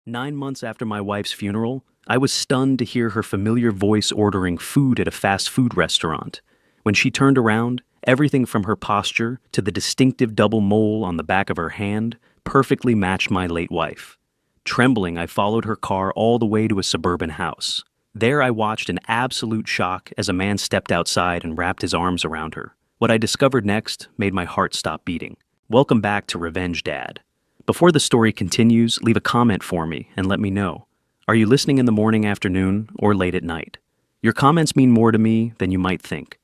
9 months after my wife's funeral, I was stunned to hear her familiar voice ordering food at a fast food restaurant. When she turned around, everything from her posture to the distinctive double mole on the back of her hand perfectly matched my late wife. Trembling, I followed her car all the way to a suburban house. There I watched in absolute shock as a man stepped outside and wrapped his arms around her. What I discovered next made my heart stop beating. Welcome back to Revenge Dad. Before the story continues, leave a comment for me and let me know. Are you listening in the morning, afternoon, or late at night? Your comments mean more to me than you might think.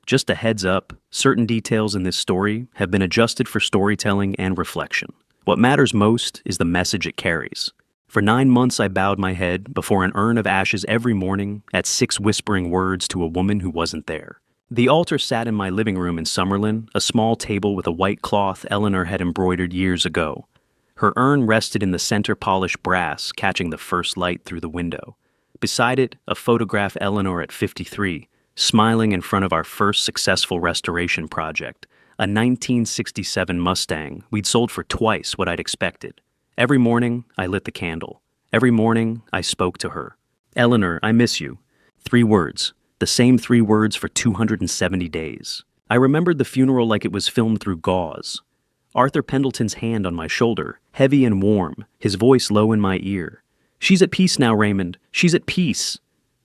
Just a heads up, certain details in this story have been adjusted for storytelling and reflection. What matters most is the message it carries. For 9 months I bowed my head before an urn of ashes every morning at 6 whispering words to a woman who wasn't there. The altar sat in my living room in Summerlin, a small table with a white cloth Eleanor had embroidered years ago. Her urn rested in the center-polished brass, catching the first light through the window. Beside it, a photograph Eleanor at 53, smiling in front of our first successful restoration project, a 1967 Mustang we'd sold for twice what I'd expected. Every morning, I lit the candle. Every morning, I spoke to her. Eleanor, I miss you. 3 words. The same 3 words for 270 days. I remembered the funeral like it was filmed through gauze. Arthur Pendleton's hand on my shoulder, heavy and warm, his voice low in my ear. She's at peace now, Raymond. She's at peace.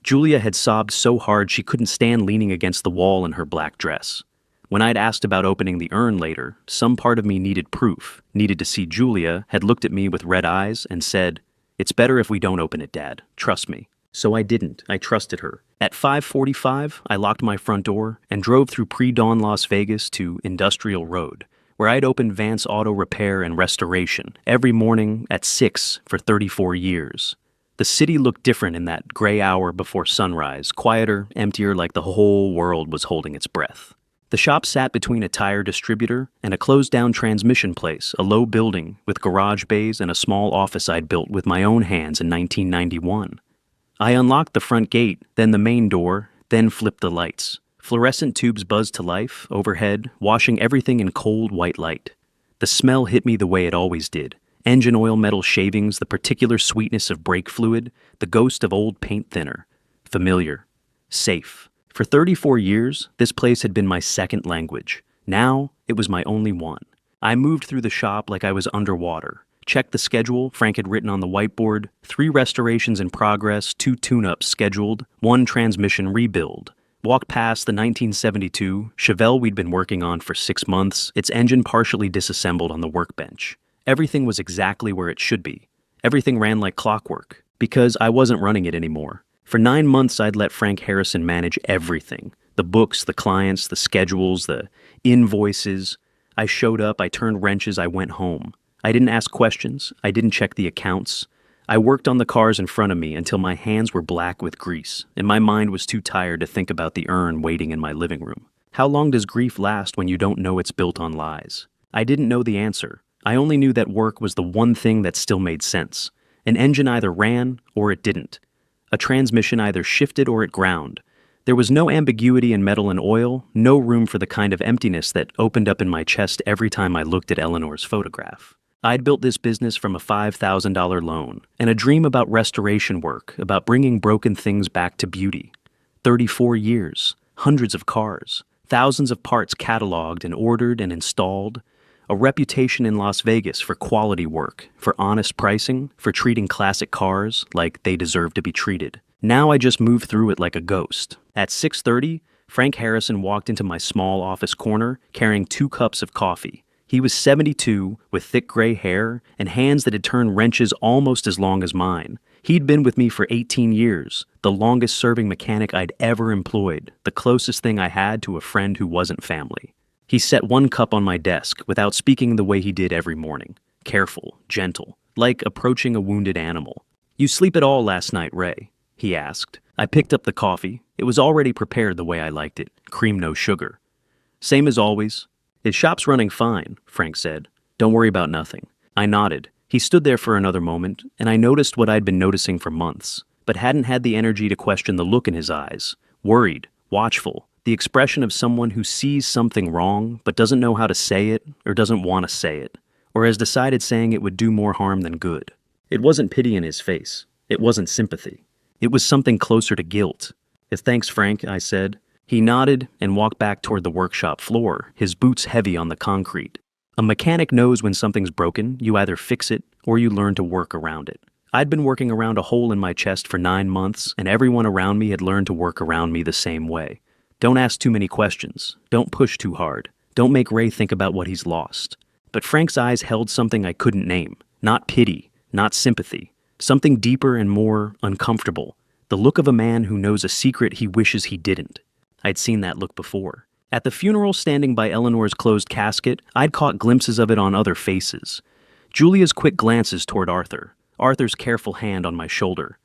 Julia had sobbed so hard she couldn't stand leaning against the wall in her black dress. When I'd asked about opening the urn later, some part of me needed proof, needed to see Julia, had looked at me with red eyes and said, "It's better if we don't open it, Dad. Trust me." So I didn't. I trusted her. At 5:45, I locked my front door and drove through pre-dawn Las Vegas to Industrial Road, where I'd opened Vance Auto Repair and Restoration every morning at 6 for 34 years. The city looked different in that gray hour before sunrise, quieter, emptier, like the whole world was holding its breath. The shop sat between a tire distributor and a closed-down transmission place, a low building with garage bays and a small office I'd built with my own hands in 1991. I unlocked the front gate, then the main door, then flipped the lights. Fluorescent tubes buzzed to life, overhead, washing everything in cold white light. The smell hit me the way it always did. Engine oil, metal shavings, the particular sweetness of brake fluid, the ghost of old paint thinner. Familiar. Safe. For 34 years, this place had been my second language. Now, it was my only one. I moved through the shop like I was underwater. Checked the schedule Frank had written on the whiteboard. 3 restorations in progress, 2 tune-ups scheduled, 1 transmission rebuild. Walked past the 1972 Chevelle we'd been working on for 6 months, its engine partially disassembled on the workbench. Everything was exactly where it should be. Everything ran like clockwork, because I wasn't running it anymore. For 9 months, I'd let Frank Harrison manage everything. The books, the clients, the schedules, the invoices. I showed up, I turned wrenches, I went home. I didn't ask questions, I didn't check the accounts. I worked on the cars in front of me until my hands were black with grease, and my mind was too tired to think about the urn waiting in my living room. How long does grief last when you don't know it's built on lies? I didn't know the answer. I only knew that work was the one thing that still made sense. An engine either ran or it didn't. A transmission either shifted or it ground. There was no ambiguity in metal and oil, no room for the kind of emptiness that opened up in my chest every time I looked at Eleanor's photograph. I'd built this business from a $5,000 loan, and a dream about restoration work, about bringing broken things back to beauty. 34 years, hundreds of cars, thousands of parts cataloged and ordered and installed, a reputation in Las Vegas for quality work, for honest pricing, for treating classic cars like they deserve to be treated. Now I just move through it like a ghost. At 6:30, Frank Harrison walked into my small office corner carrying 2 cups of coffee. He was 72, with thick gray hair and hands that had turned wrenches almost as long as mine. He'd been with me for 18 years, the longest-serving mechanic I'd ever employed, the closest thing I had to a friend who wasn't family. He set 1 cup on my desk without speaking the way he did every morning. Careful, gentle, like approaching a wounded animal. "You sleep at all last night, Ray?" he asked. I picked up the coffee. It was already prepared the way I liked it, cream no sugar. "Same as always." "His shop's running fine," Frank said. "Don't worry about nothing." I nodded. He stood there for another moment, and I noticed what I'd been noticing for months, but hadn't had the energy to question the look in his eyes. Worried, watchful, the expression of someone who sees something wrong but doesn't know how to say it or doesn't want to say it, or has decided saying it would do more harm than good. It wasn't pity in his face. It wasn't sympathy. It was something closer to guilt. Thanks, Frank, I said. He nodded and walked back toward the workshop floor, his boots heavy on the concrete. A mechanic knows when something's broken, you either fix it or you learn to work around it. I'd been working around a hole in my chest for 9 months, and everyone around me had learned to work around me the same way. Don't ask too many questions. Don't push too hard. Don't make Ray think about what he's lost. But Frank's eyes held something I couldn't name. Not pity, not sympathy. Something deeper and more uncomfortable. The look of a man who knows a secret he wishes he didn't. I'd seen that look before. At the funeral, standing by Eleanor's closed casket, I'd caught glimpses of it on other faces. Julia's quick glances toward Arthur. Arthur's careful hand on my shoulder.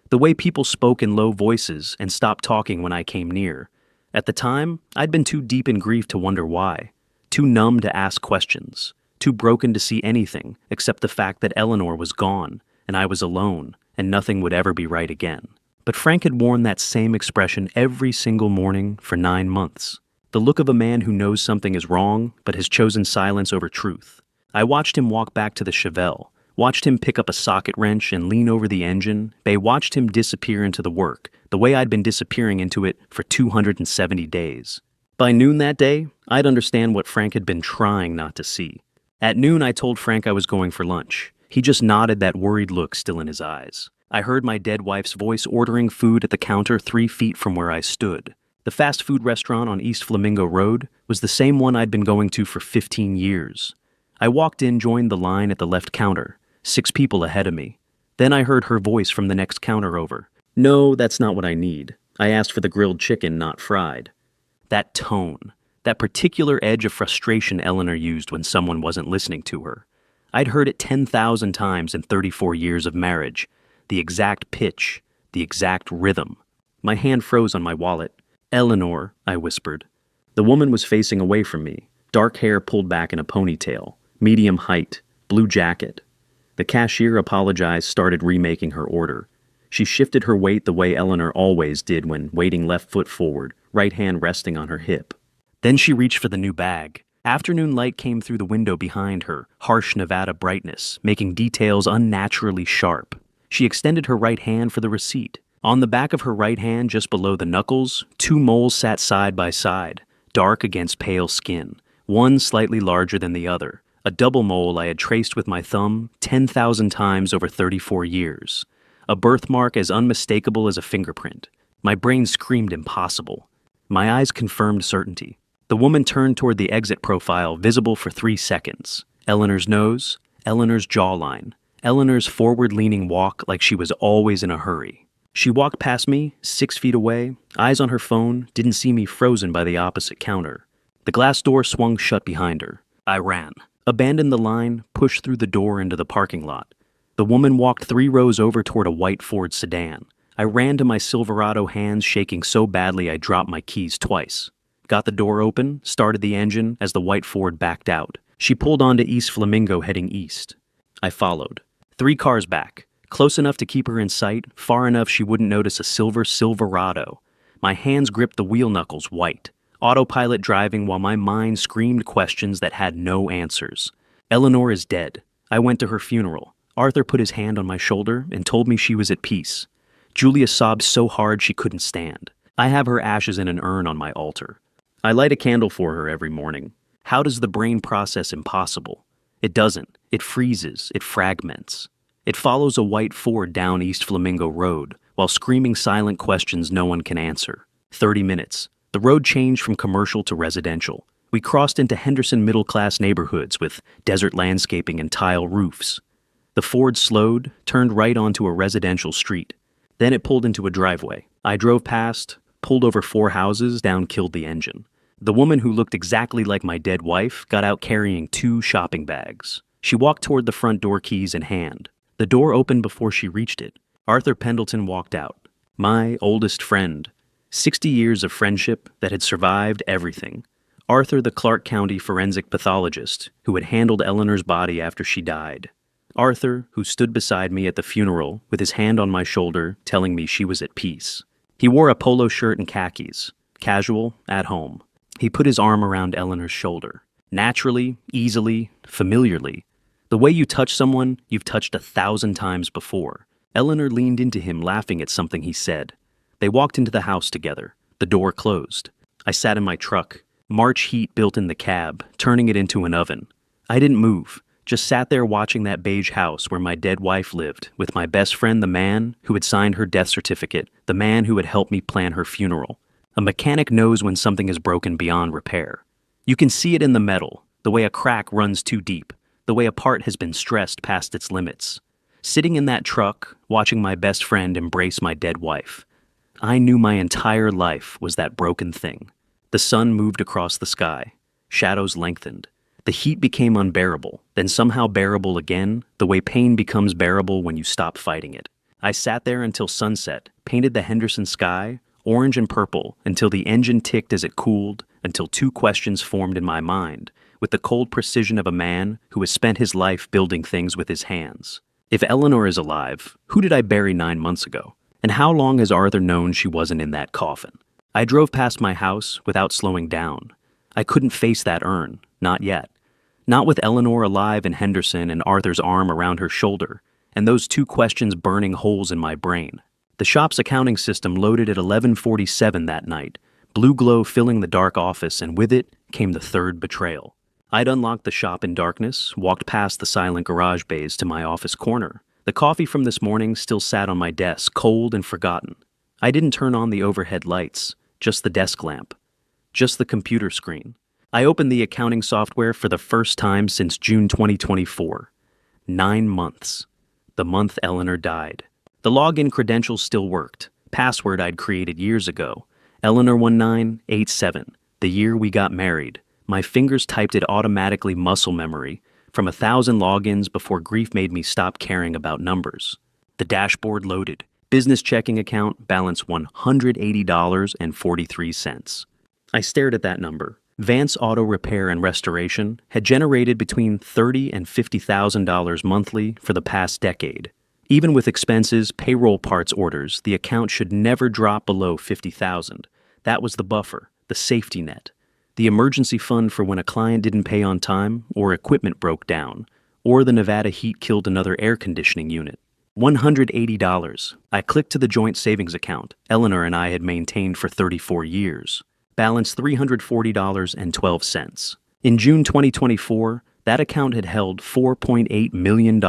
The way people spoke in low voices and stopped talking when I came near. At the time, I'd been too deep in grief to wonder why. Too numb to ask questions. Too broken to see anything except the fact that Eleanor was gone, and I was alone, and nothing would ever be right again. But Frank had worn that same expression every single morning for 9 months. The look of a man who knows something is wrong, but has chosen silence over truth. I watched him walk back to the Chevelle, watched him pick up a socket wrench and lean over the engine. They watched him disappear into the work, the way I'd been disappearing into it for 270 days. By noon that day, I'd understand what Frank had been trying not to see. At noon, I told Frank I was going for lunch. He just nodded, that worried look still in his eyes. I heard my dead wife's voice ordering food at the counter 3 feet from where I stood. The fast food restaurant on East Flamingo Road was the same one I'd been going to for 15 years. I walked in, joined the line at the left counter, 6 people ahead of me. Then I heard her voice from the next counter over. No, that's not what I need. I asked for the grilled chicken, not fried. That tone, that particular edge of frustration Eleanor used when someone wasn't listening to her. I'd heard it 10,000 times in 34 years of marriage. The exact pitch, the exact rhythm. My hand froze on my wallet. Eleanor, I whispered. The woman was facing away from me, dark hair pulled back in a ponytail, medium height, blue jacket. The cashier apologized, started remaking her order. She shifted her weight the way Eleanor always did when waiting, left foot forward, right hand resting on her hip. Then she reached for the new bag. Afternoon light came through the window behind her, harsh Nevada brightness, making details unnaturally sharp. She extended her right hand for the receipt. On the back of her right hand, just below the knuckles, 2 moles sat side by side, dark against pale skin, one slightly larger than the other, a double mole I had traced with my thumb 10,000 times over 34 years. A birthmark as unmistakable as a fingerprint. My brain screamed impossible. My eyes confirmed certainty. The woman turned toward the exit profile, visible for 3 seconds. Eleanor's nose, Eleanor's jawline, Eleanor's forward-leaning walk like she was always in a hurry. She walked past me, 6 feet away, eyes on her phone, didn't see me, frozen by the opposite counter. The glass door swung shut behind her. I ran, abandoned the line, pushed through the door into the parking lot. The woman walked 3 rows over toward a white Ford sedan. I ran to my Silverado, hands shaking so badly I dropped my keys twice. Got the door open, started the engine as the white Ford backed out. She pulled onto East Flamingo, heading east. I followed. 3 cars back. Close enough to keep her in sight, far enough she wouldn't notice a silver Silverado. My hands gripped the wheel knuckles white, autopilot driving while my mind screamed questions that had no answers. Eleanor is dead. I went to her funeral. Arthur put his hand on my shoulder and told me she was at peace. Julia sobbed so hard she couldn't stand. I have her ashes in an urn on my altar. I light a candle for her every morning. How does the brain process impossible? It doesn't. It freezes. It fragments. It follows a white Ford down East Flamingo Road, while screaming silent questions no one can answer. 30 minutes. The road changed from commercial to residential. We crossed into Henderson middle-class neighborhoods with desert landscaping and tile roofs. The Ford slowed, turned right onto a residential street. Then it pulled into a driveway. I drove past, pulled over 4 houses, down killed the engine. The woman who looked exactly like my dead wife got out carrying 2 shopping bags. She walked toward the front door, keys in hand. The door opened before she reached it. Arthur Pendleton walked out. My oldest friend. 60 years of friendship that had survived everything. Arthur, the Clark County forensic pathologist who had handled Eleanor's body after she died. Arthur, who stood beside me at the funeral with his hand on my shoulder, telling me she was at peace. He wore a polo shirt and khakis. Casual, at home. He put his arm around Eleanor's shoulder. Naturally, easily, familiarly. The way you touch someone you've touched 1,000 times before. Eleanor leaned into him, laughing at something he said. They walked into the house together. The door closed. I sat in my truck. March heat built in the cab, turning it into an oven. I didn't move, just sat there watching that beige house where my dead wife lived, with my best friend, the man who had signed her death certificate, the man who had helped me plan her funeral. A mechanic knows when something is broken beyond repair. You can see it in the metal, the way a crack runs too deep, the way a part has been stressed past its limits. Sitting in that truck, watching my best friend embrace my dead wife, I knew my entire life was that broken thing. The sun moved across the sky. Shadows lengthened. The heat became unbearable, then somehow bearable again, the way pain becomes bearable when you stop fighting it. I sat there until sunset, painted the Henderson sky, orange and purple, until the engine ticked as it cooled, until two questions formed in my mind, with the cold precision of a man who has spent his life building things with his hands. If Eleanor is alive, who did I bury 9 months ago? And how long has Arthur known she wasn't in that coffin? I drove past my house without slowing down. I couldn't face that urn, not yet. Not with Eleanor alive in Henderson and Arthur's arm around her shoulder, and those two questions burning holes in my brain. The shop's accounting system loaded at 11:47 that night, blue glow filling the dark office, and with it came the third betrayal. I'd unlocked the shop in darkness, walked past the silent garage bays to my office corner. The coffee from this morning still sat on my desk, cold and forgotten. I didn't turn on the overhead lights, just the desk lamp, just the computer screen. I opened the accounting software for the first time since June 2024. 9 months. The month Eleanor died. The login credentials still worked. Password I'd created years ago. Eleanor1987. The year we got married. My fingers typed it automatically, muscle memory, from 1,000 logins before grief made me stop caring about numbers. The dashboard loaded. Business checking account, balance $180.43. I stared at that number. Vance Auto Repair and Restoration had generated between $30,000 and $50,000 monthly for the past decade. Even with expenses, payroll parts orders, the account should never drop below $50,000. That was the buffer, the safety net, the emergency fund for when a client didn't pay on time, or equipment broke down, or the Nevada heat killed another air conditioning unit. $180. I clicked to the joint savings account Eleanor and I had maintained for 34 years. Balance $340.12. In June 2024, that account had held $4.8 million.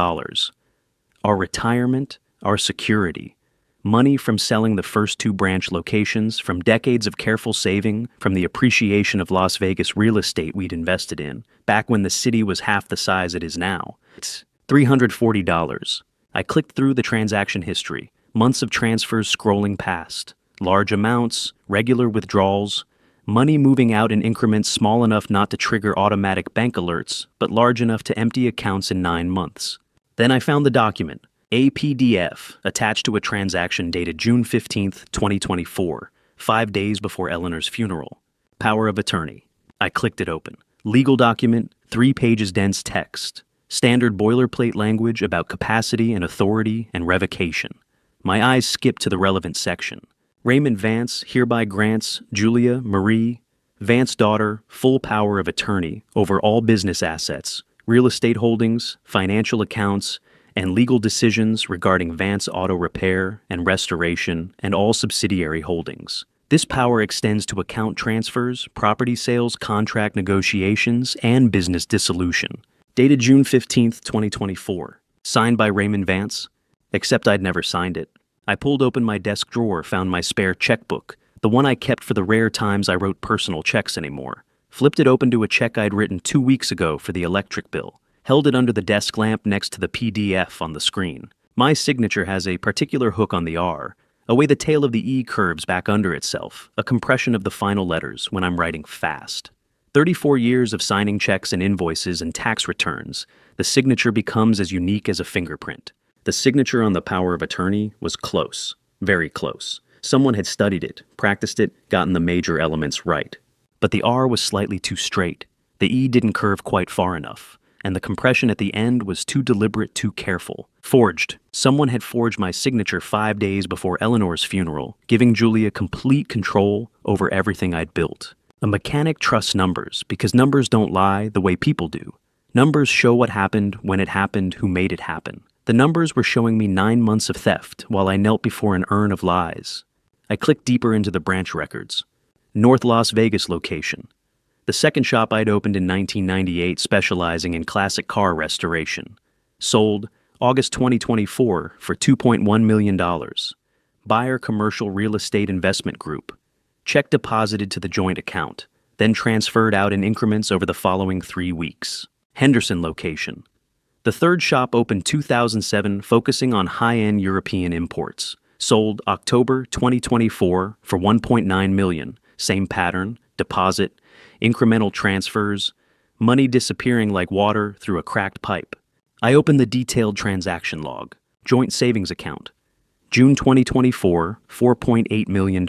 Our retirement, our security, money from selling the first 2 branch locations, from decades of careful saving, from the appreciation of Las Vegas real estate we'd invested in, back when the city was half the size it is now. It's $340. I clicked through the transaction history, months of transfers scrolling past, large amounts, regular withdrawals, money moving out in increments small enough not to trigger automatic bank alerts, but large enough to empty accounts in 9 months. Then I found the document, a PDF, attached to a transaction dated June 15, 2024, 5 days before Eleanor's funeral. Power of attorney. I clicked it open. Legal document, 3 pages dense text. Standard boilerplate language about capacity and authority and revocation. My eyes skipped to the relevant section. Raymond Vance hereby grants Julia Marie Vance daughter full power of attorney over all business assets, real estate holdings, financial accounts, and legal decisions regarding Vance Auto Repair and Restoration and all subsidiary holdings. This power extends to account transfers, property sales, contract negotiations, and business dissolution. Dated June 15, 2024. Signed by Raymond Vance, except I'd never signed it. I pulled open my desk drawer, found my spare checkbook, the one I kept for the rare times I wrote personal checks anymore. Flipped it open to a check I'd written 2 weeks ago for the electric bill. Held it under the desk lamp next to the PDF on the screen. My signature has a particular hook on the R, a way the tail of the E curves back under itself, a compression of the final letters when I'm writing fast. 34 years of signing checks and invoices and tax returns, the signature becomes as unique as a fingerprint. The signature on the power of attorney was close, very close. Someone had studied it, practiced it, gotten the major elements right. But the R was slightly too straight. The E didn't curve quite far enough, and the compression at the end was too deliberate, too careful. Forged. Someone had forged my signature 5 days before Eleanor's funeral, giving Julia complete control over everything I'd built. A mechanic trusts numbers because numbers don't lie the way people do. Numbers show what happened, when it happened, who made it happen. The numbers were showing me 9 months of theft while I knelt before an urn of lies. I clicked deeper into the branch records. North Las Vegas location. The second shop I'd opened in 1998 specializing in classic car restoration. Sold August 2024 for $2.1 million. Buyer Commercial Real Estate Investment Group. Check deposited to the joint account, then transferred out in increments over the following 3 weeks. Henderson location. The third shop opened 2007, focusing on high-end European imports. Sold October 2024 for $1.9 million. Same pattern, deposit, incremental transfers, money disappearing like water through a cracked pipe. I opened the detailed transaction log. Joint savings account. June 2024, $4.8 million.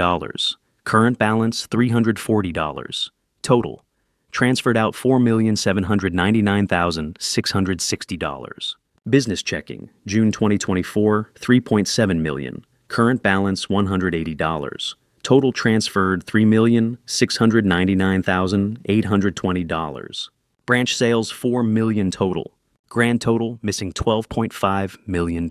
Current balance, $340. Total. Transferred out $4,799,660. Business checking, June 2024, $3.7 million. Current balance, $180. Total transferred, $3,699,820. Branch sales, $4 million total. Grand total, missing $12.5 million.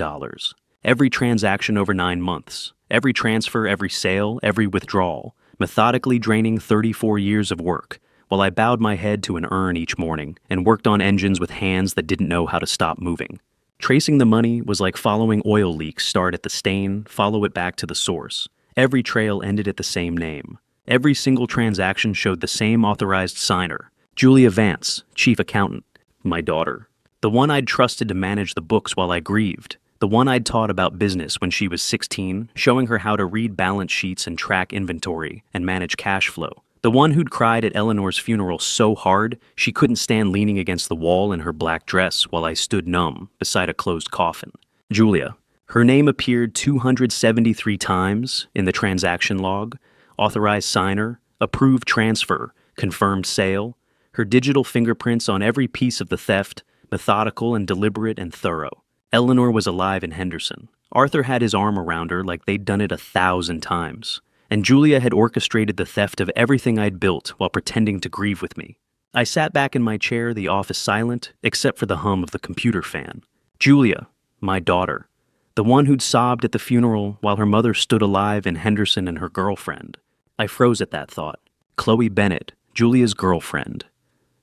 Every transaction over 9 months. Every transfer, every sale, every withdrawal. Methodically draining 34 years of work, while I bowed my head to an urn each morning and worked on engines with hands that didn't know how to stop moving. Tracing the money was like following oil leaks start at the stain, follow it back to the source. Every trail ended at the same name. Every single transaction showed the same authorized signer, Julia Vance, chief accountant, my daughter. The one I'd trusted to manage the books while I grieved. The one I'd taught about business when she was 16, showing her how to read balance sheets and track inventory and manage cash flow. The one who'd cried at Eleanor's funeral so hard she couldn't stand leaning against the wall in her black dress while I stood numb beside a closed coffin. Julia. Her name appeared 273 times in the transaction log, authorized signer, approved transfer, confirmed sale, her digital fingerprints on every piece of the theft, methodical and deliberate and thorough. Eleanor was alive in Henderson. Arthur had his arm around her like they'd done it 1,000 times. And Julia had orchestrated the theft of everything I'd built while pretending to grieve with me. I sat back in my chair, the office silent, except for the hum of the computer fan. Julia, my daughter, the one who'd sobbed at the funeral while her mother stood alive in Henderson and her girlfriend. I froze at that thought. Chloe Bennett, Julia's girlfriend.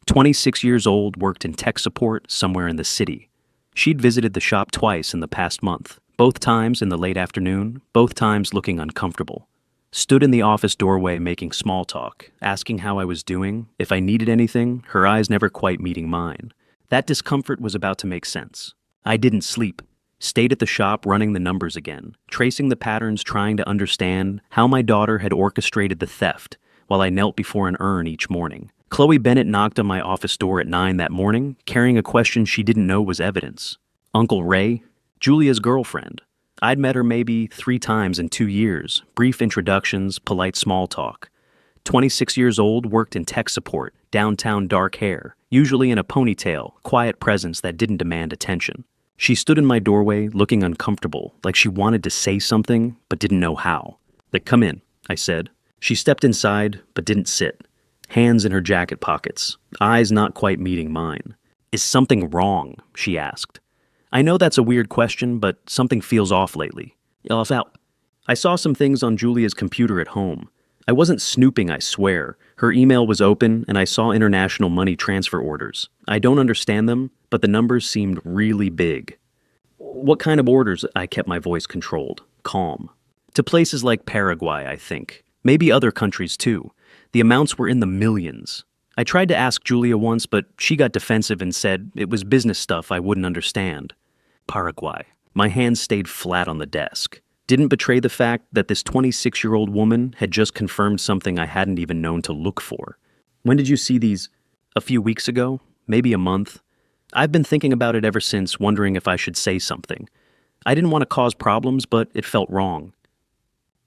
26 years old, worked in tech support somewhere in the city. She'd visited the shop twice in the past month, both times in the late afternoon, both times looking uncomfortable. Stood in the office doorway making small talk, asking how I was doing, if I needed anything, her eyes never quite meeting mine. That discomfort was about to make sense. I didn't sleep. Stayed at the shop running the numbers again, tracing the patterns, trying to understand how my daughter had orchestrated the theft while I knelt before an urn each morning. Chloe Bennett knocked on my office door at 9 that morning, carrying a question she didn't know was evidence. Uncle Ray, Julia's girlfriend. I'd met her maybe 3 times in 2 years, brief introductions, polite small talk. 26 years old, worked in tech support, downtown, dark hair, usually in a ponytail, quiet presence that didn't demand attention. She stood in my doorway, looking uncomfortable, like she wanted to say something, but didn't know how. Come in, I said. She stepped inside, but didn't sit. Hands in her jacket pockets, eyes not quite meeting mine. Is something wrong? She asked. I know that's a weird question, but something feels off lately. I saw some things on Julia's computer at home. I wasn't snooping, I swear. Her email was open, and I saw international money transfer orders. I don't understand them, but the numbers seemed really big. What kind of orders? I kept my voice controlled, calm. To places like Paraguay, I think. Maybe other countries too. The amounts were in the millions. I tried to ask Julia once, but she got defensive and said it was business stuff I wouldn't understand. Paraguay. My hands stayed flat on the desk. Didn't betray the fact that this 26-year-old woman had just confirmed something I hadn't even known to look for. When did you see these? A few weeks ago? Maybe a month? I've been thinking about it ever since, wondering if I should say something. I didn't want to cause problems, but it felt wrong.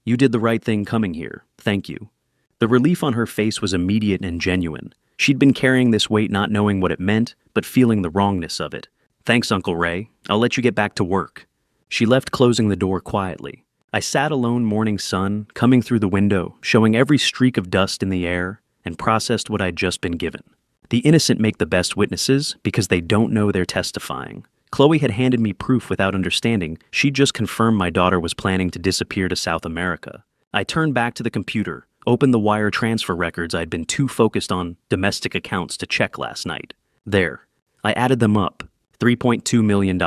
You did the right thing coming here. Thank you. The relief on her face was immediate and genuine. She'd been carrying this weight not knowing what it meant, but feeling the wrongness of it. Thanks, Uncle Ray. I'll let you get back to work. She left, closing the door quietly. I sat alone, morning sun, coming through the window, showing every streak of dust in the air, and processed what I'd just been given. The innocent make the best witnesses because they don't know they're testifying. Chloe had handed me proof without understanding. She'd just confirmed my daughter was planning to disappear to South America. I turned back to the computer, opened the wire transfer records I'd been too focused on domestic accounts to check last night. There. I added them up. $3.2 million.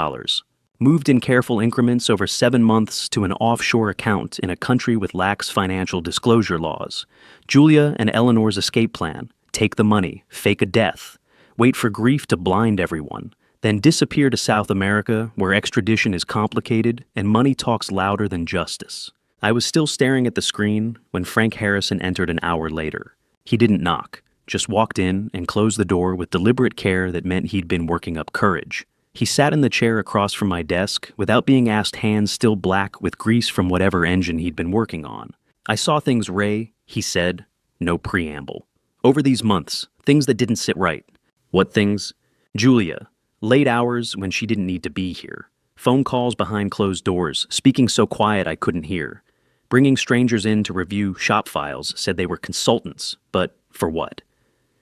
Moved in careful increments over 7 months to an offshore account in a country with lax financial disclosure laws. Julia and Eleanor's escape plan. Take the money, fake a death, wait for grief to blind everyone, then disappear to South America where extradition is complicated and money talks louder than justice. I was still staring at the screen when Frank Harrison entered an hour later. He didn't knock, just walked in and closed the door with deliberate care that meant he'd been working up courage. He sat in the chair across from my desk without being asked, hands still black with grease from whatever engine he'd been working on. I saw things, Ray, he said, no preamble. Over these months, things that didn't sit right. What things? Julia. Late hours when she didn't need to be here. Phone calls behind closed doors, speaking so quiet I couldn't hear. Bringing strangers in to review shop files, said they were consultants, but for what?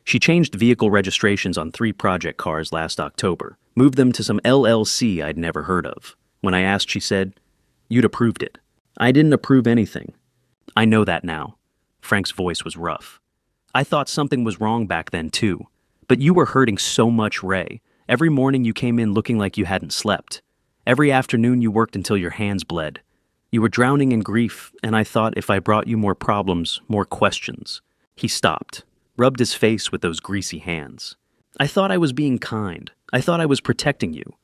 She changed vehicle registrations on 3 project cars last October, moved them to some LLC I'd never heard of. When I asked, she said, "You'd approved it." I didn't approve anything. I know that now. Frank's voice was rough. I thought something was wrong back then, too. But you were hurting so much, Ray. Every morning you came in looking like you hadn't slept. Every afternoon you worked until your hands bled. You were drowning in grief, and I thought if I brought you more problems, more questions. He stopped, rubbed his face with those greasy hands. I thought I was being kind. I thought I was protecting you.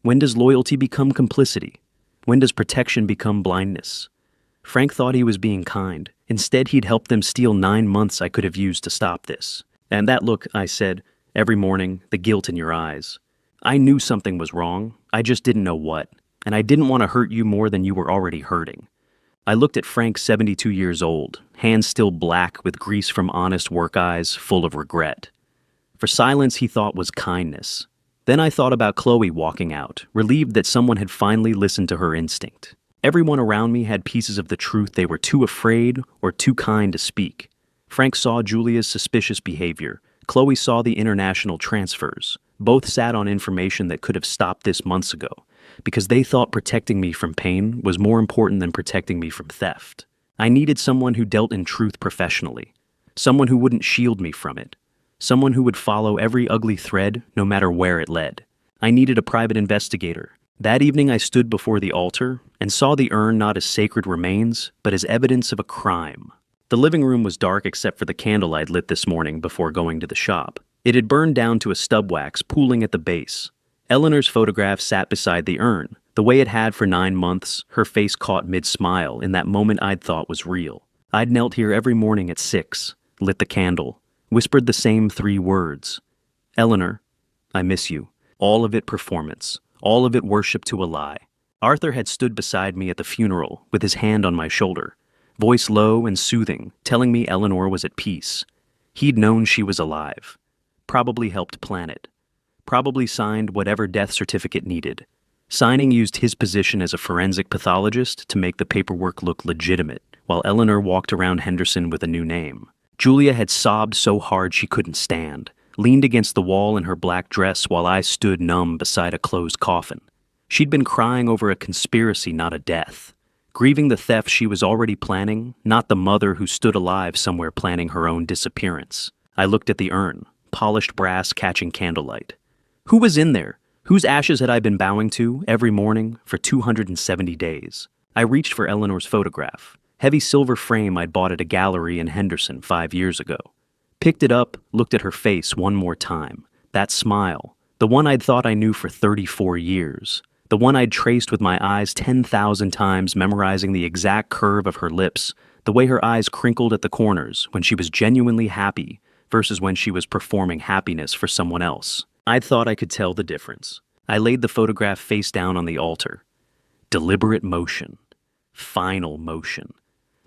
When does loyalty become complicity? When does protection become blindness? Frank thought he was being kind. Instead, he'd helped them steal 9 months I could have used to stop this. And that look, I said, every morning, the guilt in your eyes. I knew something was wrong. I just didn't know what. And I didn't want to hurt you more than you were already hurting. I looked at Frank, 72 years old, hands still black with grease from honest work eyes, full of regret. For silence he thought was kindness. Then I thought about Chloe walking out, relieved that someone had finally listened to her instinct. Everyone around me had pieces of the truth they were too afraid or too kind to speak. Frank saw Julia's suspicious behavior. Chloe saw the international transfers. Both sat on information that could have stopped this months ago, because they thought protecting me from pain was more important than protecting me from theft. I needed someone who dealt in truth professionally, someone who wouldn't shield me from it, someone who would follow every ugly thread no matter where it led. I needed a private investigator. That evening I stood before the altar and saw the urn not as sacred remains, but as evidence of a crime. The living room was dark except for the candle I'd lit this morning before going to the shop. It had burned down to a stub wax pooling at the base. Eleanor's photograph sat beside the urn, the way it had for 9 months, her face caught mid-smile in that moment I'd thought was real. I'd knelt here every morning at 6, lit the candle, whispered the same 3 words. Eleanor, I miss you. All of it performance. All of it worship to a lie. Arthur had stood beside me at the funeral with his hand on my shoulder, voice low and soothing, telling me Eleanor was at peace. He'd known she was alive. Probably helped plan it. Probably signed whatever death certificate needed. Signing used his position as a forensic pathologist to make the paperwork look legitimate, while Eleanor walked around Henderson with a new name. Julia had sobbed so hard she couldn't stand, leaned against the wall in her black dress while I stood numb beside a closed coffin. She'd been crying over a conspiracy, not a death. Grieving the theft she was already planning, not the mother who stood alive somewhere planning her own disappearance. I looked at the urn, polished brass catching candlelight. Who was in there? Whose ashes had I been bowing to every morning for 270 days? I reached for Eleanor's photograph, heavy silver frame I'd bought at a gallery in Henderson 5 years ago. Picked it up, looked at her face one more time. That smile, the one I'd thought I knew for 34 years. The one I'd traced with my eyes 10,000 times, memorizing the exact curve of her lips, the way her eyes crinkled at the corners when she was genuinely happy versus when she was performing happiness for someone else. I'd thought I could tell the difference. I laid the photograph face down on the altar. Deliberate motion. Final motion.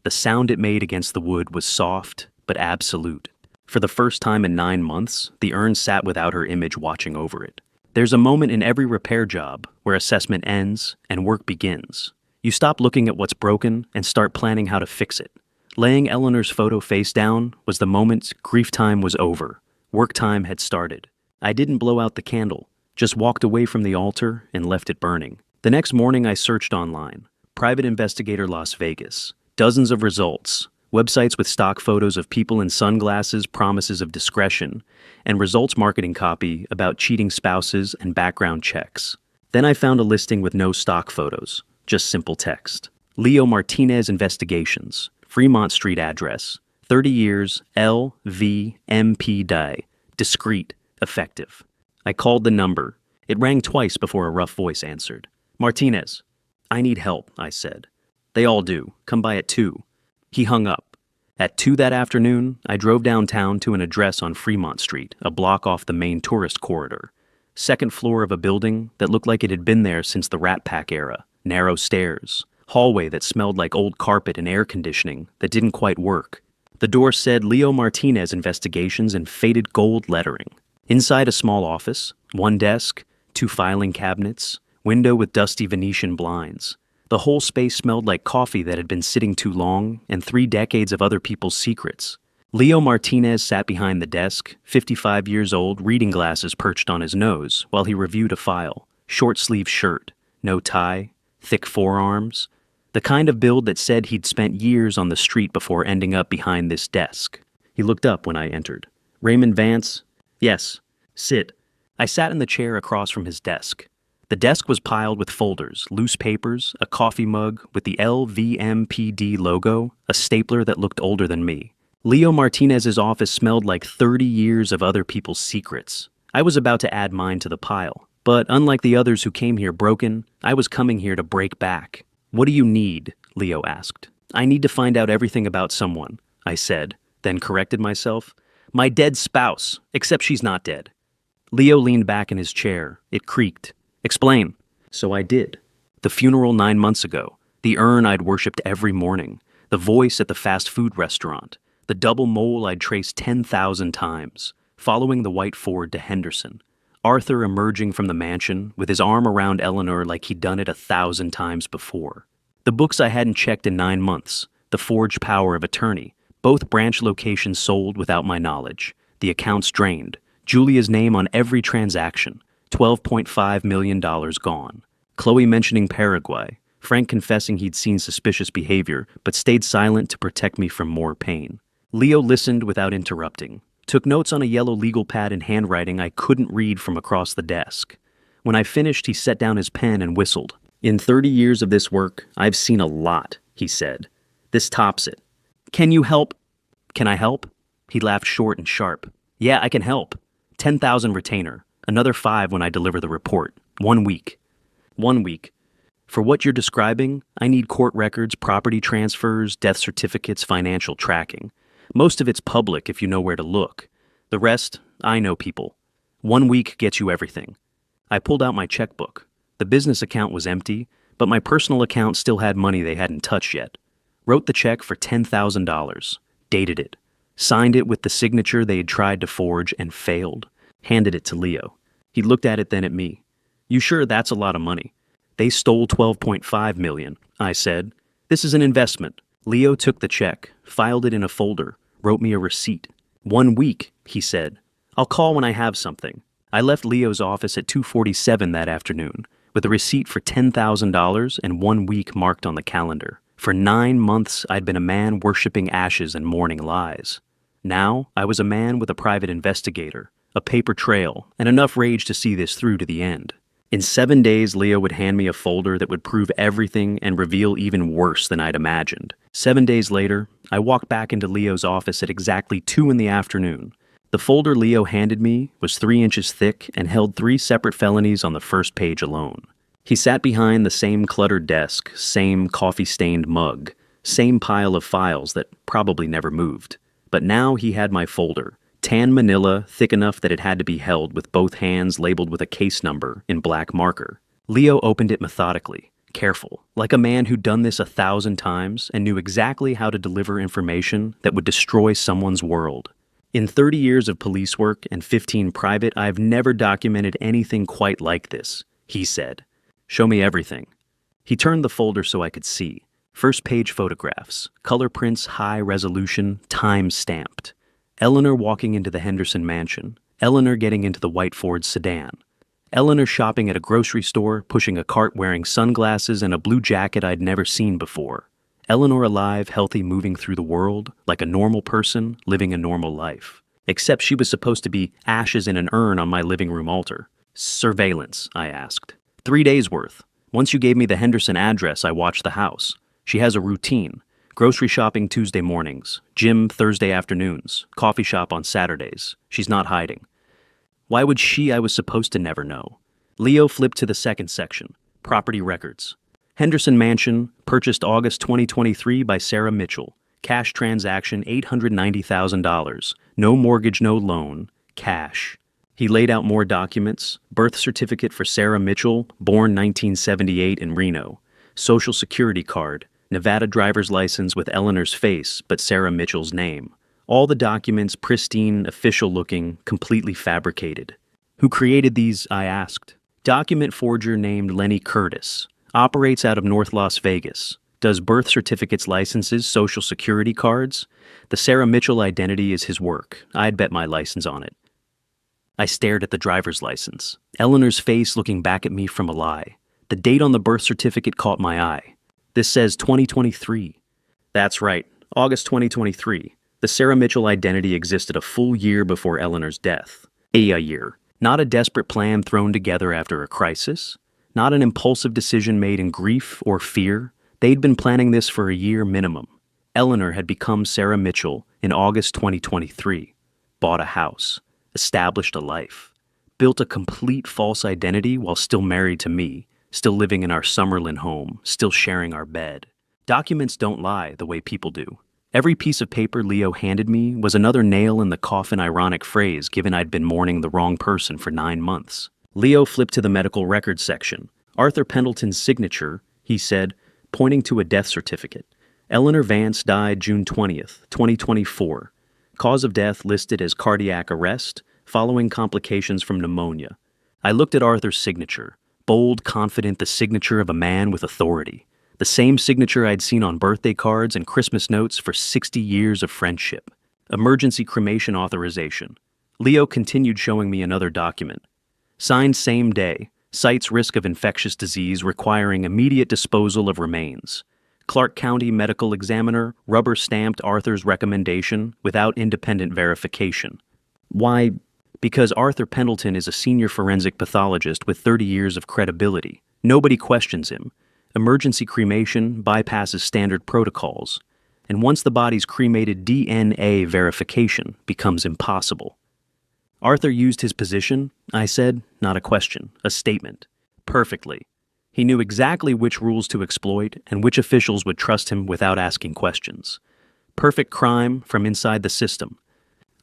The sound it made against the wood was soft, but absolute. For the first time in 9 months, the urn sat without her image watching over it. There's a moment in every repair job where assessment ends and work begins. You stop looking at what's broken and start planning how to fix it. Laying Eleanor's photo face down was the moment grief time was over. Work time had started. I didn't blow out the candle, just walked away from the altar and left it burning. The next morning I searched online. Private Investigator Las Vegas. Dozens of results. Websites with stock photos of people in sunglasses, promises of discretion, and results marketing copy about cheating spouses and background checks. Then I found a listing with no stock photos, just simple text. Leo Martinez Investigations, Fremont Street address, 30 years, LVMP die, discreet, effective. I called the number. It rang twice before a rough voice answered. Martinez. I need help, I said. They all do. Come by at 2. He hung up. At 2 that afternoon, I drove downtown to an address on Fremont Street, a block off the main tourist corridor. Second floor of a building that looked like it had been there since the Rat Pack era. Narrow stairs. Hallway that smelled like old carpet and air conditioning that didn't quite work. The door said Leo Martinez Investigations in faded gold lettering. Inside a small office, 1 desk, 2 filing cabinets, window with dusty Venetian blinds. The whole space smelled like coffee that had been sitting too long and 3 decades of other people's secrets. Leo Martinez sat behind the desk, 55 years old, reading glasses perched on his nose, while he reviewed a file. Short-sleeved shirt, no tie, thick forearms. The kind of build that said he'd spent years on the street before ending up behind this desk. He looked up when I entered. Raymond Vance? Yes. Sit. I sat in the chair across from his desk. The desk was piled with folders, loose papers, a coffee mug with the LVMPD logo, a stapler that looked older than me. Leo Martinez's office smelled like 30 years of other people's secrets. I was about to add mine to the pile, but unlike the others who came here broken, I was coming here to break back. What do you need? Leo asked. I need to find out everything about someone, I said, then corrected myself. My dead spouse, except she's not dead. Leo leaned back in his chair. It creaked. Explain. So I did. The funeral 9 months ago, the urn I'd worshipped every morning, the voice at the fast food restaurant, the double mole I'd traced 10,000 times, following the white Ford to Henderson, Arthur emerging from the mansion with his arm around Eleanor like he'd done it 1,000 times before. The books I hadn't checked in 9 months, the forged power of attorney, both branch locations sold without my knowledge, the accounts drained, Julia's name on every transaction, $12.5 million gone. Chloe mentioning Paraguay, Frank confessing he'd seen suspicious behavior, but stayed silent to protect me from more pain. Leo listened without interrupting, took notes on a yellow legal pad in handwriting I couldn't read from across the desk. When I finished, he set down his pen and whistled. In 30 years of this work, I've seen a lot, he said. This tops it. Can you help? Can I help? He laughed short and sharp. Yeah, I can help. 10,000 retainer. Another 5 when I deliver the report. 1 week. 1 week. For what you're describing, I need court records, property transfers, death certificates, financial tracking. Most of it's public if you know where to look. The rest, I know people. 1 week gets you everything. I pulled out my checkbook. The business account was empty, but my personal account still had money they hadn't touched yet. Wrote the check for $10,000. Dated it. Signed it with the signature they had tried to forge and failed. Handed it to Leo. He looked at it then at me. You sure that's a lot of money? They stole $12.5 million, I said. This is an investment. Leo took the check, filed it in a folder, wrote me a receipt. 1 week, he said. I'll call when I have something. I left Leo's office at 2:47 that afternoon, with a receipt for $10,000 and 1 week marked on the calendar. For 9 months, I'd been a man worshipping ashes and mourning lies. Now, I was a man with a private investigator, a paper trail, and enough rage to see this through to the end. In 7 days, Leo would hand me a folder that would prove everything and reveal even worse than I'd imagined. 7 days later, I walked back into Leo's office at exactly 2 in the afternoon. The folder Leo handed me was 3 inches thick and held 3 separate felonies on the first page alone. He sat behind the same cluttered desk, same coffee-stained mug, same pile of files that probably never moved. But now he had my folder. Tan manila, thick enough that it had to be held with both hands labeled with a case number in black marker. Leo opened it methodically, careful, like a man who'd done this 1,000 times and knew exactly how to deliver information that would destroy someone's world. In 30 years of police work and 15 private, I've never documented anything quite like this, he said. Show me everything. He turned the folder so I could see. First page photographs, color prints, high resolution, time stamped. Eleanor walking into the Henderson mansion. Eleanor getting into the white Ford sedan. Eleanor shopping at a grocery store, pushing a cart wearing sunglasses and a blue jacket I'd never seen before. Eleanor alive, healthy, moving through the world, like a normal person, living a normal life. Except she was supposed to be ashes in an urn on my living room altar. Surveillance, I asked. 3 days worth. Once you gave me the Henderson address, I watched the house. She has a routine. Grocery shopping Tuesday mornings, gym Thursday afternoons, coffee shop on Saturdays. She's not hiding. Why would I was supposed to never know? Leo flipped to the second section, property records. Henderson Mansion, purchased August 2023 by Sarah Mitchell. Cash transaction $890,000. No mortgage, no loan. Cash. He laid out more documents. Birth certificate for Sarah Mitchell, born 1978 in Reno. Social security card. Nevada driver's license with Eleanor's face, but Sarah Mitchell's name. All the documents pristine, official-looking, completely fabricated. Who created these, I asked. Document forger named Lenny Curtis. Operates out of North Las Vegas. Does birth certificates, licenses, social security cards. The Sarah Mitchell identity is his work. I'd bet my license on it. I stared at the driver's license. Eleanor's face looking back at me from a lie. The date on the birth certificate caught my eye. This says 2023. That's right, August 2023. The Sarah Mitchell identity existed a full year before Eleanor's death. A year. Not a desperate plan thrown together after a crisis. Not an impulsive decision made in grief or fear. They'd been planning this for a year minimum. Eleanor had become Sarah Mitchell in August 2023. Bought a house. Established a life. Built a complete false identity while still married to me. Still living in our Summerlin home. Still sharing our bed. Documents don't lie the way people do. Every piece of paper Leo handed me was another nail in the coffin, ironic phrase given I'd been mourning the wrong person for 9 months. Leo flipped to the medical records section. Arthur Pendleton's signature, he said, pointing to a death certificate. Eleanor Vance died June 20th, 2024. Cause of death listed as cardiac arrest, following complications from pneumonia. I looked at Arthur's signature. Bold, confident, the signature of a man with authority. The same signature I'd seen on birthday cards and Christmas notes for 60 years of friendship. Emergency cremation authorization. Leo continued showing me another document. Signed same day. Cites risk of infectious disease requiring immediate disposal of remains. Clark County Medical Examiner rubber-stamped Arthur's recommendation without independent verification. Why? Because Arthur Pendleton is a senior forensic pathologist with 30 years of credibility. Nobody questions him. Emergency cremation bypasses standard protocols, and once the body's cremated, DNA verification becomes impossible. Arthur used his position, I said, not a question, a statement, perfectly. He knew exactly which rules to exploit and which officials would trust him without asking questions. Perfect crime from inside the system.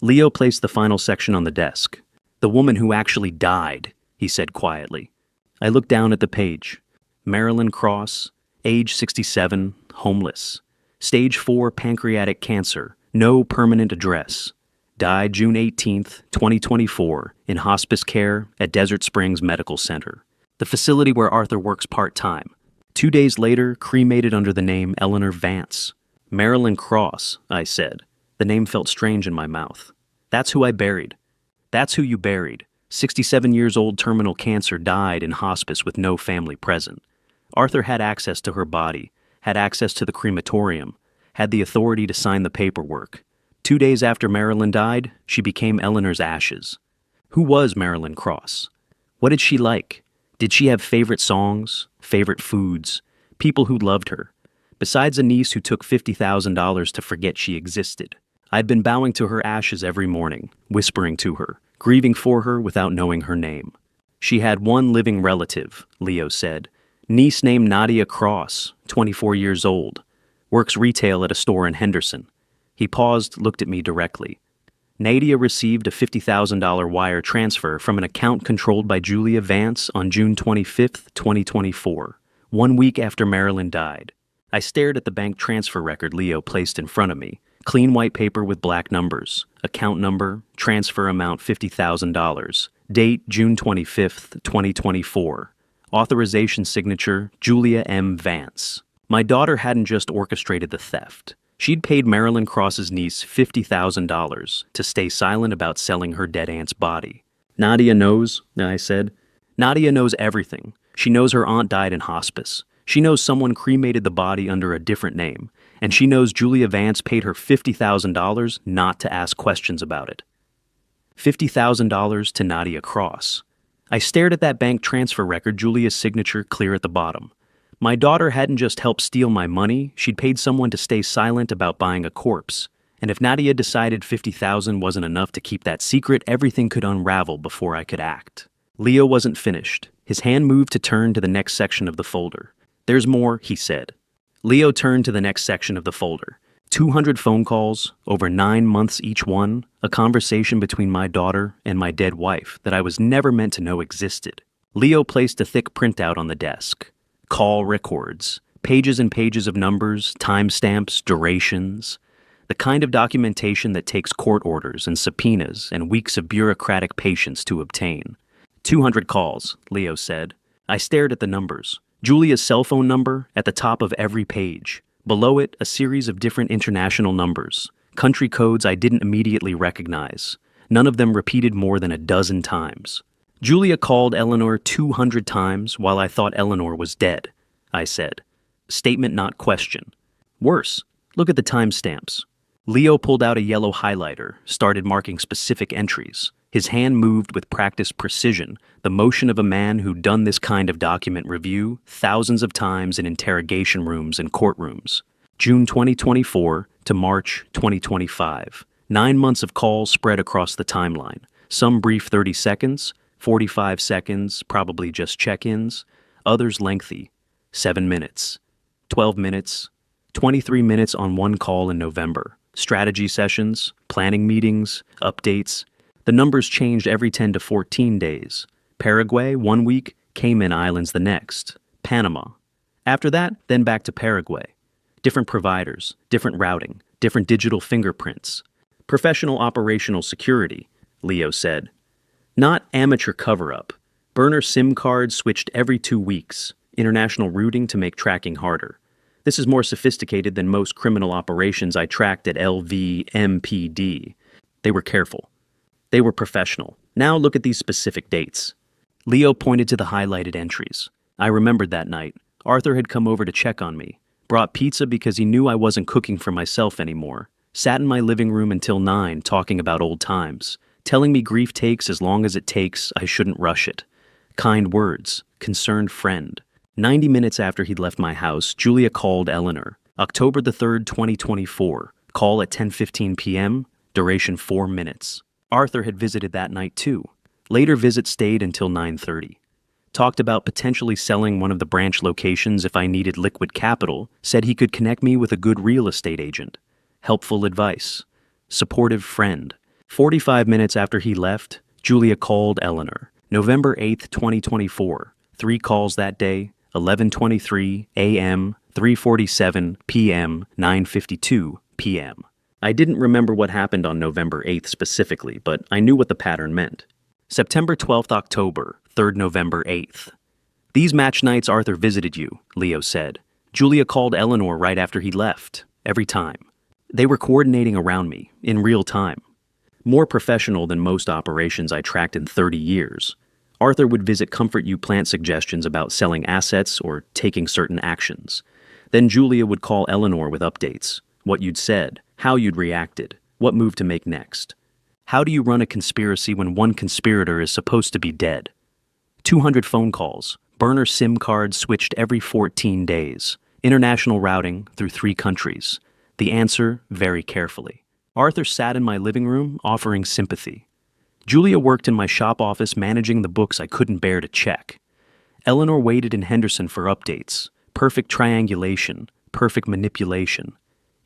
Leo placed the final section on the desk. The woman who actually died, he said quietly. I looked down at the page. Marilyn Cross, age 67, homeless. Stage 4 pancreatic cancer, no permanent address. Died June 18th, 2024, in hospice care at Desert Springs Medical Center, the facility where Arthur works part-time. 2 days later, cremated under the name Eleanor Vance. Marilyn Cross, I said. The name felt strange in my mouth. That's who I buried. That's who you buried. 67 years old, terminal cancer, died in hospice with no family present. Arthur had access to her body, had access to the crematorium, had the authority to sign the paperwork. 2 days after Marilyn died, she became Eleanor's ashes. Who was Marilyn Cross? What did she like? Did she have favorite songs, favorite foods, people who loved her? Besides a niece who took $50,000 to forget she existed. I'd been bowing to her ashes every morning, whispering to her, grieving for her without knowing her name. She had one living relative, Leo said. Niece named Nadia Cross, 24 years old. Works retail at a store in Henderson. He paused, looked at me directly. Nadia received a $50,000 wire transfer from an account controlled by Julia Vance on June 25th, 2024, 1 week after Marilyn died. I stared at the bank transfer record Leo placed in front of me. Clean white paper with black numbers. Account number, transfer amount $50,000. Date June 25th, 2024. Authorization signature, Julia M. Vance. My daughter hadn't just orchestrated the theft. She'd paid Marilyn Cross's niece $50,000 to stay silent about selling her dead aunt's body. Nadia knows, I said. Nadia knows everything. She knows her aunt died in hospice. She knows someone cremated the body under a different name. And she knows Julia Vance paid her $50,000 not to ask questions about it. $50,000 to Nadia Cross. I stared at that bank transfer record, Julia's signature clear at the bottom. My daughter hadn't just helped steal my money, she'd paid someone to stay silent about buying a corpse. And if Nadia decided $50,000 wasn't enough to keep that secret, everything could unravel before I could act. Leo wasn't finished. His hand moved to turn to the next section of the folder. There's more, he said. Leo turned to the next section of the folder. 200 phone calls, over 9 months each one, a conversation between my daughter and my dead wife that I was never meant to know existed. Leo placed a thick printout on the desk. Call records, pages and pages of numbers, timestamps, durations. The kind of documentation that takes court orders and subpoenas and weeks of bureaucratic patience to obtain. 200 calls, Leo said. I stared at the numbers. Julia's cell phone number at the top of every page. Below it, a series of different international numbers, country codes I didn't immediately recognize. None of them repeated more than a dozen times. Julia called Eleanor 200 times while I thought Eleanor was dead, I said. Statement, not question. Worse, look at the timestamps. Leo pulled out a yellow highlighter, started marking specific entries. His hand moved with practiced precision, the motion of a man who'd done this kind of document review thousands of times in interrogation rooms and courtrooms. June 2024 to March 2025. 9 months of calls spread across the timeline. Some brief 30 seconds, 45 seconds, probably just check-ins. Others lengthy, 7 minutes, 12 minutes, 23 minutes on one call in November. Strategy sessions, planning meetings, updates. The numbers changed every 10 to 14 days. Paraguay 1 week, Cayman Islands the next, Panama. After that, then back to Paraguay. Different providers, different routing, different digital fingerprints. Professional operational security, Leo said. Not amateur cover-up. Burner SIM cards switched every 2 weeks. International routing to make tracking harder. This is more sophisticated than most criminal operations I tracked at LVMPD. They were careful. They were professional. Now look at these specific dates. Leo pointed to the highlighted entries. I remembered that night. Arthur had come over to check on me. Brought pizza because he knew I wasn't cooking for myself anymore. Sat in my living room until 9 talking about old times. Telling me grief takes as long as it takes, I shouldn't rush it. Kind words. Concerned friend. 90 minutes after he'd left my house, Julia called Eleanor. October the 3rd, 2024. Call at 10:15 p.m. Duration 4 minutes. Arthur had visited that night too. Later visit stayed until 9:30. Talked about potentially selling one of the branch locations if I needed liquid capital. Said he could connect me with a good real estate agent. Helpful advice. Supportive friend. 45 minutes after he left, Julia called Eleanor. November 8th, 2024. 3 calls that day. 11:23 a.m., 3:47 p.m., 9:52 p.m. I didn't remember what happened on November 8th specifically, but I knew what the pattern meant. September 12th, October, 3rd November 8th. These match nights Arthur visited you, Leo said. Julia called Eleanor right after he left, every time. They were coordinating around me, in real time. More professional than most operations I tracked in 30 years. Arthur would visit Comfort You plant suggestions about selling assets or taking certain actions. Then Julia would call Eleanor with updates, what you'd said, how you'd reacted, what move to make next. How do you run a conspiracy when one conspirator is supposed to be dead? 200 phone calls, burner SIM cards switched every 14 days, international routing through 3 countries. The answer, very carefully. Arthur sat in my living room offering sympathy. Julia worked in my shop office managing the books I couldn't bear to check. Eleanor waited in Henderson for updates, perfect triangulation, perfect manipulation.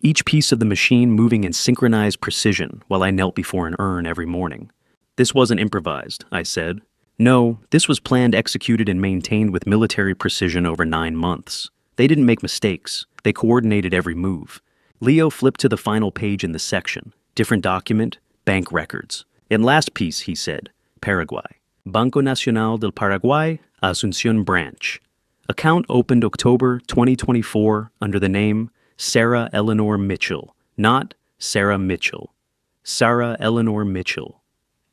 Each piece of the machine moving in synchronized precision while I knelt before an urn every morning. This wasn't improvised, I said. No, this was planned, executed, and maintained with military precision over 9 months. They didn't make mistakes. They coordinated every move. Leo flipped to the final page in the section. Different document, bank records. And last piece, he said, Paraguay. Banco Nacional del Paraguay, Asunción Branch. Account opened October 2024 under the name Sarah Eleanor Mitchell, not Sarah Mitchell. Sarah Eleanor Mitchell.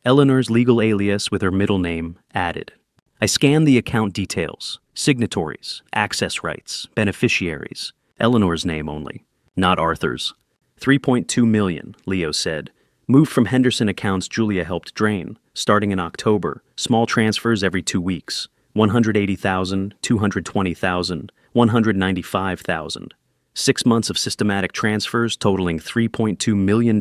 Eleanor's legal alias with her middle name added. I scanned the account details, signatories, access rights, beneficiaries, Eleanor's name only, not Arthur's. 3.2 million, Leo said. Moved from Henderson accounts Julia helped drain, starting in October, small transfers every 2 weeks. 180,000, 220,000, 195,000. 6 months of systematic transfers totaling $3.2 million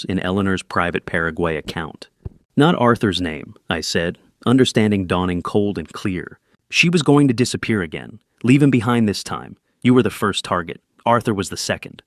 in Eleanor's private Paraguay account. Not Arthur's name, I said, understanding dawning cold and clear. She was going to disappear again. Leave him behind this time. You were the first target. Arthur was the second.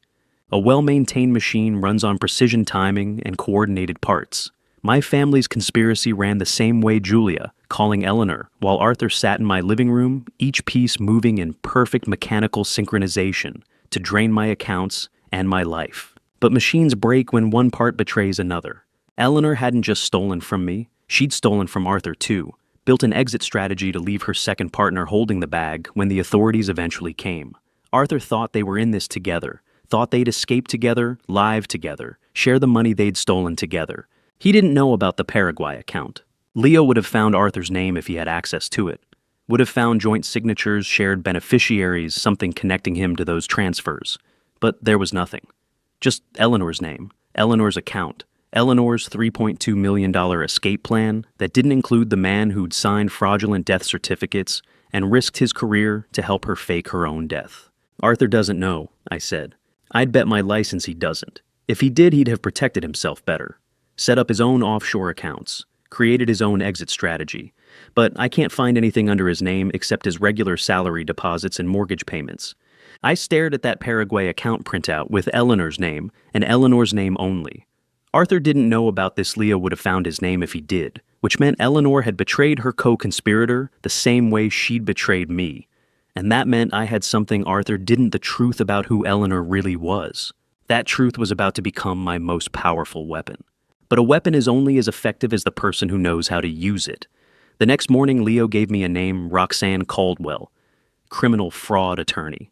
A well-maintained machine runs on precision timing and coordinated parts. My family's conspiracy ran the same way Julia, calling Eleanor, while Arthur sat in my living room, each piece moving in perfect mechanical synchronization to drain my accounts and my life. But machines break when one part betrays another. Eleanor hadn't just stolen from me, she'd stolen from Arthur too, built an exit strategy to leave her second partner holding the bag when the authorities eventually came. Arthur thought they were in this together, thought they'd escape together, live together, share the money they'd stolen together. He didn't know about the Paraguay account. Leo would have found Arthur's name if he had access to it. Would have found joint signatures, shared beneficiaries, something connecting him to those transfers. But there was nothing. Just Eleanor's name, Eleanor's account, Eleanor's $3.2 million escape plan that didn't include the man who'd signed fraudulent death certificates and risked his career to help her fake her own death. Arthur doesn't know, I said. I'd bet my license he doesn't. If he did, he'd have protected himself better. Set up his own offshore accounts, created his own exit strategy. But I can't find anything under his name except his regular salary deposits and mortgage payments. I stared at that Paraguay account printout with Eleanor's name and Eleanor's name only. Arthur didn't know about this. Leo would have found his name if he did, which meant Eleanor had betrayed her co-conspirator the same way she'd betrayed me. And that meant I had something Arthur didn't, the truth about who Eleanor really was. That truth was about to become my most powerful weapon. But a weapon is only as effective as the person who knows how to use it. The next morning, Leo gave me a name, Roxanne Caldwell, criminal fraud attorney.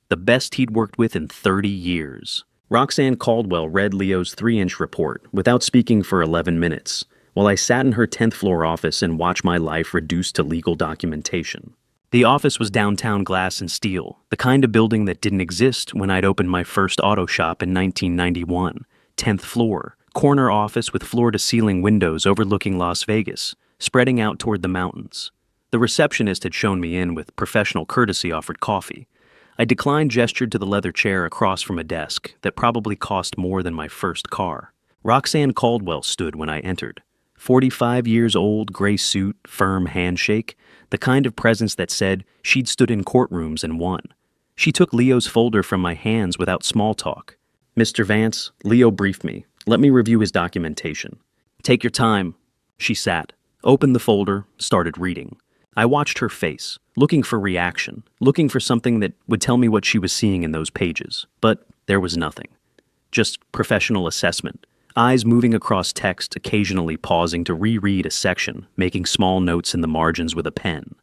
The best he'd worked with in 30 years. Roxanne Caldwell read Leo's 3-inch report without speaking for 11 minutes, while I sat in her 10th floor office and watched my life reduced to legal documentation. The office was downtown glass and steel, the kind of building that didn't exist when I'd opened my first auto shop in 1991. 10th floor, corner office with floor-to-ceiling windows overlooking Las Vegas, spreading out toward the mountains. The receptionist had shown me in with professional courtesy, offered coffee. I declined, gestured to the leather chair across from a desk that probably cost more than my first car. Roxanne Caldwell stood when I entered. 45 years old, gray suit, firm handshake, the kind of presence that said she'd stood in courtrooms and won. She took Leo's folder from my hands without small talk. Mr. Vance, Leo briefed me. Let me review his documentation. Take your time. She sat, opened the folder, started reading. I watched her face, looking for reaction, looking for something that would tell me what she was seeing in those pages. But there was nothing. Just professional assessment. Eyes moving across text, occasionally pausing to reread a section, making small notes in the margins with a pen.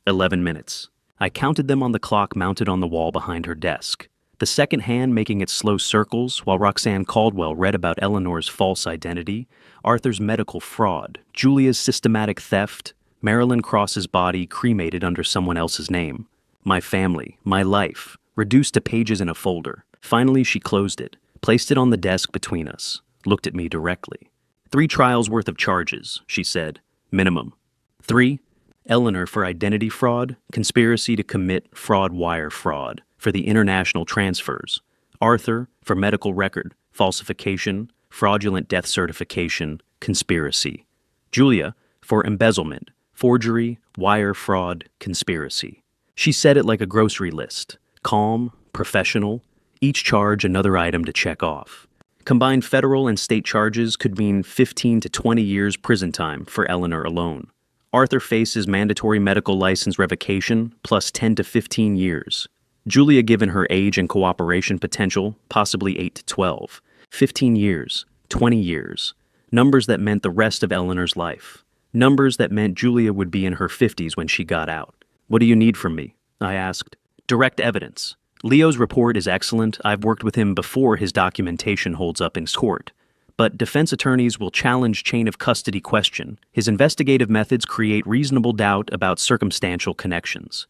11 minutes. I counted them on the clock mounted on the wall behind her desk. The second hand making its slow circles while Roxanne Caldwell read about Eleanor's false identity, Arthur's medical fraud, Julia's systematic theft, Marilyn Cross's body cremated under someone else's name. My family, my life, reduced to pages in a folder. Finally, she closed it, placed it on the desk between us, looked at me directly. 3 trials worth of charges, she said. Minimum. 3. Eleanor for identity fraud, conspiracy to commit fraud wire fraud for the international transfers. Arthur for medical record, falsification, fraudulent death certification, conspiracy. Julia for embezzlement, forgery, wire fraud, conspiracy. She said it like a grocery list. Calm, professional, each charge another item to check off. Combined federal and state charges could mean 15 to 20 years prison time for Eleanor alone. Arthur faces mandatory medical license revocation plus 10 to 15 years. Julia, given her age and cooperation potential, possibly 8 to 12. 15 years, 20 years. Numbers that meant the rest of Eleanor's life. Numbers that meant Julia would be in her 50s when she got out. What do you need from me? I asked. Direct evidence. Leo's report is excellent. I've worked with him before his documentation holds up in court. But defense attorneys will challenge chain of custody question. His investigative methods create reasonable doubt about circumstantial connections.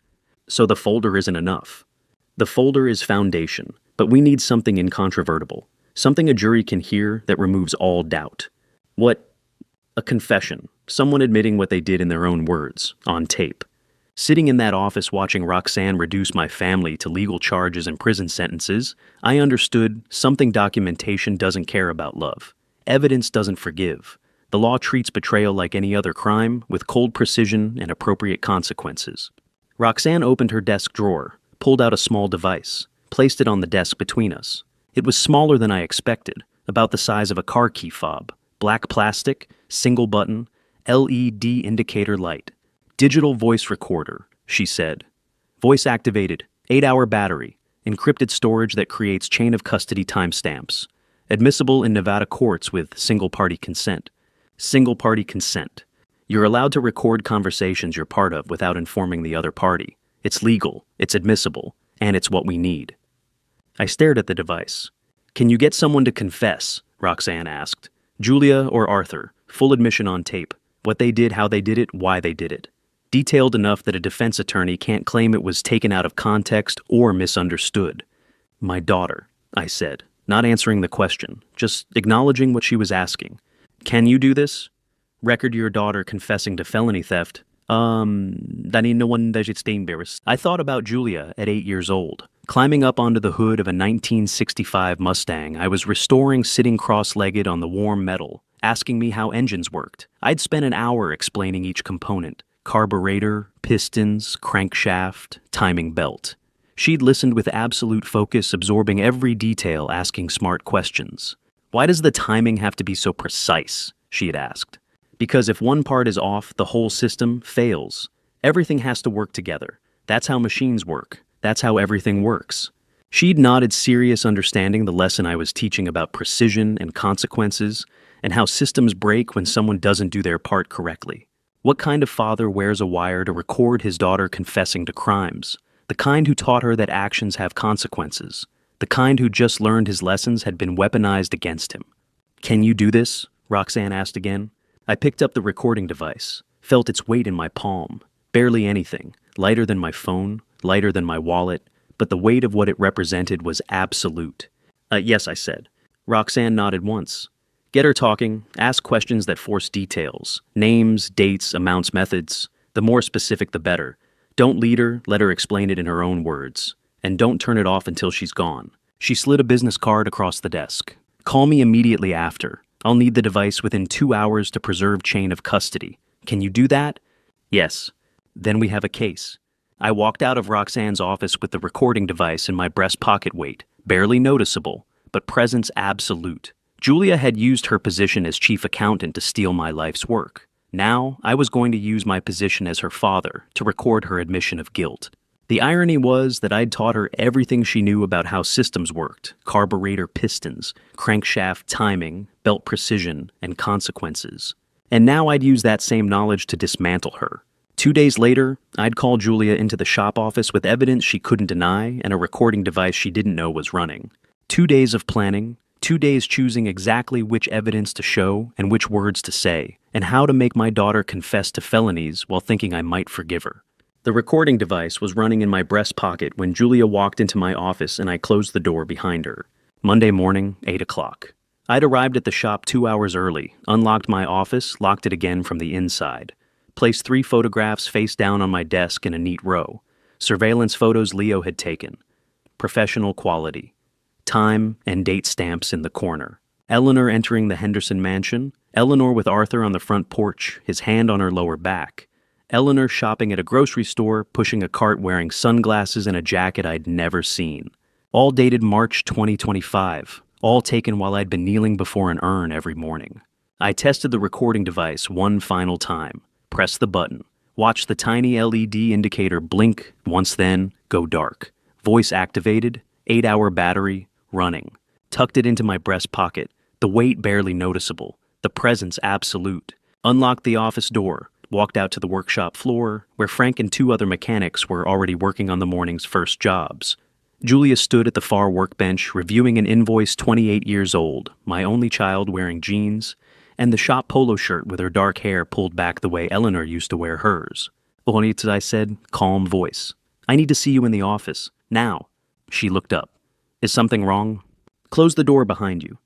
So the folder isn't enough. The folder is foundation, but we need something incontrovertible, something a jury can hear that removes all doubt. What? A confession, someone admitting what they did in their own words, on tape. Sitting in that office watching Roxanne reduce my family to legal charges and prison sentences, I understood something documentation doesn't care about love. Evidence doesn't forgive. The law treats betrayal like any other crime, with cold precision and appropriate consequences. Roxanne opened her desk drawer, pulled out a small device, placed it on the desk between us. It was smaller than I expected, about the size of a car key fob, black plastic, single button, LED indicator light. Digital voice recorder, she said. Voice activated, 8-hour battery, encrypted storage that creates chain of custody timestamps. Admissible in Nevada courts with single-party consent. Single-party consent. You're allowed to record conversations you're part of without informing the other party. It's legal, it's admissible, and it's what we need. I stared at the device. Can you get someone to confess? Roxanne asked. Julia or Arthur, full admission on tape. What they did, how they did it, why they did it. Detailed enough that a defense attorney can't claim it was taken out of context or misunderstood. My daughter, I said, not answering the question, just acknowledging what she was asking. Can you do this? Record your daughter confessing to felony theft. I thought about Julia at 8 years old. Climbing up onto the hood of a 1965 Mustang, I was restoring sitting cross-legged on the warm metal, asking me how engines worked. I'd spent an hour explaining each component. Carburetor, pistons, crankshaft, timing belt. She'd listened with absolute focus, absorbing every detail, asking smart questions. Why does the timing have to be so precise? She had asked. Because if one part is off, the whole system fails. Everything has to work together. That's how machines work. That's how everything works. She'd nodded, serious, understanding the lesson I was teaching about precision and consequences, and how systems break when someone doesn't do their part correctly. What kind of father wears a wire to record his daughter confessing to crimes? The kind who taught her that actions have consequences. The kind who just learned his lessons had been weaponized against him. Can you do this? Roxanne asked again. I picked up the recording device, felt its weight in my palm. Barely anything, lighter than my phone, lighter than my wallet, but the weight of what it represented was absolute. Yes, I said. Roxanne nodded once. Get her talking, ask questions that force details. Names, dates, amounts, methods. The more specific, the better. Don't lead her, let her explain it in her own words. And don't turn it off until she's gone. She slid a business card across the desk. Call me immediately after. I'll need the device within 2 hours to preserve chain of custody. Can you do that? Yes. Then we have a case. I walked out of Roxanne's office with the recording device in my breast pocket weight, barely noticeable, but presence absolute. Julia had used her position as chief accountant to steal my life's work. Now, I was going to use my position as her father to record her admission of guilt. The irony was that I'd taught her everything she knew about how systems worked, carburetor pistons, crankshaft timing, belt precision, and consequences. And now I'd use that same knowledge to dismantle her. 2 days later, I'd call Julia into the shop office with evidence she couldn't deny and a recording device she didn't know was running. 2 days of planning, 2 days choosing exactly which evidence to show and which words to say, and how to make my daughter confess to felonies while thinking I might forgive her. The recording device was running in my breast pocket when Julia walked into my office and I closed the door behind her. Monday morning, 8 o'clock. I'd arrived at the shop 2 hours early, unlocked my office, locked it again from the inside. Placed 3 photographs face down on my desk in a neat row. Surveillance photos Leo had taken. Professional quality. Time and date stamps in the corner. Eleanor entering the Henderson mansion. Eleanor with Arthur on the front porch, his hand on her lower back. Eleanor shopping at a grocery store, pushing a cart wearing sunglasses and a jacket I'd never seen. All dated March 2025. All taken while I'd been kneeling before an urn every morning. I tested the recording device one final time. Press the button. Watch the tiny LED indicator blink, once then, go dark. Voice activated, 8-hour battery, running. Tucked it into my breast pocket, the weight barely noticeable, the presence absolute. Unlocked the office door, walked out to the workshop floor, where Frank and 2 other mechanics were already working on the morning's first jobs. Julia stood at the far workbench, reviewing an invoice 28 years old, my only child wearing jeans, and the shop polo shirt with her dark hair pulled back the way Eleanor used to wear hers. Juanita, I said, calm voice. I need to see you in the office. Now. She looked up. Is something wrong? Close the door behind you.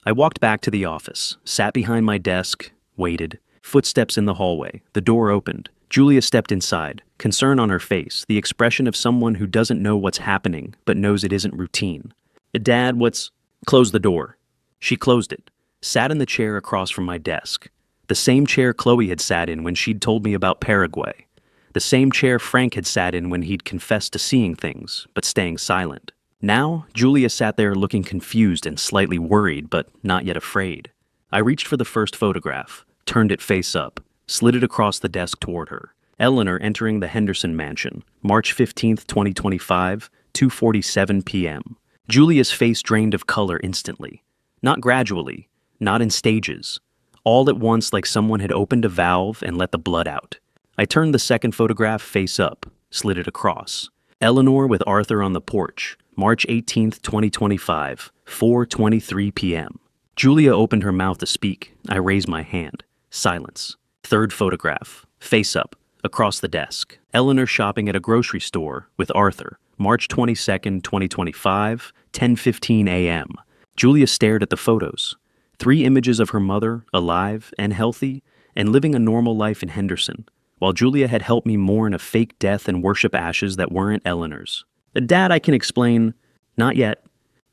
I walked back to the office, sat behind my desk, waited. Footsteps in the hallway. The door opened. Julia stepped inside, concern on her face, the expression of someone who doesn't know what's happening but knows it isn't routine. Dad, what's... Close the door. She closed it, sat in the chair across from my desk. The same chair Chloe had sat in when she'd told me about Paraguay. The same chair Frank had sat in when he'd confessed to seeing things, but staying silent. Now, Julia sat there looking confused and slightly worried, but not yet afraid. I reached for the first photograph, turned it face up, slid it across the desk toward her. Eleanor entering the Henderson mansion, March 15th, 2025, 2:47 p.m. Julia's face drained of color instantly. Not gradually, not in stages. All at once like someone had opened a valve and let the blood out. I turned the second photograph face up, slid it across. Eleanor with Arthur on the porch, March 18th, 2025, 4:23 p.m. Julia opened her mouth to speak. I raised my hand. Silence. Third photograph, face up, across the desk. Eleanor shopping at a grocery store with Arthur, March 22nd, 2025, 10:15 a.m. Julia stared at the photos. 3 images of her mother, alive and healthy, and living a normal life in Henderson, while Julia had helped me mourn a fake death and worship ashes that weren't Eleanor's. Dad, I can explain. Not yet.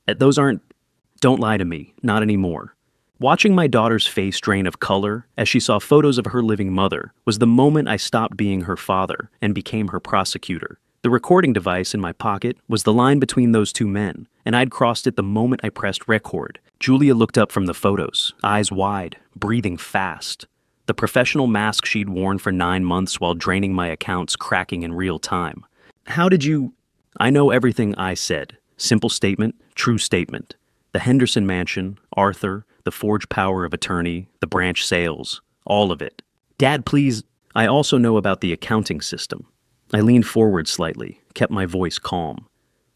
Those aren't... Don't lie to me. Not anymore. Watching my daughter's face drain of color as she saw photos of her living mother was the moment I stopped being her father and became her prosecutor. The recording device in my pocket was the line between those two men, and I'd crossed it the moment I pressed record. Julia looked up from the photos, eyes wide, breathing fast. The professional mask she'd worn for 9 months while draining my accounts cracking in real time. How did you... I know everything I said. Simple statement, true statement. The Henderson mansion, Arthur, the Forge power of attorney, the branch sales, all of it. Dad, please. I also know about the accounting system. I leaned forward slightly, kept my voice calm.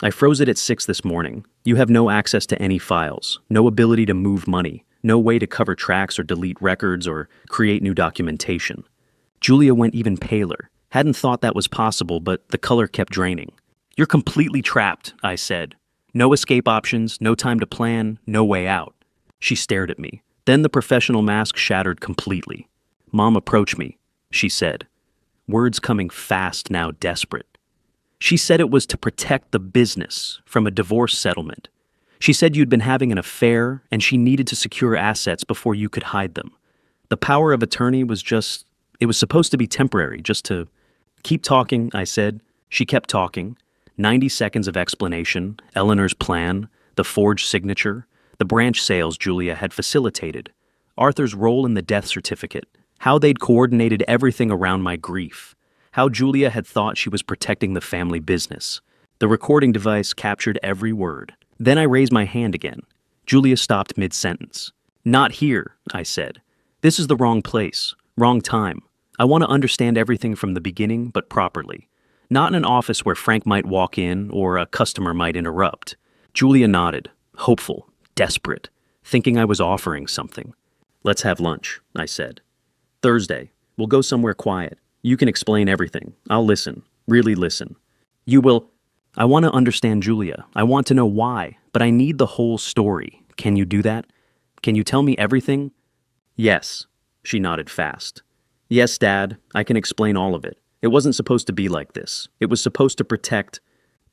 I froze it at 6 this morning. You have no access to any files, no ability to move money, no way to cover tracks or delete records or create new documentation. Julia went even paler. Hadn't thought that was possible, but the color kept draining. You're completely trapped, I said. No escape options, no time to plan, no way out. She stared at me. Then the professional mask shattered completely. Mom, approach me, she said. Words coming fast, now desperate. She said it was to protect the business from a divorce settlement. She said you'd been having an affair and she needed to secure assets before you could hide them. The power of attorney was just... It was supposed to be temporary, just to... Keep talking, I said. She kept talking. 90 seconds of explanation, Eleanor's plan, the forged signature, the branch sales Julia had facilitated, Arthur's role in the death certificate, how they'd coordinated everything around my grief, how Julia had thought she was protecting the family business. The recording device captured every word. Then I raised my hand again. Julia stopped mid-sentence. Not here, I said. This is the wrong place, wrong time. I want to understand everything from the beginning, but properly. Not in an office where Frank might walk in or a customer might interrupt. Julia nodded, hopeful, desperate, thinking I was offering something. Let's have lunch, I said. Thursday. We'll go somewhere quiet. You can explain everything. I'll listen. Really listen. You will... I want to understand Julia. I want to know why, but I need the whole story. Can you do that? Can you tell me everything? Yes, she nodded fast. Yes, Dad, I can explain all of it. It wasn't supposed to be like this. It was supposed to protect...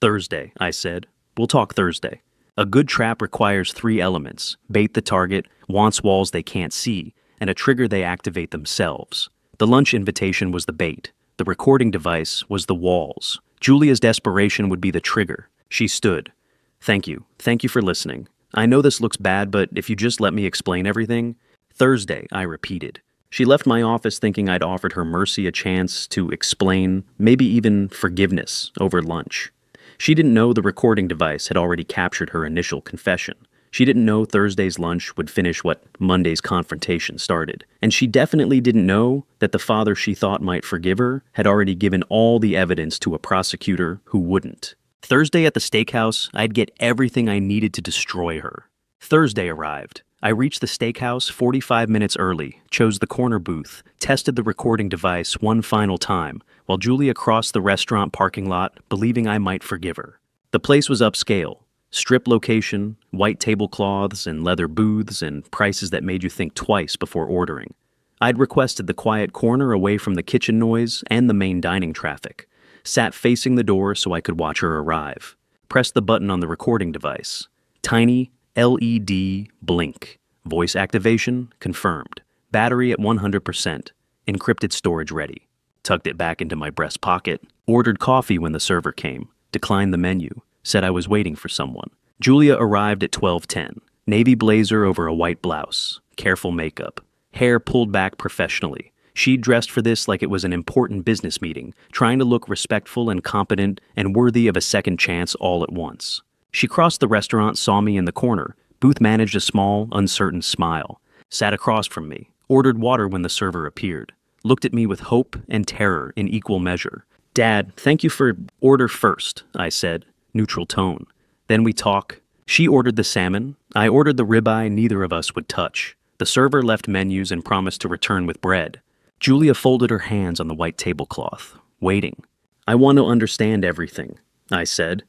Thursday, I said. We'll talk Thursday. A good trap requires 3 elements: bait the target, wants walls they can't see, and a trigger they activate themselves. The lunch invitation was the bait. The recording device was the walls. Julia's desperation would be the trigger. She stood. Thank you. Thank you for listening. I know this looks bad, but if you just let me explain everything... Thursday, I repeated. She left my office thinking I'd offered her mercy a chance to explain, maybe even forgiveness, over lunch. She didn't know the recording device had already captured her initial confession. She didn't know Thursday's lunch would finish what Monday's confrontation started. And she definitely didn't know that the father she thought might forgive her had already given all the evidence to a prosecutor who wouldn't. Thursday at the steakhouse, I'd get everything I needed to destroy her. Thursday arrived. I reached the steakhouse 45 minutes early, chose the corner booth, tested the recording device one final time, while Julia crossed the restaurant parking lot, believing I might forgive her. The place was upscale. Strip location, white tablecloths and leather booths, and prices that made you think twice before ordering. I'd requested the quiet corner away from the kitchen noise and the main dining traffic. Sat facing the door so I could watch her arrive. Pressed the button on the recording device. Tiny LED blink. Voice activation confirmed. Battery at 100%. Encrypted storage ready. Tucked it back into my breast pocket. Ordered coffee when the server came. Declined the menu. Said I was waiting for someone. Julia arrived at 12:10. Navy blazer over a white blouse. Careful makeup. Hair pulled back professionally. She dressed for this like it was an important business meeting, trying to look respectful and competent and worthy of a second chance all at once. She crossed the restaurant, saw me in the corner. Booth managed a small, uncertain smile. Sat across from me. Ordered water when the server appeared. Looked at me with hope and terror in equal measure. "Dad, thank you for order first," I said, neutral tone. "Then we talk." She ordered the salmon. I ordered the ribeye neither of us would touch. The server left menus and promised to return with bread. Julia folded her hands on the white tablecloth, waiting. "I want to understand everything," I said.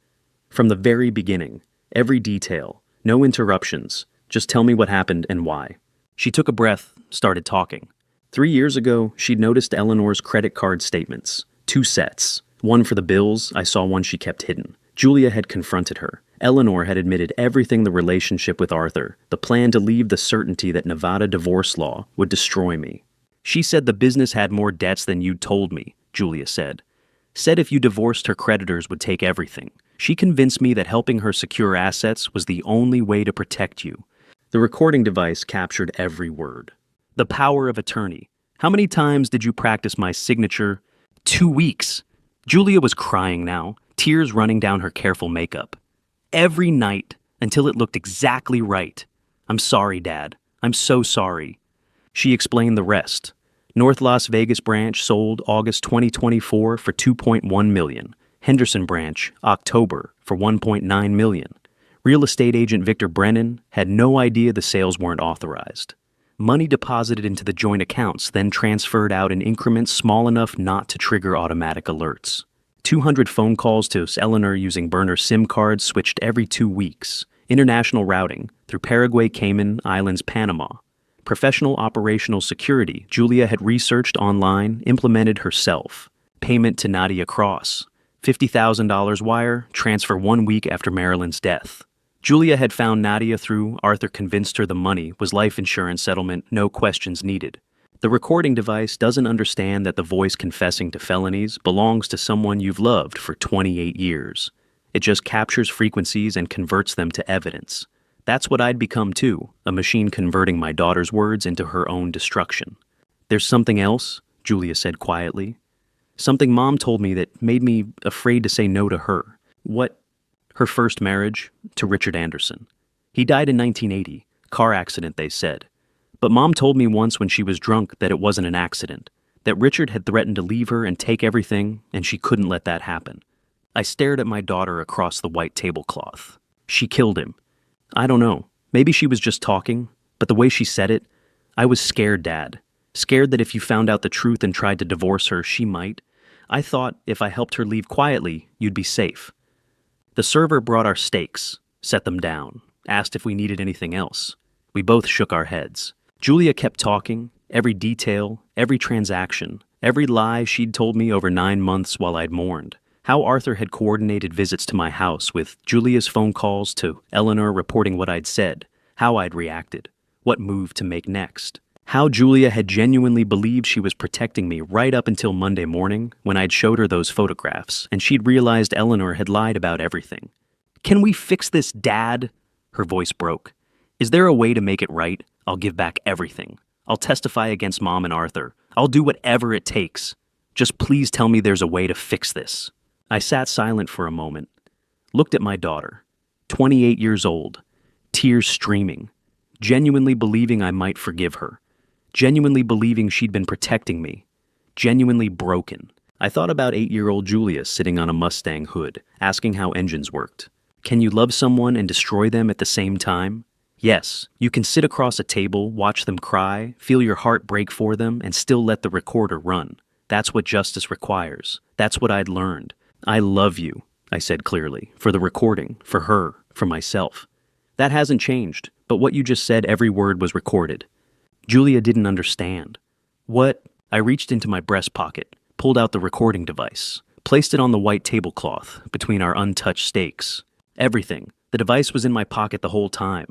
"From the very beginning. Every detail. No interruptions. Just tell me what happened and why." She took a breath, started talking. 3 years ago, she'd noticed Eleanor's credit card statements. 2 sets. One for the bills, I saw one she kept hidden. Julia had confronted her. Eleanor had admitted everything: the relationship with Arthur, the plan to leave, the certainty that Nevada divorce law would destroy me. "She said the business had more debts than you'd told me," Julia said. "Said if you divorced her creditors would take everything. She convinced me that helping her secure assets was the only way to protect you." The recording device captured every word. "The power of attorney. How many times did you practice my signature?" 2 weeks. Julia was crying now, tears running down her careful makeup. "Every night, until it looked exactly right. I'm sorry, Dad. I'm so sorry." She explained the rest. North Las Vegas branch sold August 2024 for $2.1 million. Henderson branch, October, for $1.9 million. Real estate agent Victor Brennan had no idea the sales weren't authorized. Money deposited into the joint accounts, then transferred out in increments small enough not to trigger automatic alerts. 200 phone calls to Eleanor using burner SIM cards switched every 2 weeks. International routing through Paraguay, Cayman Islands, Panama. Professional operational security Julia had researched online, implemented herself. Payment to Nadia Cross. $50,000 wire, transfer 1 week after Marilyn's death. Julia had found Nadia through Arthur, convinced her the money was life insurance settlement, no questions needed. The recording device doesn't understand that the voice confessing to felonies belongs to someone you've loved for 28 years. It just captures frequencies and converts them to evidence. That's what I'd become too, a machine converting my daughter's words into her own destruction. "There's something else," Julia said quietly. "Something Mom told me that made me afraid to say no to her." "What?" "Her first marriage, to Richard Anderson. He died in 1980. Car accident, they said. But Mom told me once when she was drunk that it wasn't an accident, that Richard had threatened to leave her and take everything, and she couldn't let that happen." I stared at my daughter across the white tablecloth. "She killed him." "I don't know. Maybe she was just talking, but the way she said it, I was scared, Dad. Scared that if you found out the truth and tried to divorce her, she might. I thought if I helped her leave quietly, you'd be safe." The server brought our steaks, set them down, asked if we needed anything else. We both shook our heads. Julia kept talking, every detail, every transaction, every lie she'd told me over 9 months while I'd mourned. How Arthur had coordinated visits to my house, with Julia's phone calls to Eleanor reporting what I'd said, how I'd reacted, what move to make next. How Julia had genuinely believed she was protecting me right up until Monday morning when I'd showed her those photographs and she'd realized Eleanor had lied about everything. "Can we fix this, Dad?" Her voice broke. "Is there a way to make it right? I'll give back everything. I'll testify against Mom and Arthur. I'll do whatever it takes. Just please tell me there's a way to fix this." I sat silent for a moment, looked at my daughter, 28 years old, tears streaming, genuinely believing I might forgive her, genuinely believing she'd been protecting me, genuinely broken. I thought about 8-year-old Julia sitting on a Mustang hood, asking how engines worked. Can you love someone and destroy them at the same time? Yes, you can sit across a table, watch them cry, feel your heart break for them, and still let the recorder run. That's what justice requires. That's what I'd learned. I love you, I said clearly, for the recording, for her, for myself. That hasn't changed, but what you just said, every word was recorded. Julia didn't understand. What? I reached into my breast pocket, pulled out the recording device, placed it on the white tablecloth between our untouched steaks. Everything. The device was in my pocket the whole time.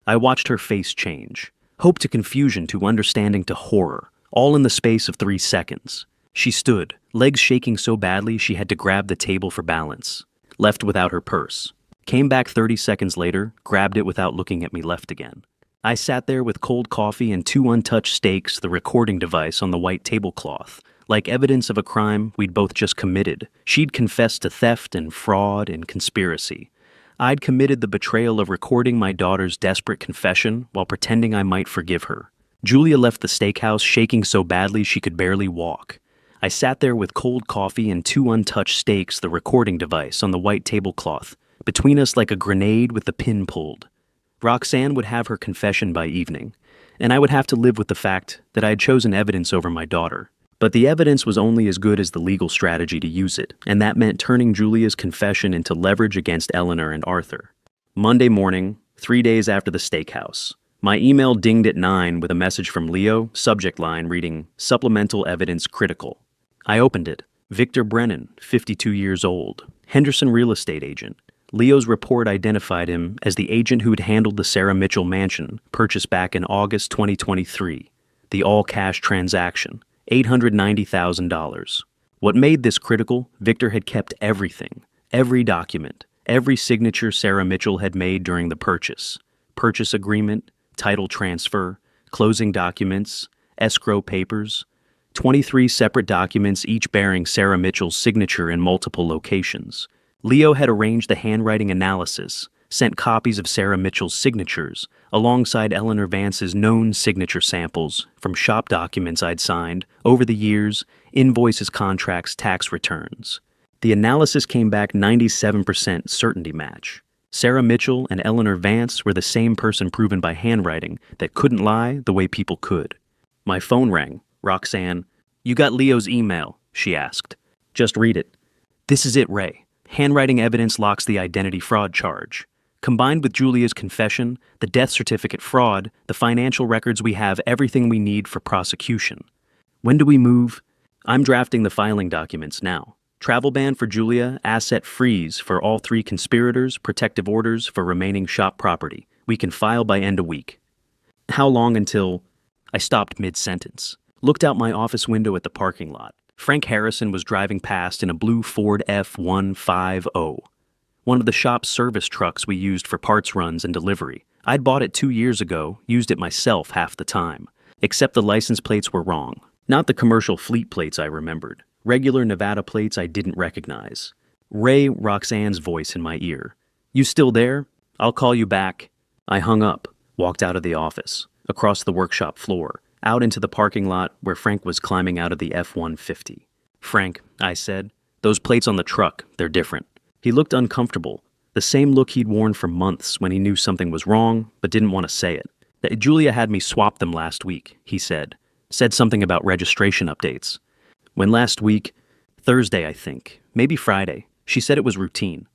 I watched her face change. Hope to confusion to understanding to horror, all in the space of 3 seconds. She stood, legs shaking so badly she had to grab the table for balance. Left without her purse. Came back 30 seconds later, grabbed it without looking at me, left again. I sat there with cold coffee and 2 untouched steaks, the recording device on the white tablecloth, like evidence of a crime we'd both just committed. She'd confessed to theft and fraud and conspiracy. I'd committed the betrayal of recording my daughter's desperate confession while pretending I might forgive her. Julia left the steakhouse shaking so badly she could barely walk. I sat there with cold coffee and 2 untouched steaks, the recording device on the white tablecloth, between us like a grenade with the pin pulled. Roxanne would have her confession by evening, and I would have to live with the fact that I had chosen evidence over my daughter. But the evidence was only as good as the legal strategy to use it, and that meant turning Julia's confession into leverage against Eleanor and Arthur. Monday morning, 3 days after the steakhouse. My email dinged at 9 with a message from Leo, subject line reading, "Supplemental evidence critical." I opened it. Victor Brennan, 52 years old, Henderson real estate agent. Leo's report identified him as the agent who had handled the Sarah Mitchell mansion, purchased back in August 2023. The all-cash transaction. $890,000. What made this critical, Victor had kept everything, every document, every signature Sarah Mitchell had made during the purchase. Purchase agreement, title transfer, closing documents, escrow papers, 23 separate documents each bearing Sarah Mitchell's signature in multiple locations. Leo had arranged the handwriting analysis, sent copies of Sarah Mitchell's signatures, alongside Eleanor Vance's known signature samples from shop documents I'd signed over the years, invoices, contracts, tax returns. The analysis came back 97% certainty match. Sarah Mitchell and Eleanor Vance were the same person proven by handwriting that couldn't lie the way people could. My phone rang. Roxanne, "You got Leo's email?" she asked. "Just read it." "This is it, Ray. Handwriting evidence locks the identity fraud charge. Combined with Julia's confession, the death certificate fraud, the financial records, we have everything we need for prosecution. When do we move? I'm drafting the filing documents now. Travel ban for Julia, asset freeze for all 3 conspirators, protective orders for remaining shop property. We can file by end of week." "How long until—" I stopped mid-sentence, looked out my office window at the parking lot. Frank Harrison was driving past in a blue Ford F-150. One of the shop's service trucks we used for parts runs and delivery. I'd bought it 2 years ago, used it myself half the time. Except the license plates were wrong. Not the commercial fleet plates I remembered. Regular Nevada plates I didn't recognize. Ray, Roxanne's voice in my ear. "You still there? I'll call you back." I hung up, walked out of the office, across the workshop floor, out into the parking lot where Frank was climbing out of the F-150. "Frank," I said, "those plates on the truck, they're different." He looked uncomfortable, the same look he'd worn for months when he knew something was wrong but didn't want to say it. "Julia had me swap them last week," he said. Said something about registration updates. When last week, Thursday I think, maybe Friday, she said it was routine.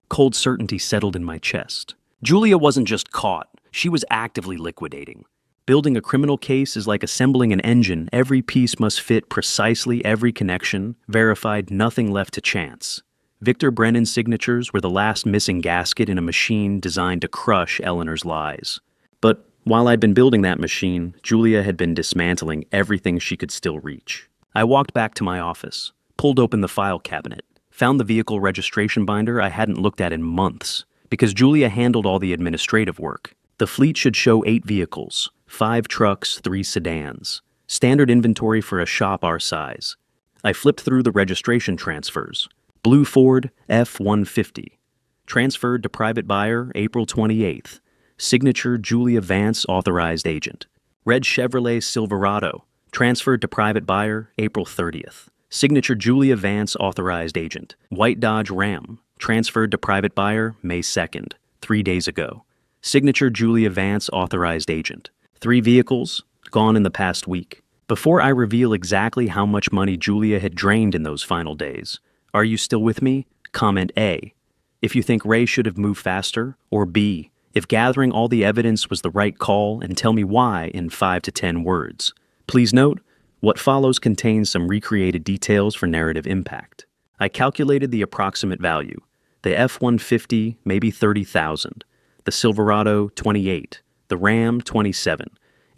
Cold certainty settled in my chest. Julia wasn't just caught, she was actively liquidating. Building a criminal case is like assembling an engine. Every piece must fit precisely, every connection, verified, nothing left to chance. Victor Brennan's signatures were the last missing gasket in a machine designed to crush Eleanor's lies. But while I'd been building that machine, Julia had been dismantling everything she could still reach. I walked back to my office, pulled open the file cabinet, found the vehicle registration binder I hadn't looked at in months, because Julia handled all the administrative work. The fleet should show 8 vehicles, 5 trucks, 3 sedans. Standard inventory for a shop our size. I flipped through the registration transfers. Blue Ford F-150. Transferred to private buyer April 28th. Signature Julia Vance, authorized agent. Red Chevrolet Silverado. Transferred to private buyer April 30th. Signature Julia Vance, authorized agent. White Dodge Ram, transferred to private buyer May 2nd, 3 days ago. Signature Julia Vance, authorized agent. 3 vehicles, gone in the past week. Before I reveal exactly how much money Julia had drained in those final days, are you still with me? Comment A, if you think Ray should have moved faster, or B, if gathering all the evidence was the right call, and tell me why in 5 to 10 words. Please note, what follows contains some recreated details for narrative impact. I calculated the approximate value. The F-150, maybe $30,000. The Silverado, $28,000. The Ram, $27,000.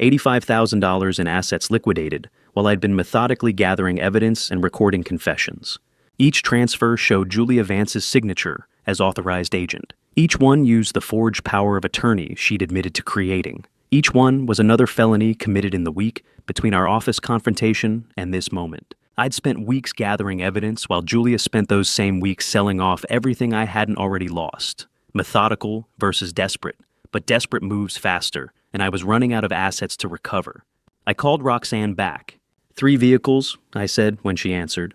$85,000 in assets liquidated, while I'd been methodically gathering evidence and recording confessions. Each transfer showed Julia Vance's signature as authorized agent. Each one used the forged power of attorney she'd admitted to creating. Each one was another felony committed in the week between our office confrontation and this moment. I'd spent weeks gathering evidence while Julia spent those same weeks selling off everything I hadn't already lost. Methodical versus desperate, but desperate moves faster, and I was running out of assets to recover. I called Roxanne back. 3 vehicles, I said when she answered.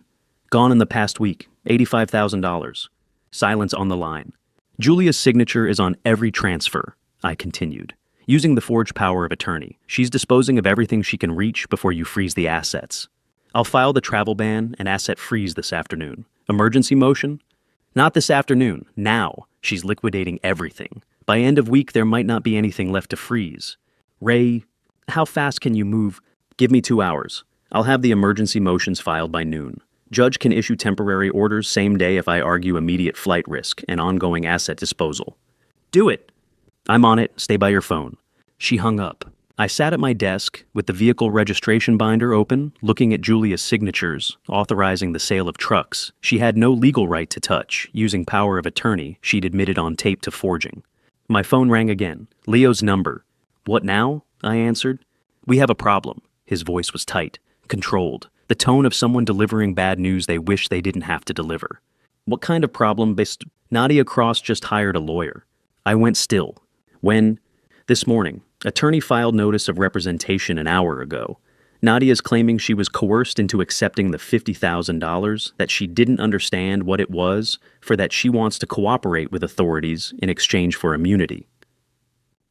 Gone in the past week, $85,000. Silence on the line. Julia's signature is on every transfer, I continued. Using the forged power of attorney, she's disposing of everything she can reach before you freeze the assets. I'll file the travel ban and asset freeze this afternoon. Emergency motion? Not this afternoon, now. She's liquidating everything. By end of week, there might not be anything left to freeze. Ray, how fast can you move? Give me 2 hours. I'll have the emergency motions filed by noon. Judge can issue temporary orders same day if I argue immediate flight risk and ongoing asset disposal. Do it. I'm on it. Stay by your phone. She hung up. I sat at my desk with the vehicle registration binder open, looking at Julia's signatures, authorizing the sale of trucks she had no legal right to touch, using power of attorney she'd admitted on tape to forging. My phone rang again. Leo's number. What now? I answered. We have a problem. His voice was tight, controlled, the tone of someone delivering bad news they wish they didn't have to deliver. What kind of problem? Nadia Cross just hired a lawyer. I went still. When? This morning. Attorney filed notice of representation an hour ago. Nadia's claiming she was coerced into accepting the $50,000, that she didn't understand what it was, for that she wants to cooperate with authorities in exchange for immunity.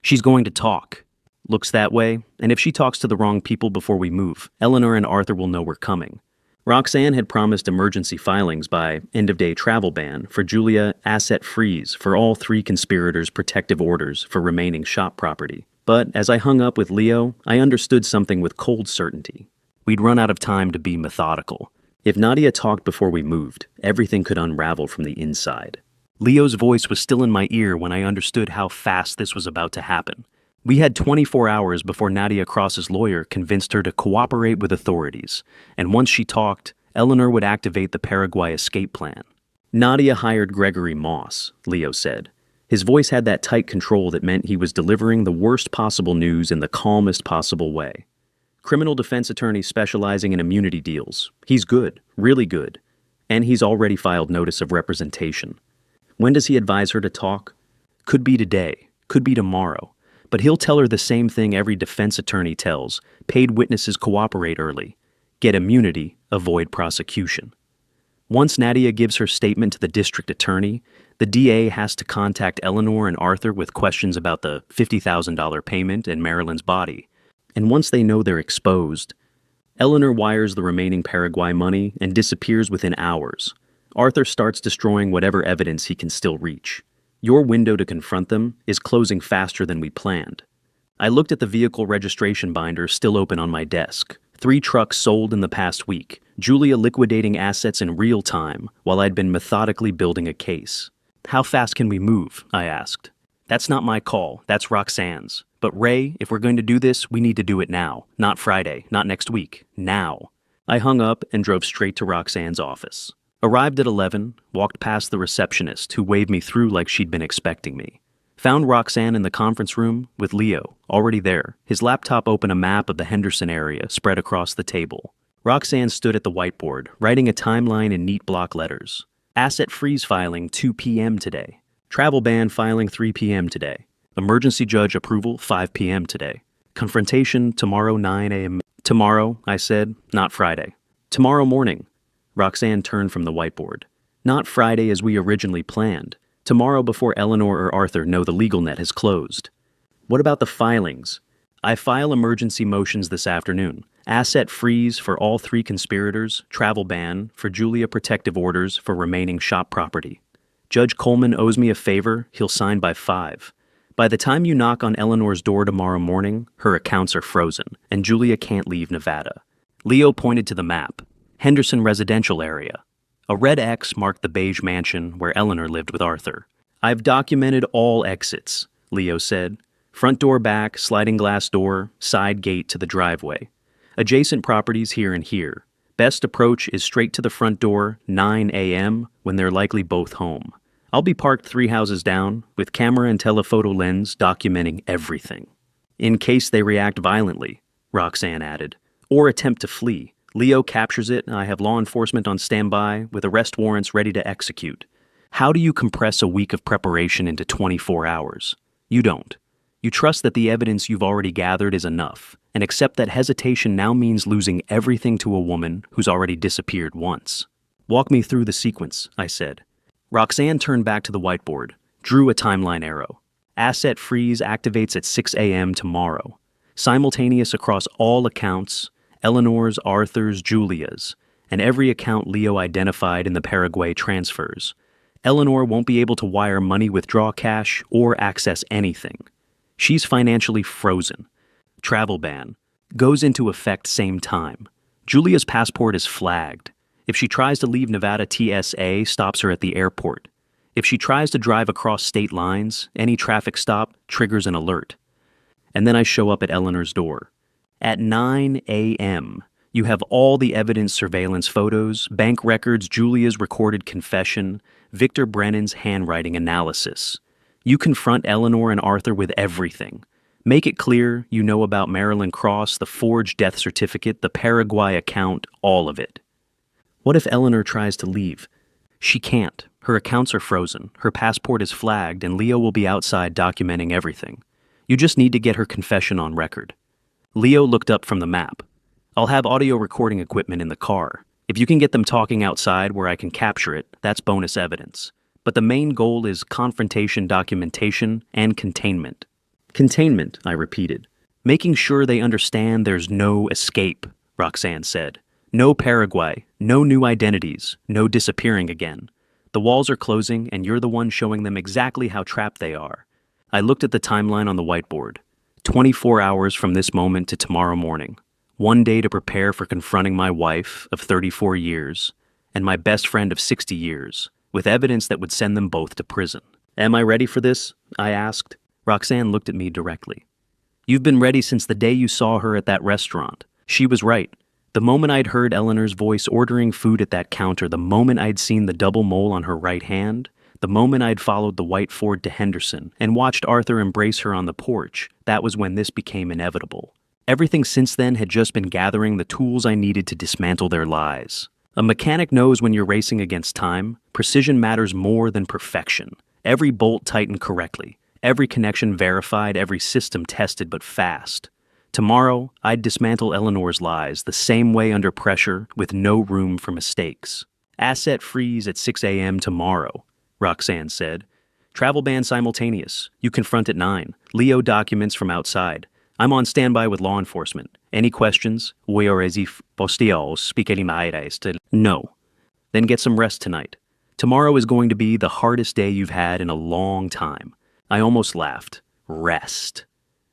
She's going to talk. Looks that way, and if she talks to the wrong people before we move, Eleanor and Arthur will know we're coming. Roxanne had promised emergency filings by end-of-day travel ban for Julia, asset freeze for all 3 conspirators' protective orders for remaining shop property. But as I hung up with Leo, I understood something with cold certainty. We'd run out of time to be methodical. If Nadia talked before we moved, everything could unravel from the inside. Leo's voice was still in my ear when I understood how fast this was about to happen. We had 24 hours before Nadia Cross's lawyer convinced her to cooperate with authorities, and once she talked, Eleanor would activate the Paraguay escape plan. Nadia hired Gregory Moss, Leo said. His voice had that tight control that meant he was delivering the worst possible news in the calmest possible way. Criminal defense attorney specializing in immunity deals. He's good, really good. And he's already filed notice of representation. When does he advise her to talk? Could be today, could be tomorrow. But he'll tell her the same thing every defense attorney tells. Paid witnesses cooperate early. Get immunity, avoid prosecution. Once Nadia gives her statement to the district attorney, the DA has to contact Eleanor and Arthur with questions about the $50,000 payment and Marilyn's body. And once they know they're exposed, Eleanor wires the remaining Paraguay money and disappears within hours. Arthur starts destroying whatever evidence he can still reach. Your window to confront them is closing faster than we planned. I looked at the vehicle registration binder still open on my desk. 3 trucks sold in the past week, Julia liquidating assets in real time while I'd been methodically building a case. How fast can we move? I asked. That's not my call, that's Roxanne's. But Ray, if we're going to do this, we need to do it now. Not Friday, not next week. Now. I hung up and drove straight to Roxanne's office. Arrived at 11, walked past the receptionist who waved me through like she'd been expecting me. Found Roxanne in the conference room with Leo, already there, his laptop open, a map of the Henderson area spread across the table. Roxanne stood at the whiteboard, writing a timeline in neat block letters. Asset freeze filing 2 p.m. today. Travel ban filing 3 p.m. today. Emergency judge approval 5 p.m. today. Confrontation tomorrow 9 a.m. Tomorrow, I said, not Friday. Tomorrow morning. Roxanne turned from the whiteboard. Not Friday as we originally planned. Tomorrow before Eleanor or Arthur know the legal net has closed. What about the filings? I file emergency motions this afternoon. Asset freeze for all 3 conspirators, travel ban for Julia, protective orders for remaining shop property. Judge Coleman owes me a favor, he'll sign by 5. By the time you knock on Eleanor's door tomorrow morning, her accounts are frozen, and Julia can't leave Nevada. Leo pointed to the map. Henderson residential area. A red X marked the beige mansion where Eleanor lived with Arthur. I've documented all exits, Leo said. Front door back, sliding glass door, side gate to the driveway. Adjacent properties here and here. Best approach is straight to the front door, 9 a.m., when they're likely both home. I'll be parked 3 houses down, with camera and telephoto lens documenting everything. In case they react violently, Roxanne added, or attempt to flee. Leo captures it, and I have law enforcement on standby with arrest warrants ready to execute. How do you compress a week of preparation into 24 hours? You don't. You trust that the evidence you've already gathered is enough, and accept that hesitation now means losing everything to a woman who's already disappeared once. Walk me through the sequence, I said. Roxanne turned back to the whiteboard, drew a timeline arrow. Asset freeze activates at 6 a.m. tomorrow. Simultaneous across all accounts, Eleanor's, Arthur's, Julia's, and every account Leo identified in the Paraguay transfers. Eleanor won't be able to wire money, withdraw cash, or access anything. She's financially frozen. Travel ban goes into effect same time. Julia's passport is flagged. If she tries to leave Nevada, TSA stops her at the airport. If she tries to drive across state lines, any traffic stop triggers an alert. And then I show up at Eleanor's door. At 9 a.m., you have all the evidence, surveillance photos, bank records, Julia's recorded confession, Victor Brennan's handwriting analysis. You confront Eleanor and Arthur with everything. Make it clear you know about Marilyn Cross, the forged death certificate, the Paraguay account, all of it. What if Eleanor tries to leave? She can't. Her accounts are frozen, her passport is flagged, and Leo will be outside documenting everything. You just need to get her confession on record. Leo looked up from the map. I'll have audio recording equipment in the car. If you can get them talking outside where I can capture it, that's bonus evidence. But the main goal is confrontation, documentation, and containment. Containment, I repeated. Making sure they understand there's no escape, Roxanne said. No Paraguay, no new identities, no disappearing again. The walls are closing, and you're the one showing them exactly how trapped they are. I looked at the timeline on the whiteboard. 24 hours from this moment to tomorrow morning. 1 day to prepare for confronting my wife of 34 years and my best friend of 60 years, with evidence that would send them both to prison. Am I ready for this? I asked. Roxanne looked at me directly. You've been ready since the day you saw her at that restaurant. She was right. The moment I'd heard Eleanor's voice ordering food at that counter, the moment I'd seen the double mole on her right hand, the moment I'd followed the white Ford to Henderson and watched Arthur embrace her on the porch, that was when this became inevitable. Everything since then had just been gathering the tools I needed to dismantle their lies. A mechanic knows when you're racing against time, precision matters more than perfection. Every bolt tightened correctly, every connection verified, every system tested but fast. Tomorrow, I'd dismantle Eleanor's lies the same way under pressure with no room for mistakes. Asset freeze at 6 a.m. tomorrow, Roxanne said. Travel ban simultaneous. You confront at 9. Leo documents from outside. I'm on standby with law enforcement. Any questions? No. Then get some rest tonight. Tomorrow is going to be the hardest day you've had in a long time. I almost laughed. Rest.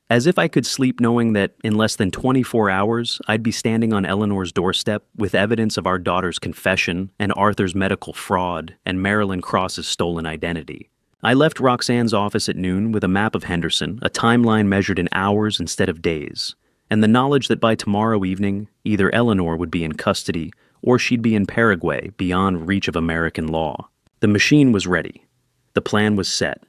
As if I could sleep knowing that in less than 24 hours, I'd be standing on Eleanor's doorstep with evidence of our daughter's confession and Arthur's medical fraud and Marilyn Cross's stolen identity. I left Roxanne's office at noon with a map of Henderson, a timeline measured in hours instead of days, and the knowledge that by tomorrow evening, either Eleanor would be in custody or she'd be in Paraguay beyond reach of American law. The machine was ready. The plan was set.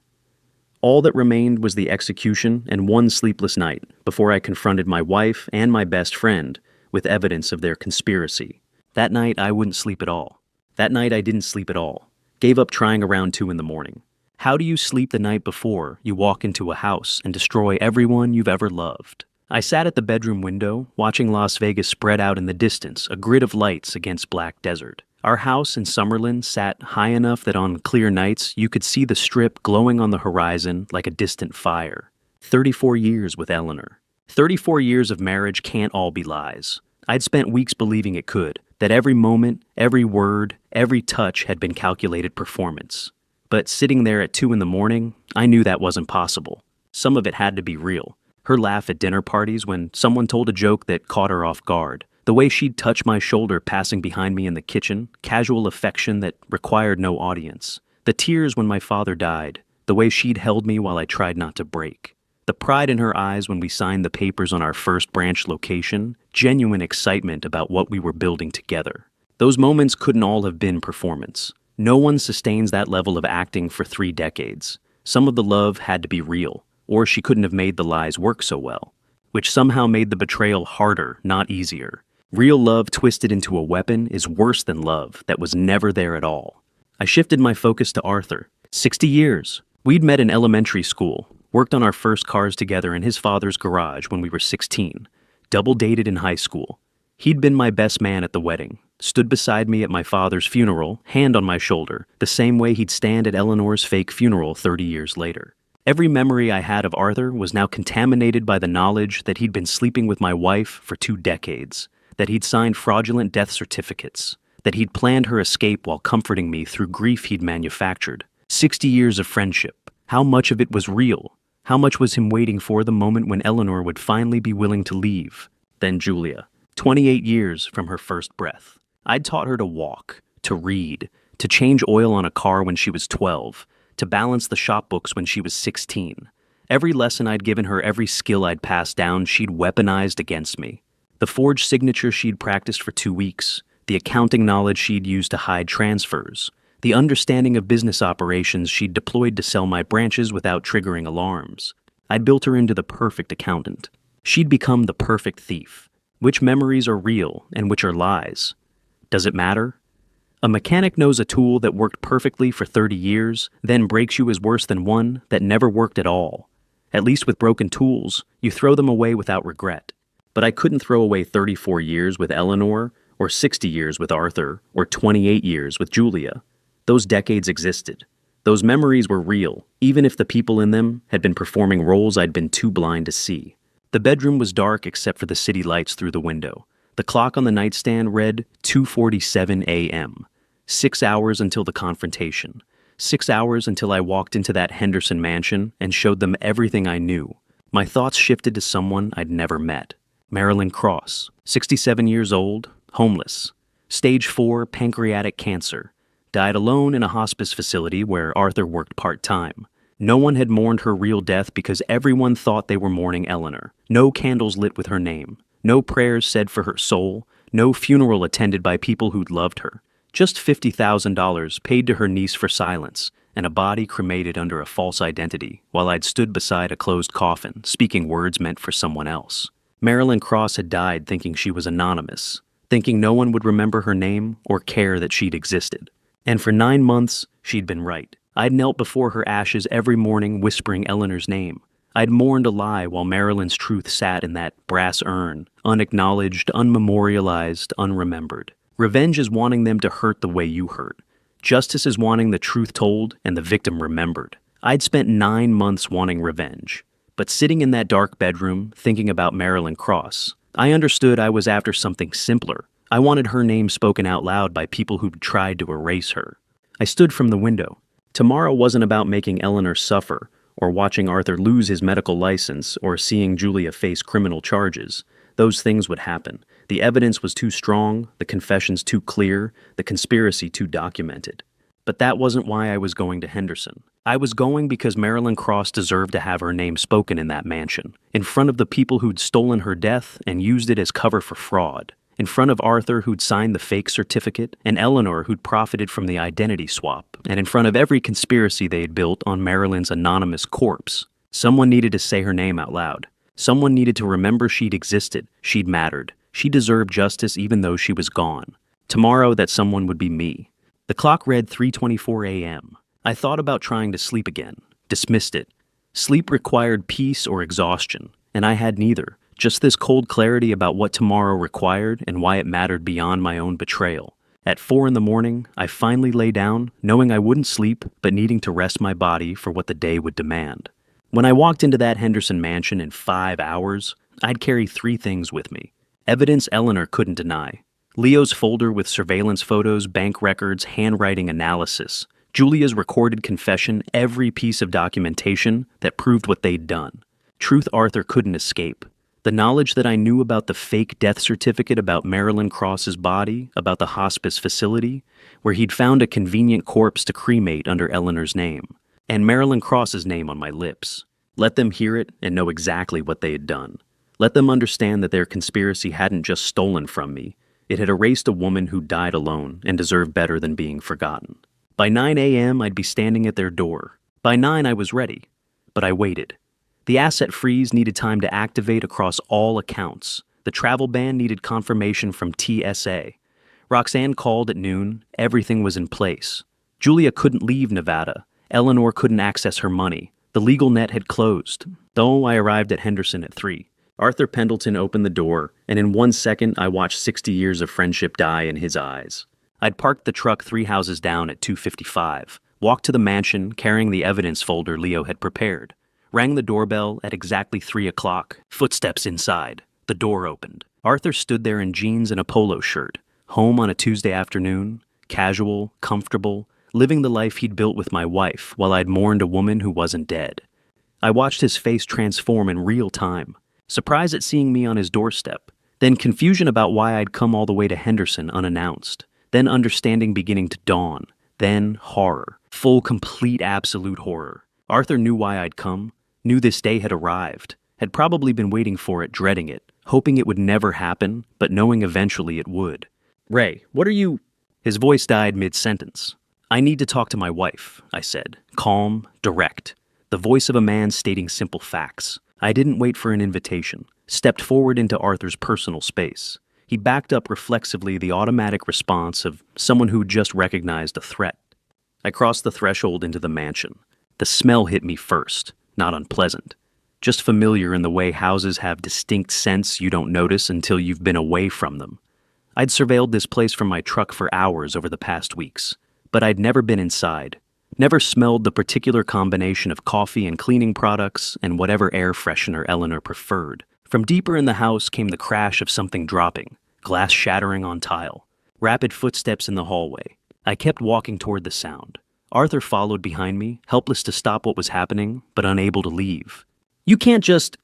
All that remained was the execution and one sleepless night before I confronted my wife and my best friend with evidence of their conspiracy. That night, I wouldn't sleep at all. That night, I didn't sleep at all. Gave up trying around 2 in the morning. How do you sleep the night before you walk into a house and destroy everyone you've ever loved? I sat at the bedroom window, watching Las Vegas spread out in the distance, a grid of lights against black desert. Our house in Summerlin sat high enough that on clear nights you could see the strip glowing on the horizon like a distant fire. 34 years with Eleanor. 34 years of marriage can't all be lies. I'd spent weeks believing it could, that every moment, every word, every touch had been calculated performance. But sitting there at 2 in the morning, I knew that wasn't possible. Some of it had to be real. Her laugh at dinner parties when someone told a joke that caught her off guard. The way she'd touch my shoulder passing behind me in the kitchen, casual affection that required no audience. The tears when my father died, the way she'd held me while I tried not to break. The pride in her eyes when we signed the papers on our first branch location, genuine excitement about what we were building together. Those moments couldn't all have been performance. No one sustains that level of acting for 3 decades. Some of the love had to be real, or she couldn't have made the lies work so well, which somehow made the betrayal harder, not easier. Real love twisted into a weapon is worse than love that was never there at all. I shifted my focus to Arthur. 60 years. We'd met in elementary school, worked on our first cars together in his father's garage when we were 16, double dated in high school. He'd been my best man at the wedding, stood beside me at my father's funeral, hand on my shoulder, the same way he'd stand at Eleanor's fake funeral 30 years later. Every memory I had of Arthur was now contaminated by the knowledge that he'd been sleeping with my wife for 2 decades, that he'd signed fraudulent death certificates, that he'd planned her escape while comforting me through grief he'd manufactured. 60 years of friendship. How much of it was real? How much was him waiting for the moment when Eleanor would finally be willing to leave? Then Julia. 28 years from her first breath. I'd taught her to walk, to read, to change oil on a car when she was 12, to balance the shop books when she was 16. Every lesson I'd given her, every skill I'd passed down, she'd weaponized against me. The forged signature she'd practiced for 2 weeks, the accounting knowledge she'd used to hide transfers, the understanding of business operations she'd deployed to sell my branches without triggering alarms. I'd built her into the perfect accountant. She'd become the perfect thief. Which memories are real and which are lies? Does it matter? A mechanic knows a tool that worked perfectly for 30 years, then breaks you is worse than one that never worked at all. At least with broken tools, you throw them away without regret. But I couldn't throw away 34 years with Eleanor, or 60 years with Arthur, or 28 years with Julia. Those decades existed. Those memories were real, even if the people in them had been performing roles I'd been too blind to see. The bedroom was dark except for the city lights through the window. The clock on the nightstand read 2:47 a.m. 6 hours until the confrontation. 6 hours until I walked into that Henderson mansion and showed them everything I knew. My thoughts shifted to someone I'd never met. Marilyn Cross, 67 years old, homeless. Stage 4 pancreatic cancer. Died alone in a hospice facility where Arthur worked part-time. No one had mourned her real death because everyone thought they were mourning Eleanor. No candles lit with her name. No prayers said for her soul. No funeral attended by people who'd loved her. Just $50,000 paid to her niece for silence, and a body cremated under a false identity while I'd stood beside a closed coffin, speaking words meant for someone else. Marilyn Cross had died thinking she was anonymous, thinking no one would remember her name or care that she'd existed. And for 9 months, she'd been right. I'd knelt before her ashes every morning whispering Eleanor's name. I'd mourned a lie while Marilyn's truth sat in that brass urn, unacknowledged, unmemorialized, unremembered. Revenge is wanting them to hurt the way you hurt. Justice is wanting the truth told and the victim remembered. I'd spent 9 months wanting revenge. But sitting in that dark bedroom, thinking about Marilyn Cross, I understood I was after something simpler. I wanted her name spoken out loud by people who'd tried to erase her. I stood from the window. Tomorrow wasn't about making Eleanor suffer, or watching Arthur lose his medical license, or seeing Julia face criminal charges. Those things would happen. The evidence was too strong, the confessions too clear, the conspiracy too documented. But that wasn't why I was going to Henderson. I was going because Marilyn Cross deserved to have her name spoken in that mansion, in front of the people who'd stolen her death and used it as cover for fraud. In front of Arthur, who'd signed the fake certificate, and Eleanor, who'd profited from the identity swap, and in front of every conspiracy they had built on Marilyn's anonymous corpse. Someone needed to say her name out loud. Someone needed to remember she'd existed, she'd mattered. She deserved justice even though she was gone. Tomorrow, that someone would be me. The clock read 3:24 a.m. I thought about trying to sleep again, dismissed it. Sleep required peace or exhaustion, and I had neither. Just this cold clarity about what tomorrow required and why it mattered beyond my own betrayal. At 4 in the morning, I finally lay down, knowing I wouldn't sleep, but needing to rest my body for what the day would demand. When I walked into that Henderson mansion in 5 hours, I'd carry 3 things with me. Evidence Eleanor couldn't deny. Leo's folder with surveillance photos, bank records, handwriting analysis. Julia's recorded confession, every piece of documentation that proved what they'd done. Truth Arthur couldn't escape. The knowledge that I knew about the fake death certificate, about Marilyn Cross's body, about the hospice facility, where he'd found a convenient corpse to cremate under Eleanor's name, and Marilyn Cross's name on my lips. Let them hear it and know exactly what they had done. Let them understand that their conspiracy hadn't just stolen from me. It had erased a woman who died alone and deserved better than being forgotten. By 9 a.m., I'd be standing at their door. By 9, I was ready. But I waited. The asset freeze needed time to activate across all accounts. The travel ban needed confirmation from TSA. Roxanne called at noon. Everything was in place. Julia couldn't leave Nevada. Eleanor couldn't access her money. The legal net had closed. Though I arrived at Henderson at 3. Arthur Pendleton opened the door, and in 1 second I watched 60 years of friendship die in his eyes. I'd parked the truck 3 houses down at 2:55, walked to the mansion carrying the evidence folder Leo had prepared, rang the doorbell at exactly 3 o'clock, footsteps inside. The door opened. Arthur stood there in jeans and a polo shirt, home on a Tuesday afternoon, casual, comfortable, living the life he'd built with my wife while I'd mourned a woman who wasn't dead. I watched his face transform in real time. Surprise at seeing me on his doorstep, then confusion about why I'd come all the way to Henderson unannounced, then understanding beginning to dawn, then horror, full, complete, absolute horror. Arthur knew why I'd come, knew this day had arrived, had probably been waiting for it, dreading it, hoping it would never happen, but knowing eventually it would. "Ray, what are you—" His voice died mid-sentence. "I need to talk to my wife," I said, calm, direct, the voice of a man stating simple facts. I didn't wait for an invitation, stepped forward into Arthur's personal space. He backed up reflexively, the automatic response of someone who'd just recognized a threat. I crossed the threshold into the mansion. The smell hit me first, not unpleasant, just familiar in the way houses have distinct scents you don't notice until you've been away from them. I'd surveilled this place from my truck for hours over the past weeks, but I'd never been inside. Never smelled the particular combination of coffee and cleaning products and whatever air freshener Eleanor preferred. From deeper in the house came the crash of something dropping, glass shattering on tile, rapid footsteps in the hallway. I kept walking toward the sound. Arthur followed behind me, helpless to stop what was happening, but unable to leave. "You can't just—"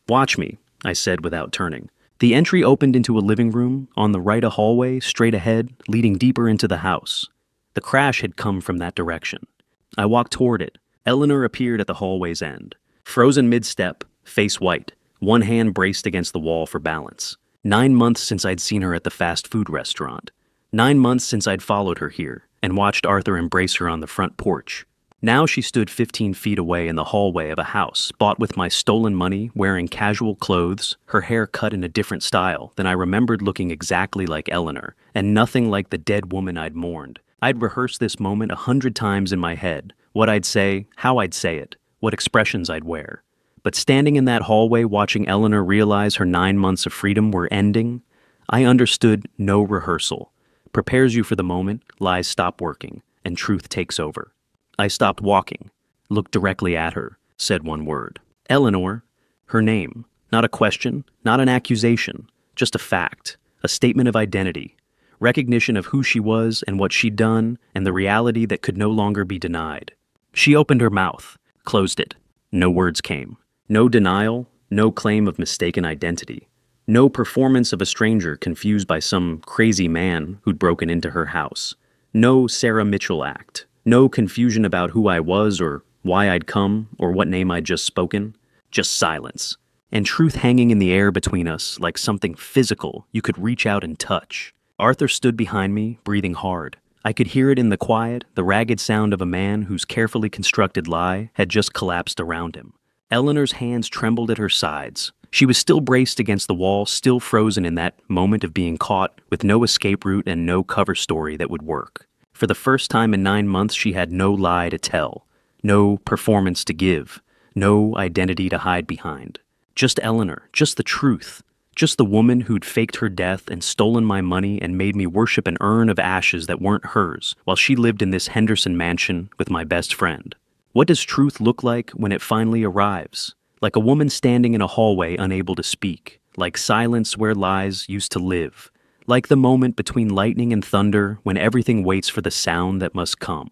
"Watch me," I said without turning. The entry opened into a living room, on the right a hallway, straight ahead, leading deeper into the house. The crash had come from that direction. I walked toward it. Eleanor appeared at the hallway's end. Frozen mid-step, face white, one hand braced against the wall for balance. 9 months since I'd seen her at the fast food restaurant. 9 months since I'd followed her here and watched Arthur embrace her on the front porch. Now she stood 15 feet away in the hallway of a house bought with my stolen money, wearing casual clothes, her hair cut in a different style than I remembered, looking exactly like Eleanor, and nothing like the dead woman I'd mourned. I'd rehearsed this moment 100 times in my head, what I'd say, how I'd say it, what expressions I'd wear. But standing in that hallway watching Eleanor realize her 9 months of freedom were ending, I understood no rehearsal. Prepares you for the moment, lies stop working, and truth takes over. I stopped walking, looked directly at her, said one word. Eleanor, her name, not a question, not an accusation, just a fact, a statement of identity. Recognition of who she was and what she'd done, and the reality that could no longer be denied. She opened her mouth, closed it. No words came. No denial, no claim of mistaken identity. No performance of a stranger confused by some crazy man who'd broken into her house. No Sarah Mitchell act. No confusion about who I was or why I'd come or what name I'd just spoken. Just silence. And truth hanging in the air between us like something physical you could reach out and touch. Arthur stood behind me, breathing hard. I could hear it in the quiet, the ragged sound of a man whose carefully constructed lie had just collapsed around him. Eleanor's hands trembled at her sides. She was still braced against the wall, still frozen in that moment of being caught, with no escape route and no cover story that would work. For the first time in 9 months, she had no lie to tell, no performance to give, no identity to hide behind. Just Eleanor, just the truth. Just the woman who'd faked her death and stolen my money and made me worship an urn of ashes that weren't hers while she lived in this Henderson mansion with my best friend. What does truth look like when it finally arrives? Like a woman standing in a hallway unable to speak, like silence where lies used to live, like the moment between lightning and thunder when everything waits for the sound that must come.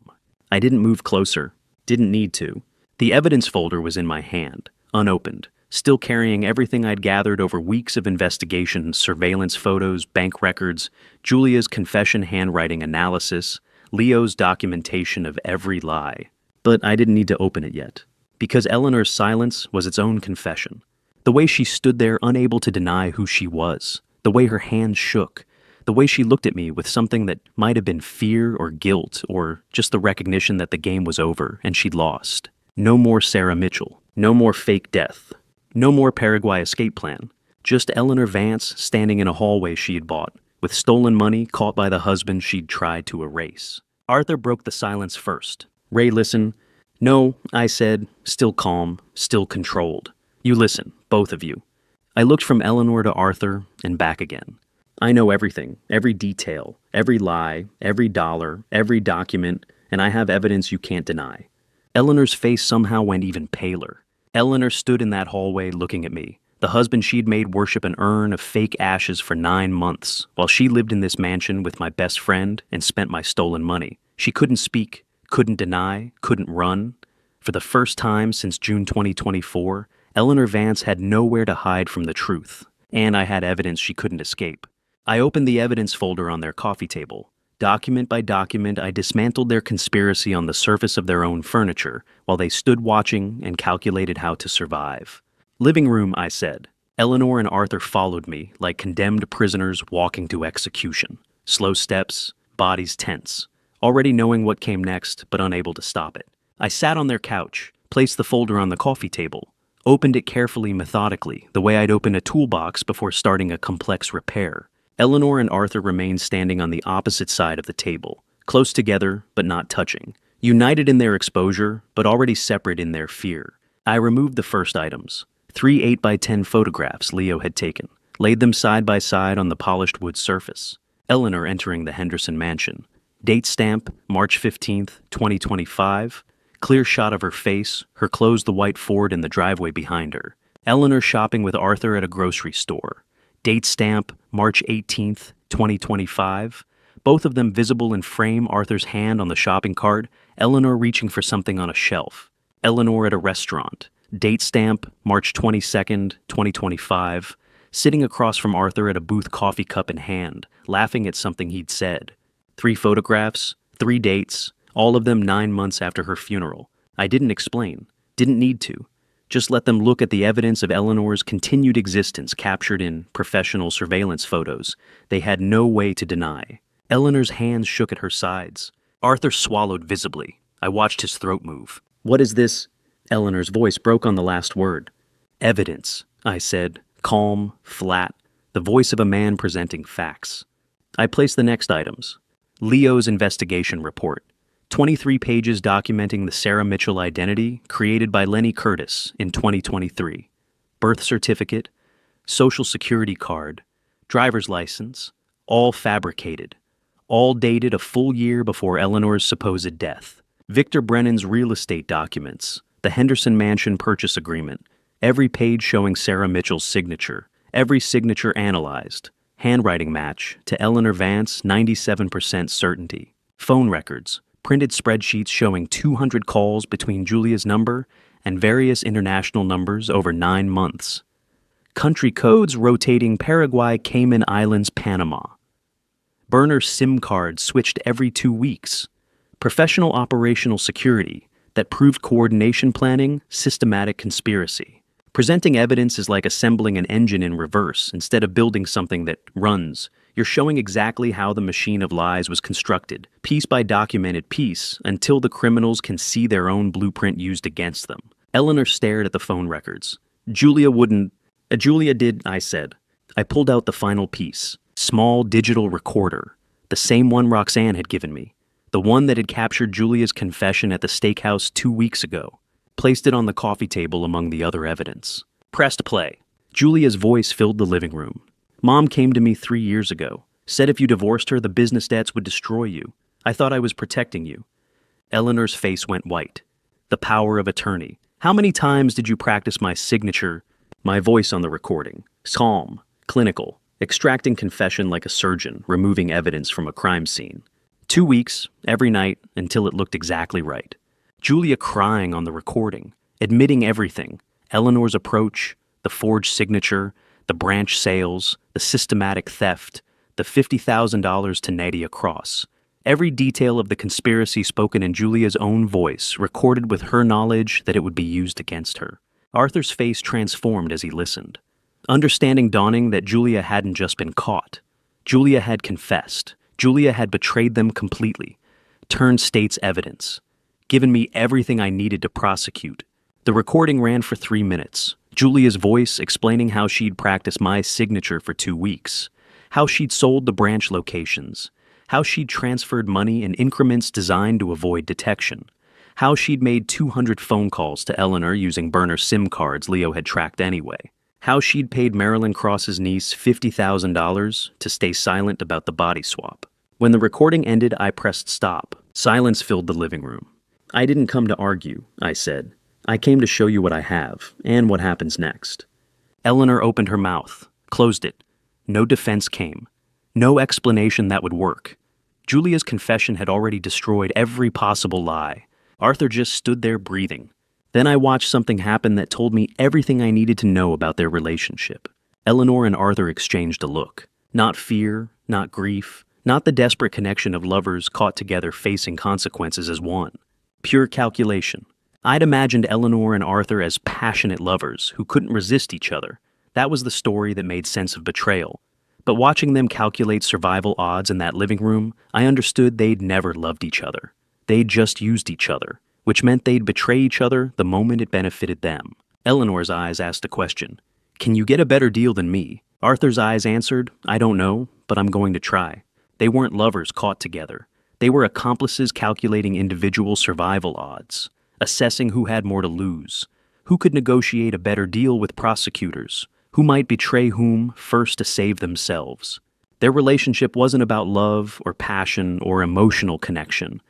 I didn't move closer, didn't need to. The evidence folder was in my hand, unopened, still carrying everything I'd gathered over weeks of investigation, surveillance photos, bank records, Julia's confession handwriting analysis, Leo's documentation of every lie. But I didn't need to open it yet, because Eleanor's silence was its own confession. The way she stood there unable to deny who she was, the way her hands shook, the way she looked at me with something that might have been fear or guilt or just the recognition that the game was over and she'd lost. No more Sarah Mitchell, no more fake death. No more Paraguay escape plan. Just Eleanor Vance standing in a hallway she had bought, with stolen money caught by the husband she'd tried to erase. Arthur broke the silence first. Ray, listen. No, I said, still calm, still controlled. You listen, both of you. I looked from Eleanor to Arthur and back again. I know everything, every detail, every lie, every dollar, every document, and I have evidence you can't deny. Eleanor's face somehow went even paler. Eleanor stood in that hallway looking at me, the husband she'd made worship an urn of fake ashes for 9 months, while she lived in this mansion with my best friend and spent my stolen money. She couldn't speak, couldn't deny, couldn't run. For the first time since June 2024, Eleanor Vance had nowhere to hide from the truth, and I had evidence she couldn't escape. I opened the evidence folder on their coffee table. Document by document, I dismantled their conspiracy on the surface of their own furniture, while they stood watching and calculated how to survive. Living room, I said. Eleanor and Arthur followed me like condemned prisoners walking to execution. Slow steps, bodies tense, already knowing what came next, but unable to stop it. I sat on their couch, placed the folder on the coffee table, opened it carefully, methodically, the way I'd open a toolbox before starting a complex repair. Eleanor and Arthur remained standing on the opposite side of the table, close together but not touching, united in their exposure but already separate in their fear. I removed the first items, 3 8x10 photographs Leo had taken, laid them side by side on the polished wood surface. Eleanor entering the Henderson mansion. Date stamp, March 15th, 2025. Clear shot of her face, her clothes the white Ford in the driveway behind her. Eleanor shopping with Arthur at a grocery store. Date stamp, March 18th, 2025. Both of them visible in frame, Arthur's hand on the shopping cart, Eleanor reaching for something on a shelf. Eleanor at a restaurant. Date stamp, March 22nd, 2025. Sitting across from Arthur at a booth, coffee cup in hand, laughing at something he'd said. 3 photographs, 3 dates, all of them 9 months after her funeral. I didn't explain, didn't need to. Just let them look at the evidence of Eleanor's continued existence captured in professional surveillance photos they had no way to deny. Eleanor's hands shook at her sides. Arthur swallowed visibly. I watched his throat move. What is this? Eleanor's voice broke on the last word. Evidence, I said, calm, flat, the voice of a man presenting facts. I placed the next items. Leo's investigation report. 23 pages documenting the Sarah Mitchell identity created by Lenny Curtis in 2023. Birth certificate, social security card, driver's license, all fabricated. All dated a full year before Eleanor's supposed death. Victor Brennan's real estate documents, the Henderson Mansion purchase agreement, every page showing Sarah Mitchell's signature, every signature analyzed. Handwriting match to Eleanor Vance, 97% certainty. Phone records, printed spreadsheets showing 200 calls between Julia's number and various international numbers over 9 months. Country codes rotating Paraguay, Cayman Islands, Panama. Burner SIM cards switched every 2 weeks. Professional operational security that proved coordination planning, systematic conspiracy. Presenting evidence is like assembling an engine in reverse instead of building something that runs. You're showing exactly how the machine of lies was constructed, piece by documented piece, until the criminals can see their own blueprint used against them. Eleanor stared at the phone records. Julia did, I said. I pulled out the final piece. Small digital recorder. The same one Roxanne had given me. The one that had captured Julia's confession at the steakhouse 2 weeks ago. Placed it on the coffee table among the other evidence. Pressed play. Julia's voice filled the living room. Mom came to me 3 years ago, said if you divorced her, the business debts would destroy you. I thought I was protecting you. Eleanor's face went white. The power of attorney. How many times did you practice my signature? My voice on the recording. Calm, clinical, extracting confession like a surgeon, removing evidence from a crime scene. 2 weeks, every night, until it looked exactly right. Julia crying on the recording, admitting everything. Eleanor's approach, the forged signature, the branch sales, the systematic theft, the $50,000 to Nadia Cross. Every detail of the conspiracy spoken in Julia's own voice, recorded with her knowledge that it would be used against her. Arthur's face transformed as he listened. Understanding dawning that Julia hadn't just been caught. Julia had confessed. Julia had betrayed them completely, turned state's evidence, given me everything I needed to prosecute. The recording ran for 3 minutes. Julia's voice explaining how she'd practiced my signature for 2 weeks, how she'd sold the branch locations, how she'd transferred money in increments designed to avoid detection, how she'd made 200 phone calls to Eleanor using burner SIM cards Leo had tracked anyway, how she'd paid Marilyn Cross's niece $50,000 to stay silent about the body swap. When the recording ended, I pressed stop. Silence filled the living room. I didn't come to argue, I said. I came to show you what I have, and what happens next. Eleanor opened her mouth, closed it. No defense came. No explanation that would work. Julia's confession had already destroyed every possible lie. Arthur just stood there breathing. Then I watched something happen that told me everything I needed to know about their relationship. Eleanor and Arthur exchanged a look. Not fear, not grief, not the desperate connection of lovers caught together facing consequences as one. Pure calculation. I'd imagined Eleanor and Arthur as passionate lovers who couldn't resist each other. That was the story that made sense of betrayal. But watching them calculate survival odds in that living room, I understood they'd never loved each other. They'd just used each other, which meant they'd betray each other the moment it benefited them. Eleanor's eyes asked a question. Can you get a better deal than me? Arthur's eyes answered, I don't know, but I'm going to try. They weren't lovers caught together. They were accomplices calculating individual survival odds, assessing who had more to lose, who could negotiate a better deal with prosecutors, who might betray whom first to save themselves. Their relationship wasn't about love or passion or emotional connection.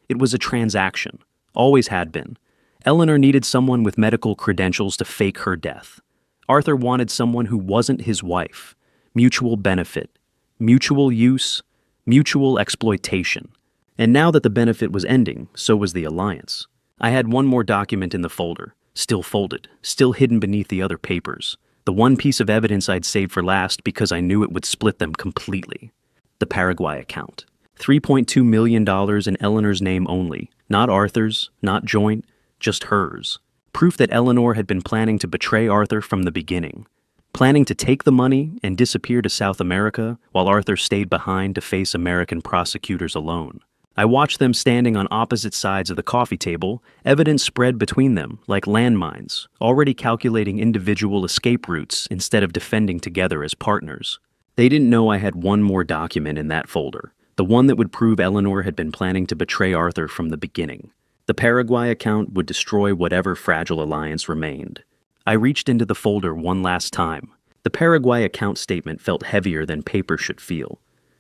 It was a transaction, always had been. Eleanor needed someone with medical credentials to fake her death. Arthur wanted someone who wasn't his wife. Mutual benefit, mutual use, mutual exploitation. And now that the benefit was ending, so was the alliance. I had one more document in the folder, still folded, still hidden beneath the other papers. The one piece of evidence I'd saved for last because I knew it would split them completely. The Paraguay account. $3.2 million in Eleanor's name only. Not Arthur's, not joint, just hers. Proof that Eleanor had been planning to betray Arthur from the beginning. Planning to take the money and disappear to South America while Arthur stayed behind to face American prosecutors alone. I watched them standing on opposite sides of the coffee table, evidence spread between them like landmines, already calculating individual escape routes instead of defending together as partners. They didn't know I had one more document in that folder, the one that would prove Eleanor had been planning to betray Arthur from the beginning. The Paraguay account would destroy whatever fragile alliance remained. I reached into the folder one last time. The Paraguay account statement felt heavier than paper should feel.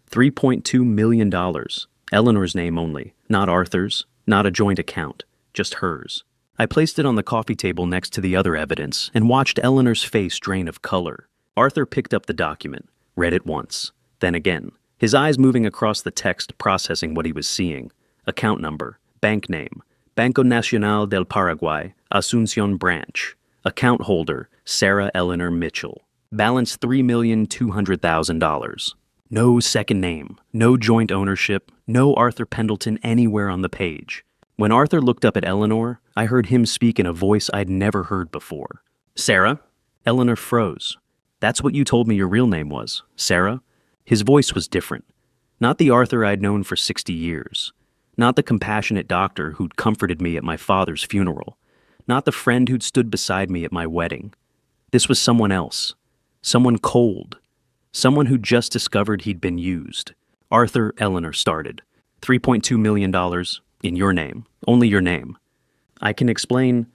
$3.2 million. Eleanor's name only, not Arthur's, not a joint account, just hers. I placed it on the coffee table next to the other evidence and watched Eleanor's face drain of color. Arthur picked up the document, read it once, then again, his eyes moving across the text processing what he was seeing. Account number, bank name, Banco Nacional del Paraguay, Asunción Branch. Account holder, Sarah Eleanor Mitchell. Balance $3,200,000. No second name, no joint ownership, no Arthur Pendleton anywhere on the page. When Arthur looked up at Eleanor, I heard him speak in a voice I'd never heard before. Sarah? Eleanor froze. That's what you told me your real name was, Sarah? His voice was different. Not the Arthur I'd known for 60 years. Not the compassionate doctor who'd comforted me at my father's funeral. Not the friend who'd stood beside me at my wedding. This was someone else. Someone cold. Someone who just discovered he'd been used. Arthur, Eleanor started. $3.2 million in your name. Only your name. I can explain.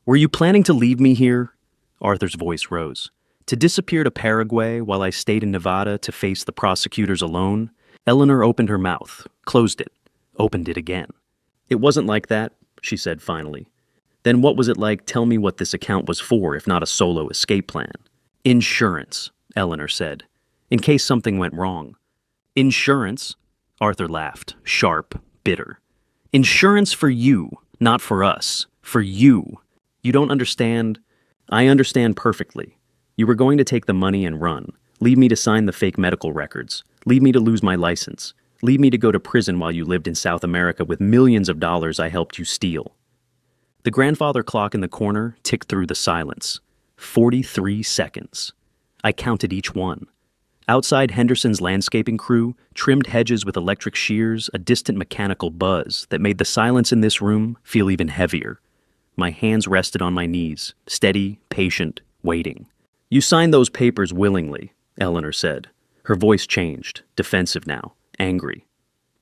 Were you planning to leave me here? Arthur's voice rose. To disappear to Paraguay while I stayed in Nevada to face the prosecutors alone, Eleanor opened her mouth, closed it, opened it again. It wasn't like that, she said finally. Then what was it like? Tell me what this account was for, if not a solo escape plan. Insurance, Eleanor said, in case something went wrong. Insurance? Arthur laughed, sharp, bitter. Insurance for you, not for us. For you. You don't understand. I understand perfectly. You were going to take the money and run, leave me to sign the fake medical records, leave me to lose my license, leave me to go to prison while you lived in South America with millions of dollars I helped you steal. The grandfather clock in the corner ticked through the silence. 43 seconds. I counted each one. Outside Henderson's landscaping crew trimmed hedges with electric shears, a distant mechanical buzz that made the silence in this room feel even heavier. My hands rested on my knees, steady, patient, waiting. You signed those papers willingly, Eleanor said. Her voice changed, defensive now, angry.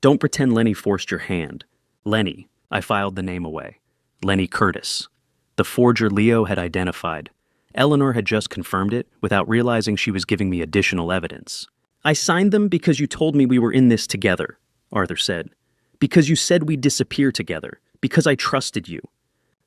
Don't pretend Lenny forced your hand. Lenny, I filed the name away. Lenny Curtis. The forger Leo had identified. Eleanor had just confirmed it without realizing she was giving me additional evidence. I signed them because you told me we were in this together, Arthur said. Because you said we'd disappear together. Because I trusted you.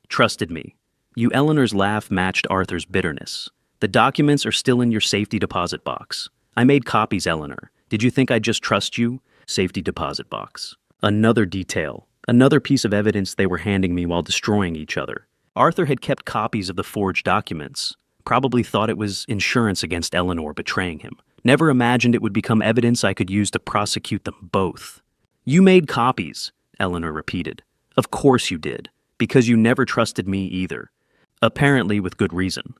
Trusted me. You. Eleanor's laugh matched Arthur's bitterness. The documents are still in your safety deposit box. I made copies, Eleanor. Did you think I'd just trust you? Safety deposit box. Another detail. Another piece of evidence they were handing me while destroying each other. Arthur had kept copies of the forged documents. Probably thought it was insurance against Eleanor betraying him. Never imagined it would become evidence I could use to prosecute them both. You made copies, Eleanor repeated. Of course you did. Because you never trusted me either. Apparently with good reason.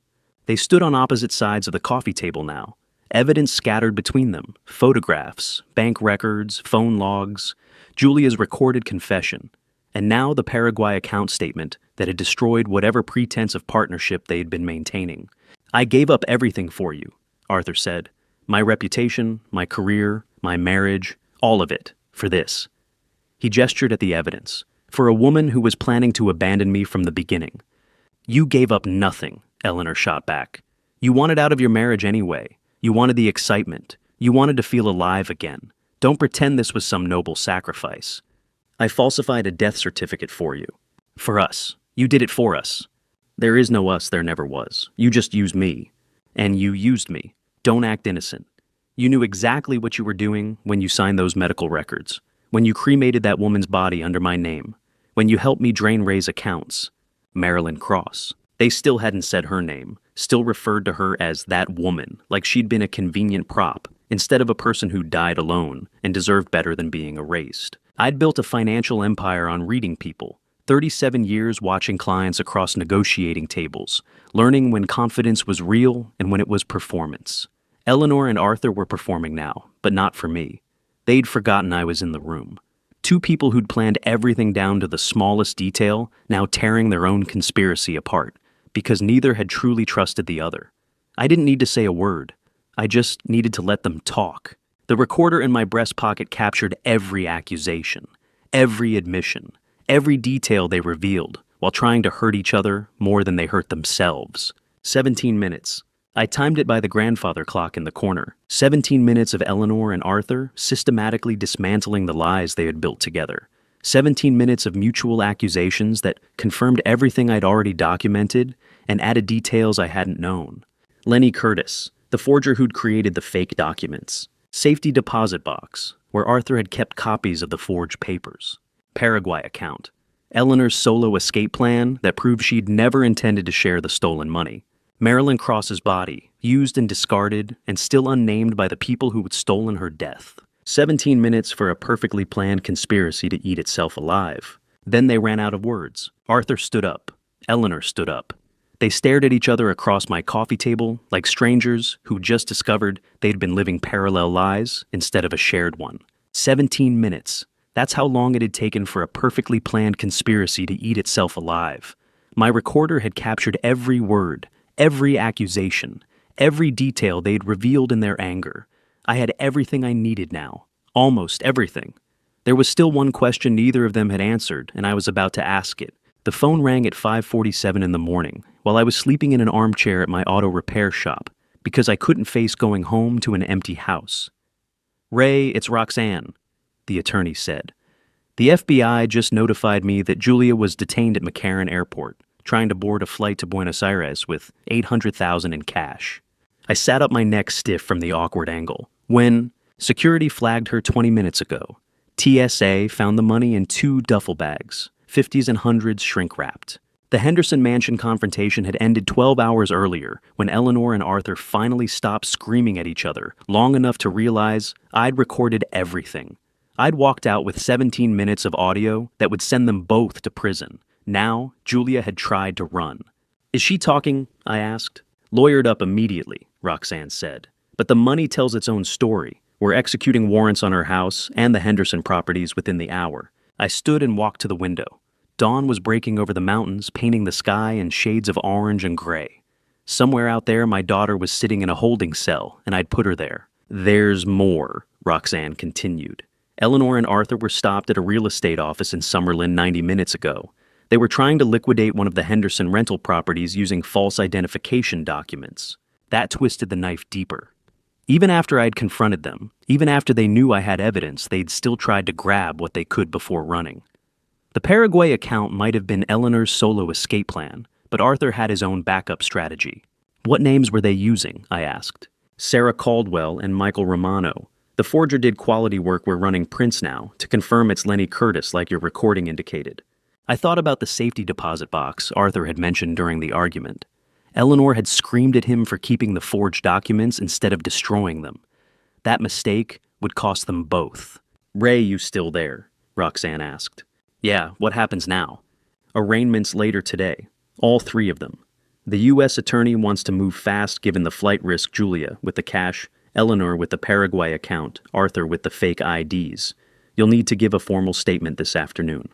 They stood on opposite sides of the coffee table now. Evidence scattered between them. Photographs, bank records, phone logs, Julia's recorded confession. And now the Paraguay account statement that had destroyed whatever pretense of partnership they had been maintaining. I gave up everything for you, Arthur said. My reputation, my career, my marriage, all of it, for this. He gestured at the evidence. For a woman who was planning to abandon me from the beginning. You gave up nothing, Eleanor shot back. You wanted out of your marriage anyway. You wanted the excitement. You wanted to feel alive again. Don't pretend this was some noble sacrifice. I falsified a death certificate for you. For us. You did it for us. There is no us, there never was. You just used me. And you used me. Don't act innocent. You knew exactly what you were doing when you signed those medical records. When you cremated that woman's body under my name. When you helped me drain Ray's accounts. Marilyn Cross. They still hadn't said her name, still referred to her as that woman, like she'd been a convenient prop, instead of a person who died alone and deserved better than being erased. I'd built a financial empire on reading people, 37 years watching clients across negotiating tables, learning when confidence was real and when it was performance. Eleanor and Arthur were performing now, but not for me. They'd forgotten I was in the room. Two people who'd planned everything down to the smallest detail, now tearing their own conspiracy apart, because neither had truly trusted the other. I didn't need to say a word. I just needed to let them talk. The recorder in my breast pocket captured every accusation, every admission, every detail they revealed, while trying to hurt each other more than they hurt themselves. 17 minutes. I timed it by the grandfather clock in the corner. 17 minutes of Eleanor and Arthur systematically dismantling the lies they had built together. 17 minutes of mutual accusations that confirmed everything I'd already documented and added details I hadn't known. Lenny Curtis, the forger who'd created the fake documents. Safety deposit box, where Arthur had kept copies of the forged papers. Paraguay account. Eleanor's solo escape plan that proved she'd never intended to share the stolen money. Marilyn Cross's body, used and discarded and still unnamed by the people who had stolen her death. 17 minutes for a perfectly planned conspiracy to eat itself alive. Then they ran out of words. Arthur stood up. Eleanor stood up. They stared at each other across my coffee table like strangers who just discovered they'd been living parallel lives instead of a shared one. 17 minutes. That's how long it had taken for a perfectly planned conspiracy to eat itself alive. My recorder had captured every word, every accusation, every detail they'd revealed in their anger. I had everything I needed now. Almost everything. There was still one question neither of them had answered, and I was about to ask it. The phone rang at 5:47 in the morning, while I was sleeping in an armchair at my auto repair shop, because I couldn't face going home to an empty house. "Ray, it's Roxanne," the attorney said. "The FBI just notified me that Julia was detained at McCarran Airport, trying to board a flight to Buenos Aires with $800,000 in cash." I sat up my neck stiff from the awkward angle. When security flagged her 20 minutes ago, TSA found the money in 2 duffel bags, 50s and 100s shrink-wrapped. The Henderson Mansion confrontation had ended 12 hours earlier when Eleanor and Arthur finally stopped screaming at each other long enough to realize I'd recorded everything. I'd walked out with 17 minutes of audio that would send them both to prison. Now, Julia had tried to run. "Is she talking?" I asked. "Lawyered up immediately," Roxanne said. "But the money tells its own story. We're executing warrants on her house and the Henderson properties within the hour." I stood and walked to the window. Dawn was breaking over the mountains, painting the sky in shades of orange and gray. Somewhere out there, my daughter was sitting in a holding cell, and I'd put her there. "There's more," Roxanne continued. "Eleanor and Arthur were stopped at a real estate office in Summerlin 90 minutes ago. They were trying to liquidate one of the Henderson rental properties using false identification documents. That twisted the knife deeper. Even after I'd confronted them, even after they knew I had evidence, they'd still tried to grab what they could before running. The Paraguay account might have been Eleanor's solo escape plan, but Arthur had his own backup strategy. What names were they using? I asked. Sarah Caldwell and Michael Romano. The forger did quality work we're running prints now to confirm it's Lenny Curtis like your recording indicated. I thought about the safety deposit box Arthur had mentioned during the argument. Eleanor had screamed at him for keeping the forged documents instead of destroying them. That mistake would cost them both. "Ray, you still there?" Roxanne asked. "Yeah, what happens now?" "Arraignments later today. All 3 of them. The U.S. attorney wants to move fast given the flight risk. Julia with the cash, Eleanor with the Paraguay account, Arthur with the fake IDs. You'll need to give a formal statement this afternoon."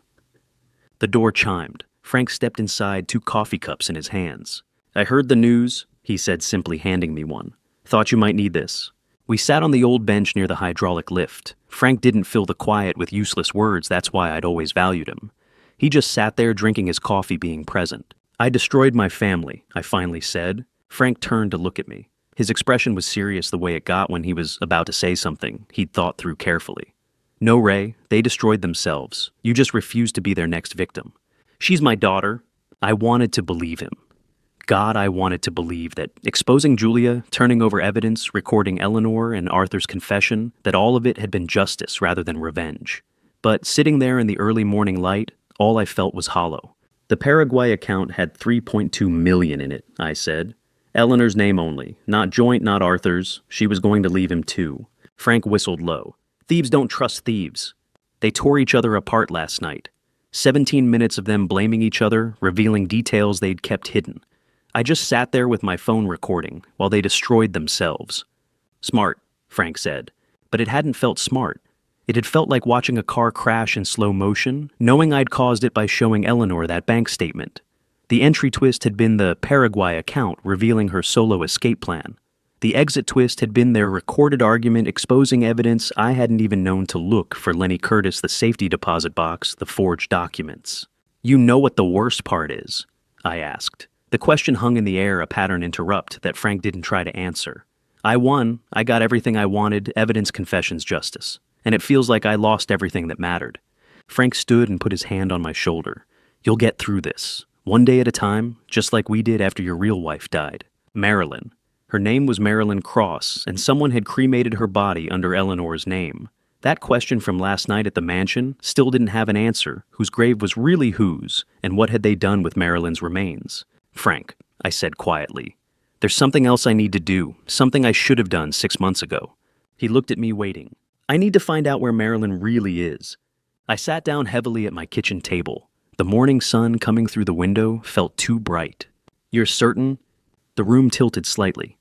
The door chimed. Frank stepped inside, 2 coffee cups in his hands. "I heard the news," he said, simply handing me one. "Thought you might need this." We sat on the old bench near the hydraulic lift. Frank didn't fill the quiet with useless words, that's why I'd always valued him. He just sat there drinking his coffee, being present. "I destroyed my family," I finally said. Frank turned to look at me. His expression was serious the way it got when he was about to say something he'd thought through carefully. "No, Ray, they destroyed themselves. You just refused to be their next victim." "She's my daughter." I wanted to believe him. God, I wanted to believe that exposing Julia, turning over evidence, recording Eleanor and Arthur's confession, that all of it had been justice rather than revenge. But sitting there in the early morning light, all I felt was hollow. "The Paraguay account had $3.2 million in it," I said. "Eleanor's name only. Not joint, not Arthur's. She was going to leave him too." Frank whistled low. "Thieves don't trust thieves. They tore each other apart last night. 17 minutes of them blaming each other, revealing details they'd kept hidden. I just sat there with my phone recording while they destroyed themselves." "Smart," Frank said. But it hadn't felt smart. It had felt like watching a car crash in slow motion, knowing I'd caused it by showing Eleanor that bank statement. The entry twist had been the Paraguay account revealing her solo escape plan. The exit twist had been their recorded argument exposing evidence I hadn't even known to look for: Lenny Curtis, the safety deposit box, the forged documents. "You know what the worst part is?" I asked. The question hung in the air, a pattern interrupt that Frank didn't try to answer. "I won. I got everything I wanted, evidence, confessions, justice. And it feels like I lost everything that mattered." Frank stood and put his hand on my shoulder. "You'll get through this. One day at a time, just like we did after your real wife died. Marilyn. Her name was Marilyn Cross, and someone had cremated her body under Eleanor's name. That question from last night at the mansion still didn't have an answer. Whose grave was really whose, and what had they done with Marilyn's remains?" "Frank," I said quietly, "there's something else I need to do, something I should have done 6 months ago." He looked at me, waiting. "I need to find out where Marilyn really is." I sat down heavily at my kitchen table. The morning sun coming through the window felt too bright. "You're certain?" The room tilted slightly.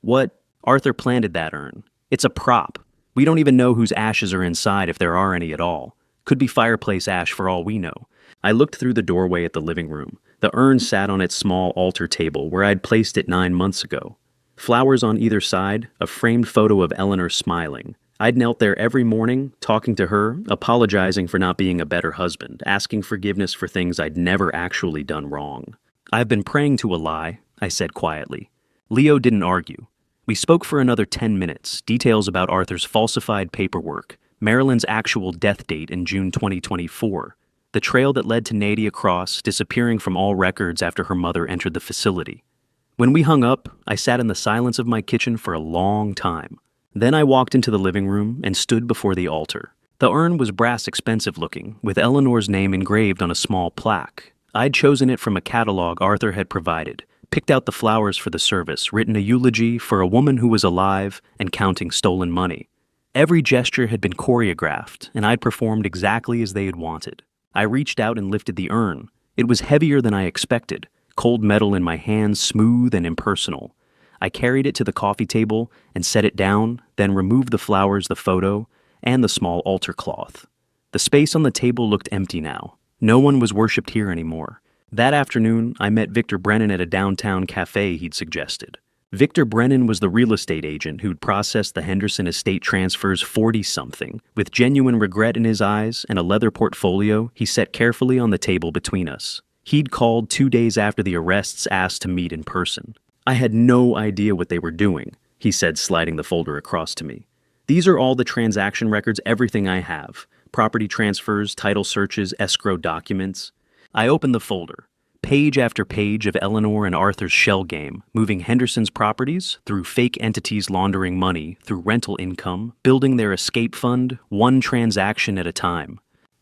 "What? Arthur planted that urn. It's a prop. We don't even know whose ashes are inside, if there are any at all. Could be fireplace ash for all we know." I looked through the doorway at the living room. The urn sat on its small altar table where I'd placed it 9 months ago. Flowers on either side, a framed photo of Eleanor smiling. I'd knelt there every morning, talking to her, apologizing for not being a better husband, asking forgiveness for things I'd never actually done wrong. "I've been praying to a lie," I said quietly. Leo didn't argue. We spoke for another 10 minutes, details about Arthur's falsified paperwork, Marilyn's actual death date in June 2024, the trail that led to Nadia Cross disappearing from all records after her mother entered the facility. When we hung up, I sat in the silence of my kitchen for a long time. Then I walked into the living room and stood before the altar. The urn was brass expensive looking, with Eleanor's name engraved on a small plaque. I'd chosen it from a catalog Arthur had provided, picked out the flowers for the service, written a eulogy for a woman who was alive and counting stolen money. Every gesture had been choreographed, and I'd performed exactly as they had wanted. I reached out and lifted the urn. It was heavier than I expected, cold metal in my hands, smooth and impersonal. I carried it to the coffee table and set it down, then removed the flowers, the photo, and the small altar cloth. The space on the table looked empty now. No one was worshipped here anymore. That afternoon, I met Victor Brennan at a downtown cafe he'd suggested. Victor Brennan was the real estate agent who'd processed the Henderson estate transfers 40-something. With genuine regret in his eyes and a leather portfolio he set carefully on the table between us. He'd called 2 days after the arrests, asked to meet in person. I had no idea what they were doing, he said, sliding the folder across to me. These are all the transaction records, everything I have. Property transfers, title searches, escrow documents. I opened the folder. Page after page of Eleanor and Arthur's shell game, moving Henderson's properties through fake entities laundering money, through rental income, building their escape fund, one transaction at a time.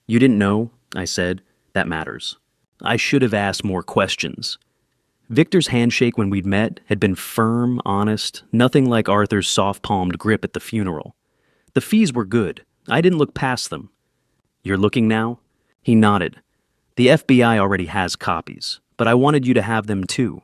You didn't know, I said. That matters. I should have asked more questions. Victor's handshake when we'd met had been firm, honest, nothing like Arthur's soft-palmed grip at the funeral. The fees were good. I didn't look past them. You're looking now? He nodded. The FBI already has copies, but I wanted you to have them too.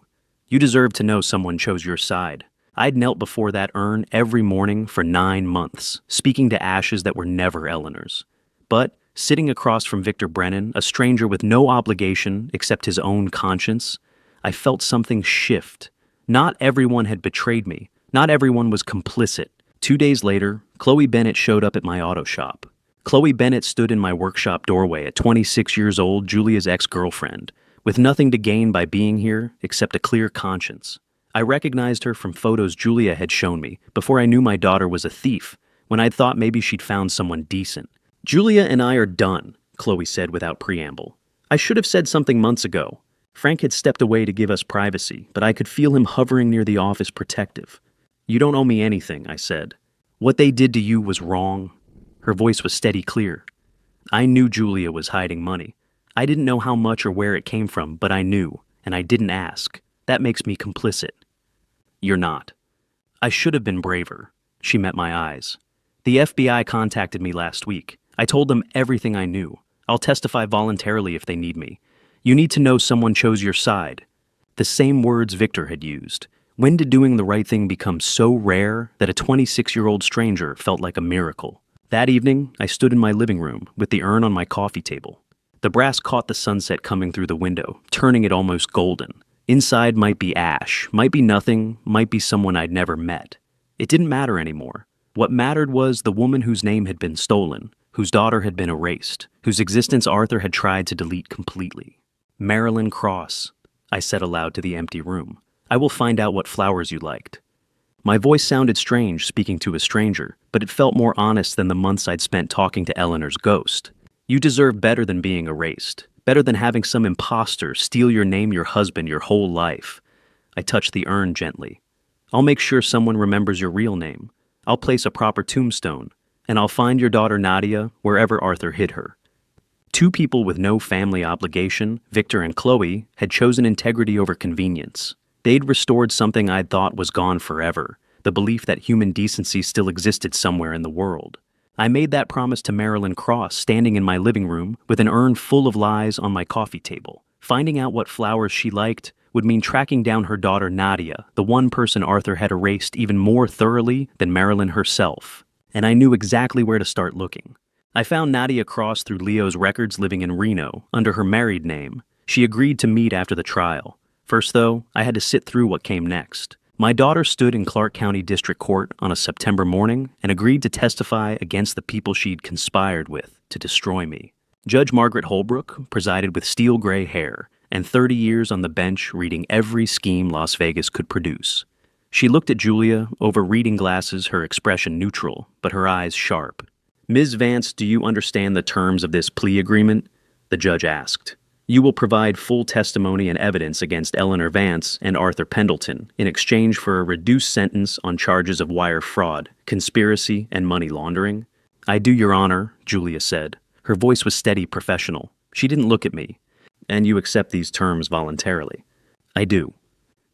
You deserve to know someone chose your side. I'd knelt before that urn every morning for 9 months, speaking to ashes that were never Eleanor's. But sitting across from Victor Brennan, a stranger with no obligation except his own conscience, I felt something shift. Not everyone had betrayed me. Not everyone was complicit. 2 days later, Chloe Bennett showed up at my auto shop. Chloe Bennett stood in my workshop doorway at 26 years old, Julia's ex-girlfriend, with nothing to gain by being here except a clear conscience. I recognized her from photos Julia had shown me before I knew my daughter was a thief, when I'd thought maybe she'd found someone decent. Julia and I are done, Chloe said without preamble. I should have said something months ago. Frank had stepped away to give us privacy, but I could feel him hovering near the office protective. You don't owe me anything, I said. What they did to you was wrong. Her voice was steady, clear. I knew Julia was hiding money. I didn't know how much or where it came from, but I knew, and I didn't ask. That makes me complicit. You're not. I should have been braver. She met my eyes. The FBI contacted me last week. I told them everything I knew. I'll testify voluntarily if they need me. You need to know someone chose your side. The same words Victor had used. When did doing the right thing become so rare that a 26-year-old stranger felt like a miracle? That evening, I stood in my living room with the urn on my coffee table. The brass caught the sunset coming through the window, turning it almost golden. Inside might be ash, might be nothing, might be someone I'd never met. It didn't matter anymore. What mattered was the woman whose name had been stolen, whose daughter had been erased, whose existence Arthur had tried to delete completely. Marilyn Cross, I said aloud to the empty room. I will find out what flowers you liked. My voice sounded strange speaking to a stranger, but it felt more honest than the months I'd spent talking to Eleanor's ghost. You deserve better than being erased, better than having some imposter steal your name, your husband, your whole life. I touched the urn gently. I'll make sure someone remembers your real name. I'll place a proper tombstone, and I'll find your daughter Nadia wherever Arthur hid her. 2 people with no family obligation, Victor and Chloe, had chosen integrity over convenience. They'd restored something I'd thought was gone forever, the belief that human decency still existed somewhere in the world. I made that promise to Marilyn Cross standing in my living room with an urn full of lies on my coffee table. Finding out what flowers she liked would mean tracking down her daughter Nadia, the one person Arthur had erased even more thoroughly than Marilyn herself. And I knew exactly where to start looking. I found Nadia Cross through Leo's records living in Reno, under her married name. She agreed to meet after the trial. First, though, I had to sit through what came next. My daughter stood in Clark County District Court on a September morning and agreed to testify against the people she'd conspired with to destroy me. Judge Margaret Holbrook presided with steel gray hair and 30 years on the bench reading every scheme Las Vegas could produce. She looked at Julia, over reading glasses, her expression neutral, but her eyes sharp. "Ms. Vance, do you understand the terms of this plea agreement?" the judge asked. "You will provide full testimony and evidence against Eleanor Vance and Arthur Pendleton in exchange for a reduced sentence on charges of wire fraud, conspiracy, and money laundering?" "I do, Your Honor," Julia said. Her voice was steady, professional. She didn't look at me. "And you accept these terms voluntarily?" "I do."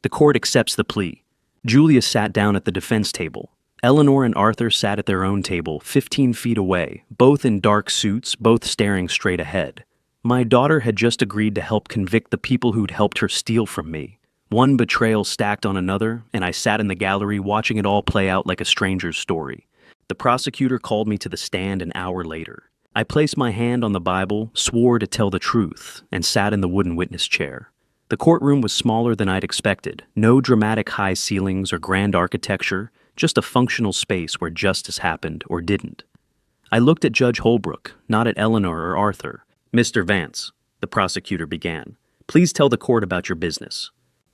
The court accepts the plea. Julia sat down at the defense table. Eleanor and Arthur sat at their own table, 15 feet away, both in dark suits, both staring straight ahead. My daughter had just agreed to help convict the people who'd helped her steal from me. One betrayal stacked on another, and I sat in the gallery watching it all play out like a stranger's story. The prosecutor called me to the stand an hour later. I placed my hand on the Bible, swore to tell the truth, and sat in the wooden witness chair. The courtroom was smaller than I'd expected. No dramatic high ceilings or grand architecture, just a functional space where justice happened or didn't. I looked at Judge Holbrook, not at Eleanor or Arthur. "Mr. Vance," the prosecutor began, "please tell the court about your business."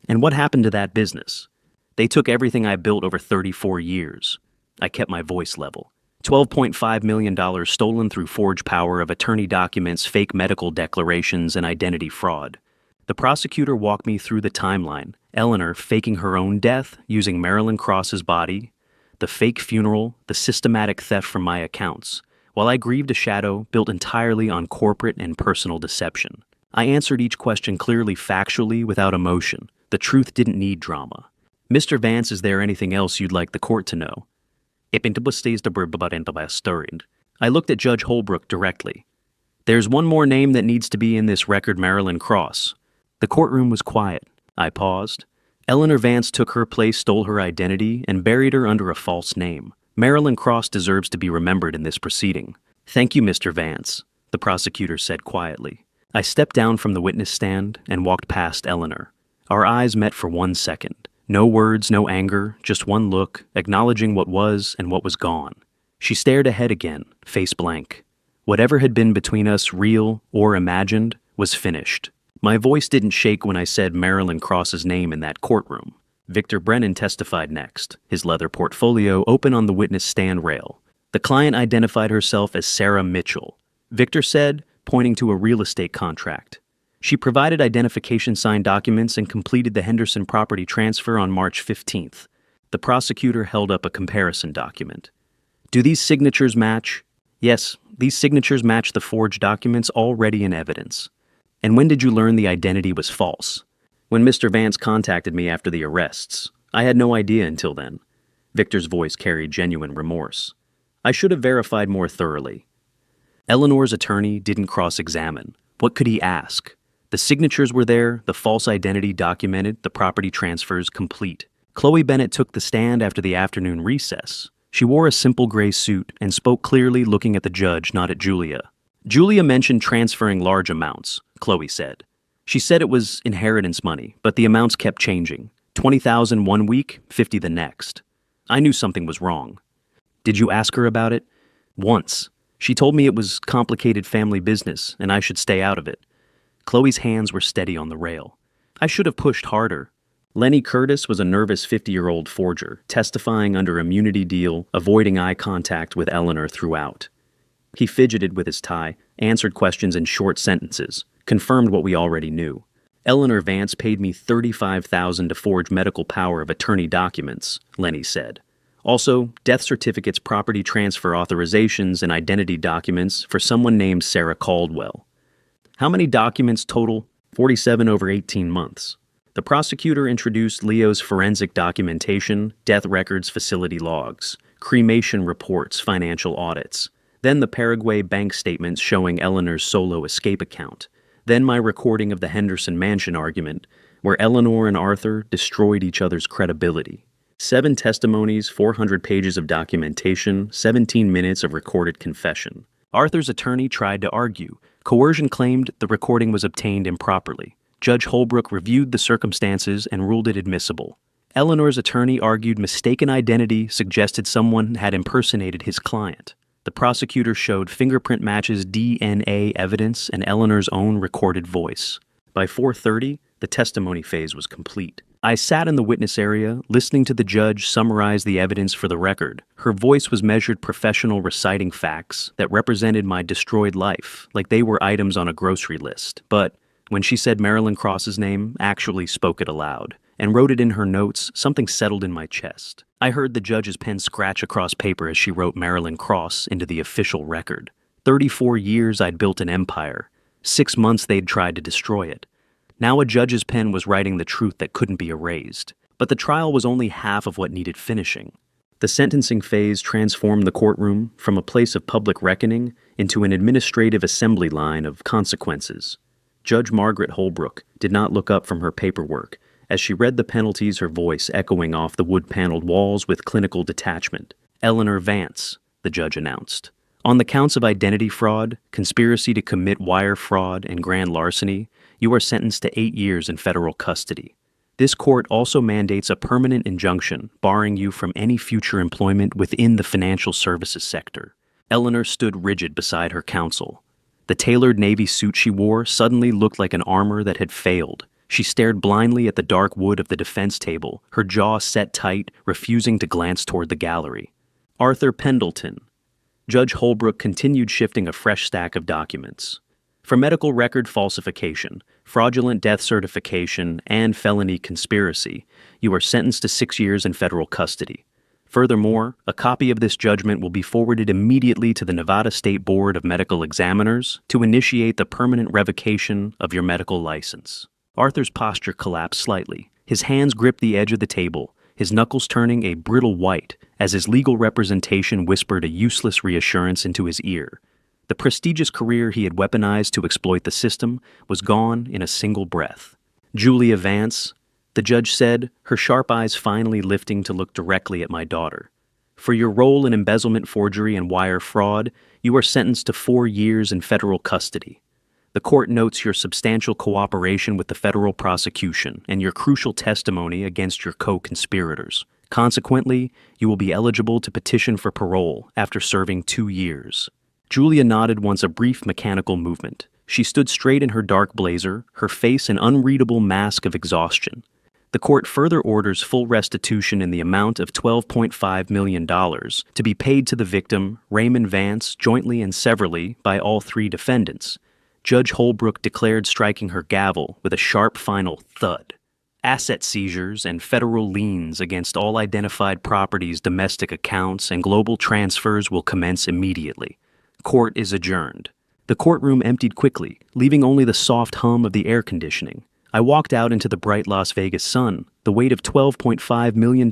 "And what happened to that business?" "They took everything I built over 34 years. I kept my voice level. $12.5 million stolen through forged power of attorney documents, fake medical declarations, and identity fraud. The prosecutor walked me through the timeline. Eleanor faking her own death using Marilyn Cross's body, the fake funeral, the systematic theft from my accounts, while I grieved a shadow built entirely on corporate and personal deception. I answered each question clearly, factually, without emotion. The truth didn't need drama. "Mr. Vance, is there anything else you'd like the court to know?" I looked at Judge Holbrook directly. "There's one more name that needs to be in this record, Marilyn Cross." The courtroom was quiet. I paused. Eleanor Vance took her place, stole her identity, and buried her under a false name. Marilyn Cross deserves to be remembered in this proceeding. "Thank you, Mr. Vance," the prosecutor said quietly. I stepped down from the witness stand and walked past Eleanor. Our eyes met for 1 second. No words, no anger, just one look, acknowledging what was and what was gone. She stared ahead again, face blank. Whatever had been between us, real or imagined, was finished. My voice didn't shake when I said Marilyn Cross's name in that courtroom. Victor Brennan testified next, his leather portfolio open on the witness stand rail. The client identified herself as Sarah Mitchell. Victor said, pointing to a real estate contract. She provided identification signed documents and completed the Henderson property transfer on March 15th. The prosecutor held up a comparison document. "Do these signatures match?" "Yes, these signatures match the forged documents already in evidence." "And when did you learn the identity was false?" "When Mr. Vance contacted me after the arrests. I had no idea until then." Victor's voice carried genuine remorse. "I should have verified more thoroughly." Eleanor's attorney didn't cross-examine. What could he ask? The signatures were there, the false identity documented, the property transfers complete. Chloe Bennett took the stand after the afternoon recess. She wore a simple gray suit and spoke clearly, looking at the judge, not at Julia. "Julia mentioned transferring large amounts," Chloe said. "She said it was inheritance money, but the amounts kept changing. 20,000 one week, 50 the next. I knew something was wrong." "Did you ask her about it?" "Once. She told me it was complicated family business and I should stay out of it." Chloe's hands were steady on the rail. "I should have pushed harder." Lenny Curtis was a nervous 50-year-old forger, testifying under immunity deal, avoiding eye contact with Eleanor throughout. He fidgeted with his tie, answered questions in short sentences, confirmed what we already knew. "Eleanor Vance paid me $35,000 to forge medical power of attorney documents," Lenny said. "Also, death certificates, property transfer authorizations, and identity documents for someone named Sarah Caldwell." "How many documents total?" 47 over 18 months. The prosecutor introduced Leo's forensic documentation, death records, facility logs, cremation reports, financial audits. Then the Paraguay bank statements showing Eleanor's solo escape account. Then my recording of the Henderson Mansion argument, where Eleanor and Arthur destroyed each other's credibility. 7 testimonies, 400 pages of documentation, 17 minutes of recorded confession. Arthur's attorney tried to argue. Coercion claimed the recording was obtained improperly. Judge Holbrook reviewed the circumstances and ruled it admissible. Eleanor's attorney argued mistaken identity suggested someone had impersonated his client. The prosecutor showed fingerprint matches, DNA evidence, and Eleanor's own recorded voice. By 4:30, the testimony phase was complete. I sat in the witness area, listening to the judge summarize the evidence for the record. Her voice was measured professional reciting facts that represented my destroyed life, like they were items on a grocery list. But when she said Marilyn Cross's name, actually spoke it aloud, and wrote it in her notes, something settled in my chest. I heard the judge's pen scratch across paper as she wrote Marilyn Cross into the official record. 34 years I'd built an empire. 6 months they'd tried to destroy it. Now a judge's pen was writing the truth that couldn't be erased. But the trial was only half of what needed finishing. The sentencing phase transformed the courtroom from a place of public reckoning into an administrative assembly line of consequences. Judge Margaret Holbrook did not look up from her paperwork. As she read the penalties, her voice echoing off the wood-paneled walls with clinical detachment. Eleanor Vance, the judge announced. On the counts of identity fraud, conspiracy to commit wire fraud, and grand larceny, you are sentenced to 8 years in federal custody. This court also mandates a permanent injunction barring you from any future employment within the financial services sector. Eleanor stood rigid beside her counsel. The tailored navy suit she wore suddenly looked like an armor that had failed. She stared blindly at the dark wood of the defense table, her jaw set tight, refusing to glance toward the gallery. Arthur Pendleton. Judge Holbrook continued shifting a fresh stack of documents. For medical record falsification, fraudulent death certification, and felony conspiracy, you are sentenced to 6 years in federal custody. Furthermore, a copy of this judgment will be forwarded immediately to the Nevada State Board of Medical Examiners to initiate the permanent revocation of your medical license. Arthur's posture collapsed slightly. His hands gripped the edge of the table, his knuckles turning a brittle white as his legal representation whispered a useless reassurance into his ear. The prestigious career he had weaponized to exploit the system was gone in a single breath. Julia Vance, the judge said, her sharp eyes finally lifting to look directly at my daughter. For your role in embezzlement, forgery, and wire fraud, you are sentenced to 4 years in federal custody. The court notes your substantial cooperation with the federal prosecution and your crucial testimony against your co-conspirators. Consequently, you will be eligible to petition for parole after serving 2 years. Julia nodded once a brief mechanical movement. She stood straight in her dark blazer, her face an unreadable mask of exhaustion. The court further orders full restitution in the amount of $12.5 million to be paid to the victim, Raymond Vance, jointly and severally by all 3 defendants. Judge Holbrook declared, striking her gavel with a sharp final thud. Asset seizures and federal liens against all identified properties, domestic accounts, and global transfers will commence immediately. Court is adjourned. The courtroom emptied quickly, leaving only the soft hum of the air conditioning. I walked out into the bright Las Vegas sun. The weight of $12.5 million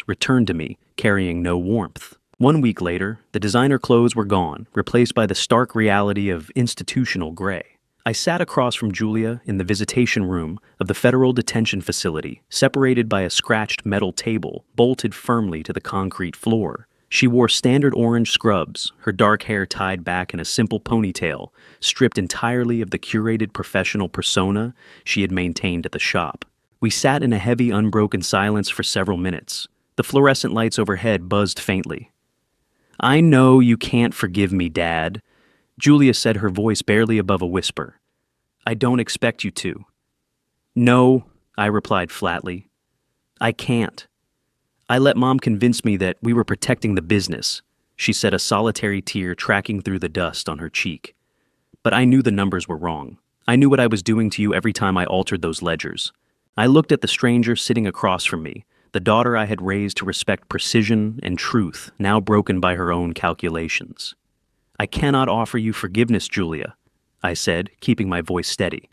returned to me, carrying no warmth. 1 week later, the designer clothes were gone, replaced by the stark reality of institutional gray. I sat across from Julia in the visitation room of the federal detention facility, separated by a scratched metal table bolted firmly to the concrete floor. She wore standard orange scrubs, her dark hair tied back in a simple ponytail, stripped entirely of the curated professional persona she had maintained at the shop. We sat in a heavy, unbroken silence for several minutes. The fluorescent lights overhead buzzed faintly. "I know you can't forgive me, Dad," Julia said, her voice barely above a whisper. "I don't expect you to." "No," I replied flatly. "I can't. I let Mom convince me that we were protecting the business," she said, a solitary tear tracking through the dust on her cheek. "But I knew the numbers were wrong. I knew what I was doing to you every time I altered those ledgers." I looked at the stranger sitting across from me, the daughter I had raised to respect precision and truth, now broken by her own calculations. "I cannot offer you forgiveness, Julia," I said, keeping my voice steady.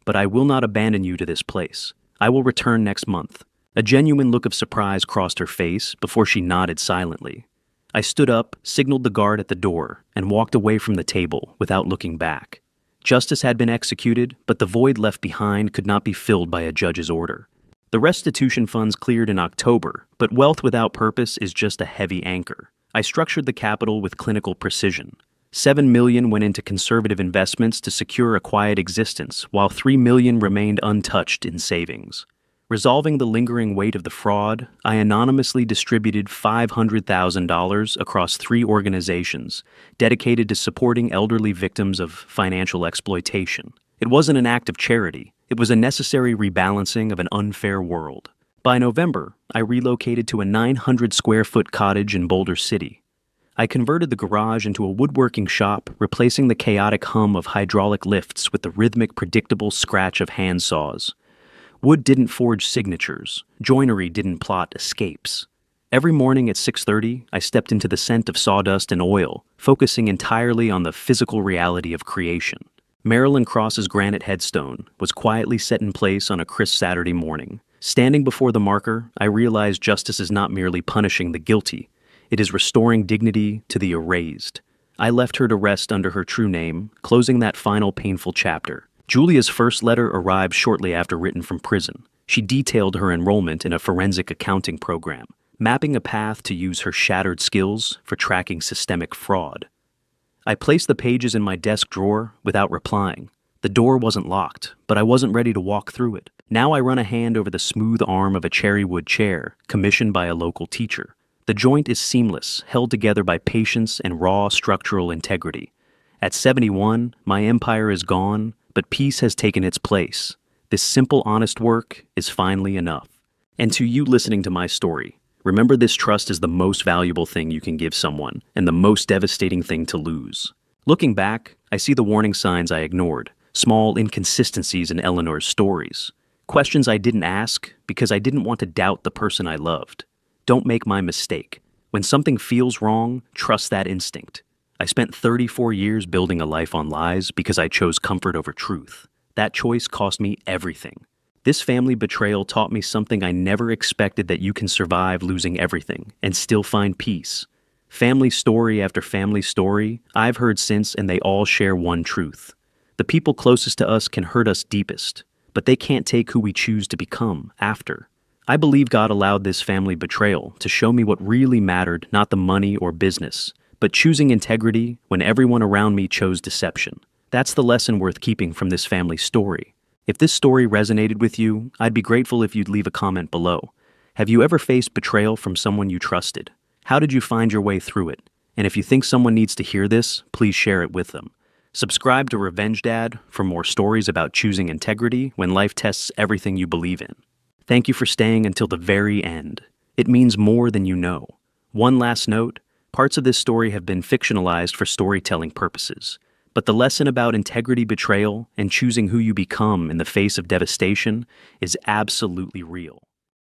"But I will not abandon you to this place. I will return next month." A genuine look of surprise crossed her face before she nodded silently. I stood up, signaled the guard at the door, and walked away from the table without looking back. Justice had been executed, but the void left behind could not be filled by a judge's order. The restitution funds cleared in October, but wealth without purpose is just a heavy anchor. I structured the capital with clinical precision. $7 million went into conservative investments to secure a quiet existence, while $3 million remained untouched in savings. Resolving the lingering weight of the fraud, I anonymously distributed $500,000 across 3 organizations dedicated to supporting elderly victims of financial exploitation. It wasn't an act of charity. It was a necessary rebalancing of an unfair world. By November, I relocated to a 900 square foot cottage in Boulder City. I converted the garage into a woodworking shop, replacing the chaotic hum of hydraulic lifts with the rhythmic, predictable scratch of hand saws. Wood didn't forge signatures. Joinery didn't plot escapes. Every morning at 6:30, I stepped into the scent of sawdust and oil, focusing entirely on the physical reality of creation. Marilyn Cross's granite headstone was quietly set in place on a crisp Saturday morning. Standing before the marker, I realized justice is not merely punishing the guilty. It is restoring dignity to the erased. I left her to rest under her true name, closing that final painful chapter. Julia's first letter arrived shortly after written from prison. She detailed her enrollment in a forensic accounting program, mapping a path to use her shattered skills for tracking systemic fraud. I placed the pages in my desk drawer without replying. The door wasn't locked, but I wasn't ready to walk through it. Now I run a hand over the smooth arm of a cherrywood chair, commissioned by a local teacher. The joint is seamless, held together by patience and raw structural integrity. At 71, my empire is gone, but peace has taken its place. This simple, honest work is finally enough. And to you listening to my story, remember, this trust is the most valuable thing you can give someone, and the most devastating thing to lose. Looking back, I see the warning signs I ignored, small inconsistencies in Eleanor's stories, questions I didn't ask because I didn't want to doubt the person I loved. Don't make my mistake. When something feels wrong, trust that instinct. I spent 34 years building a life on lies because I chose comfort over truth. That choice cost me everything. This family betrayal taught me something I never expected: that you can survive losing everything and still find peace. Family story after family story I've heard since, and they all share one truth. The people closest to us can hurt us deepest, but they can't take who we choose to become after. I believe God allowed this family betrayal to show me what really mattered, not the money or business, but choosing integrity when everyone around me chose deception. That's the lesson worth keeping from this family story. If this story resonated with you, I'd be grateful if you'd leave a comment below. Have you ever faced betrayal from someone you trusted? How did you find your way through it? And if you think someone needs to hear this, please share it with them. Subscribe to Revenge Dad for more stories about choosing integrity when life tests everything you believe in. Thank you for staying until the very end. It means more than you know. One last note: parts of this story have been fictionalized for storytelling purposes. But the lesson about integrity, betrayal, and choosing who you become in the face of devastation is absolutely real.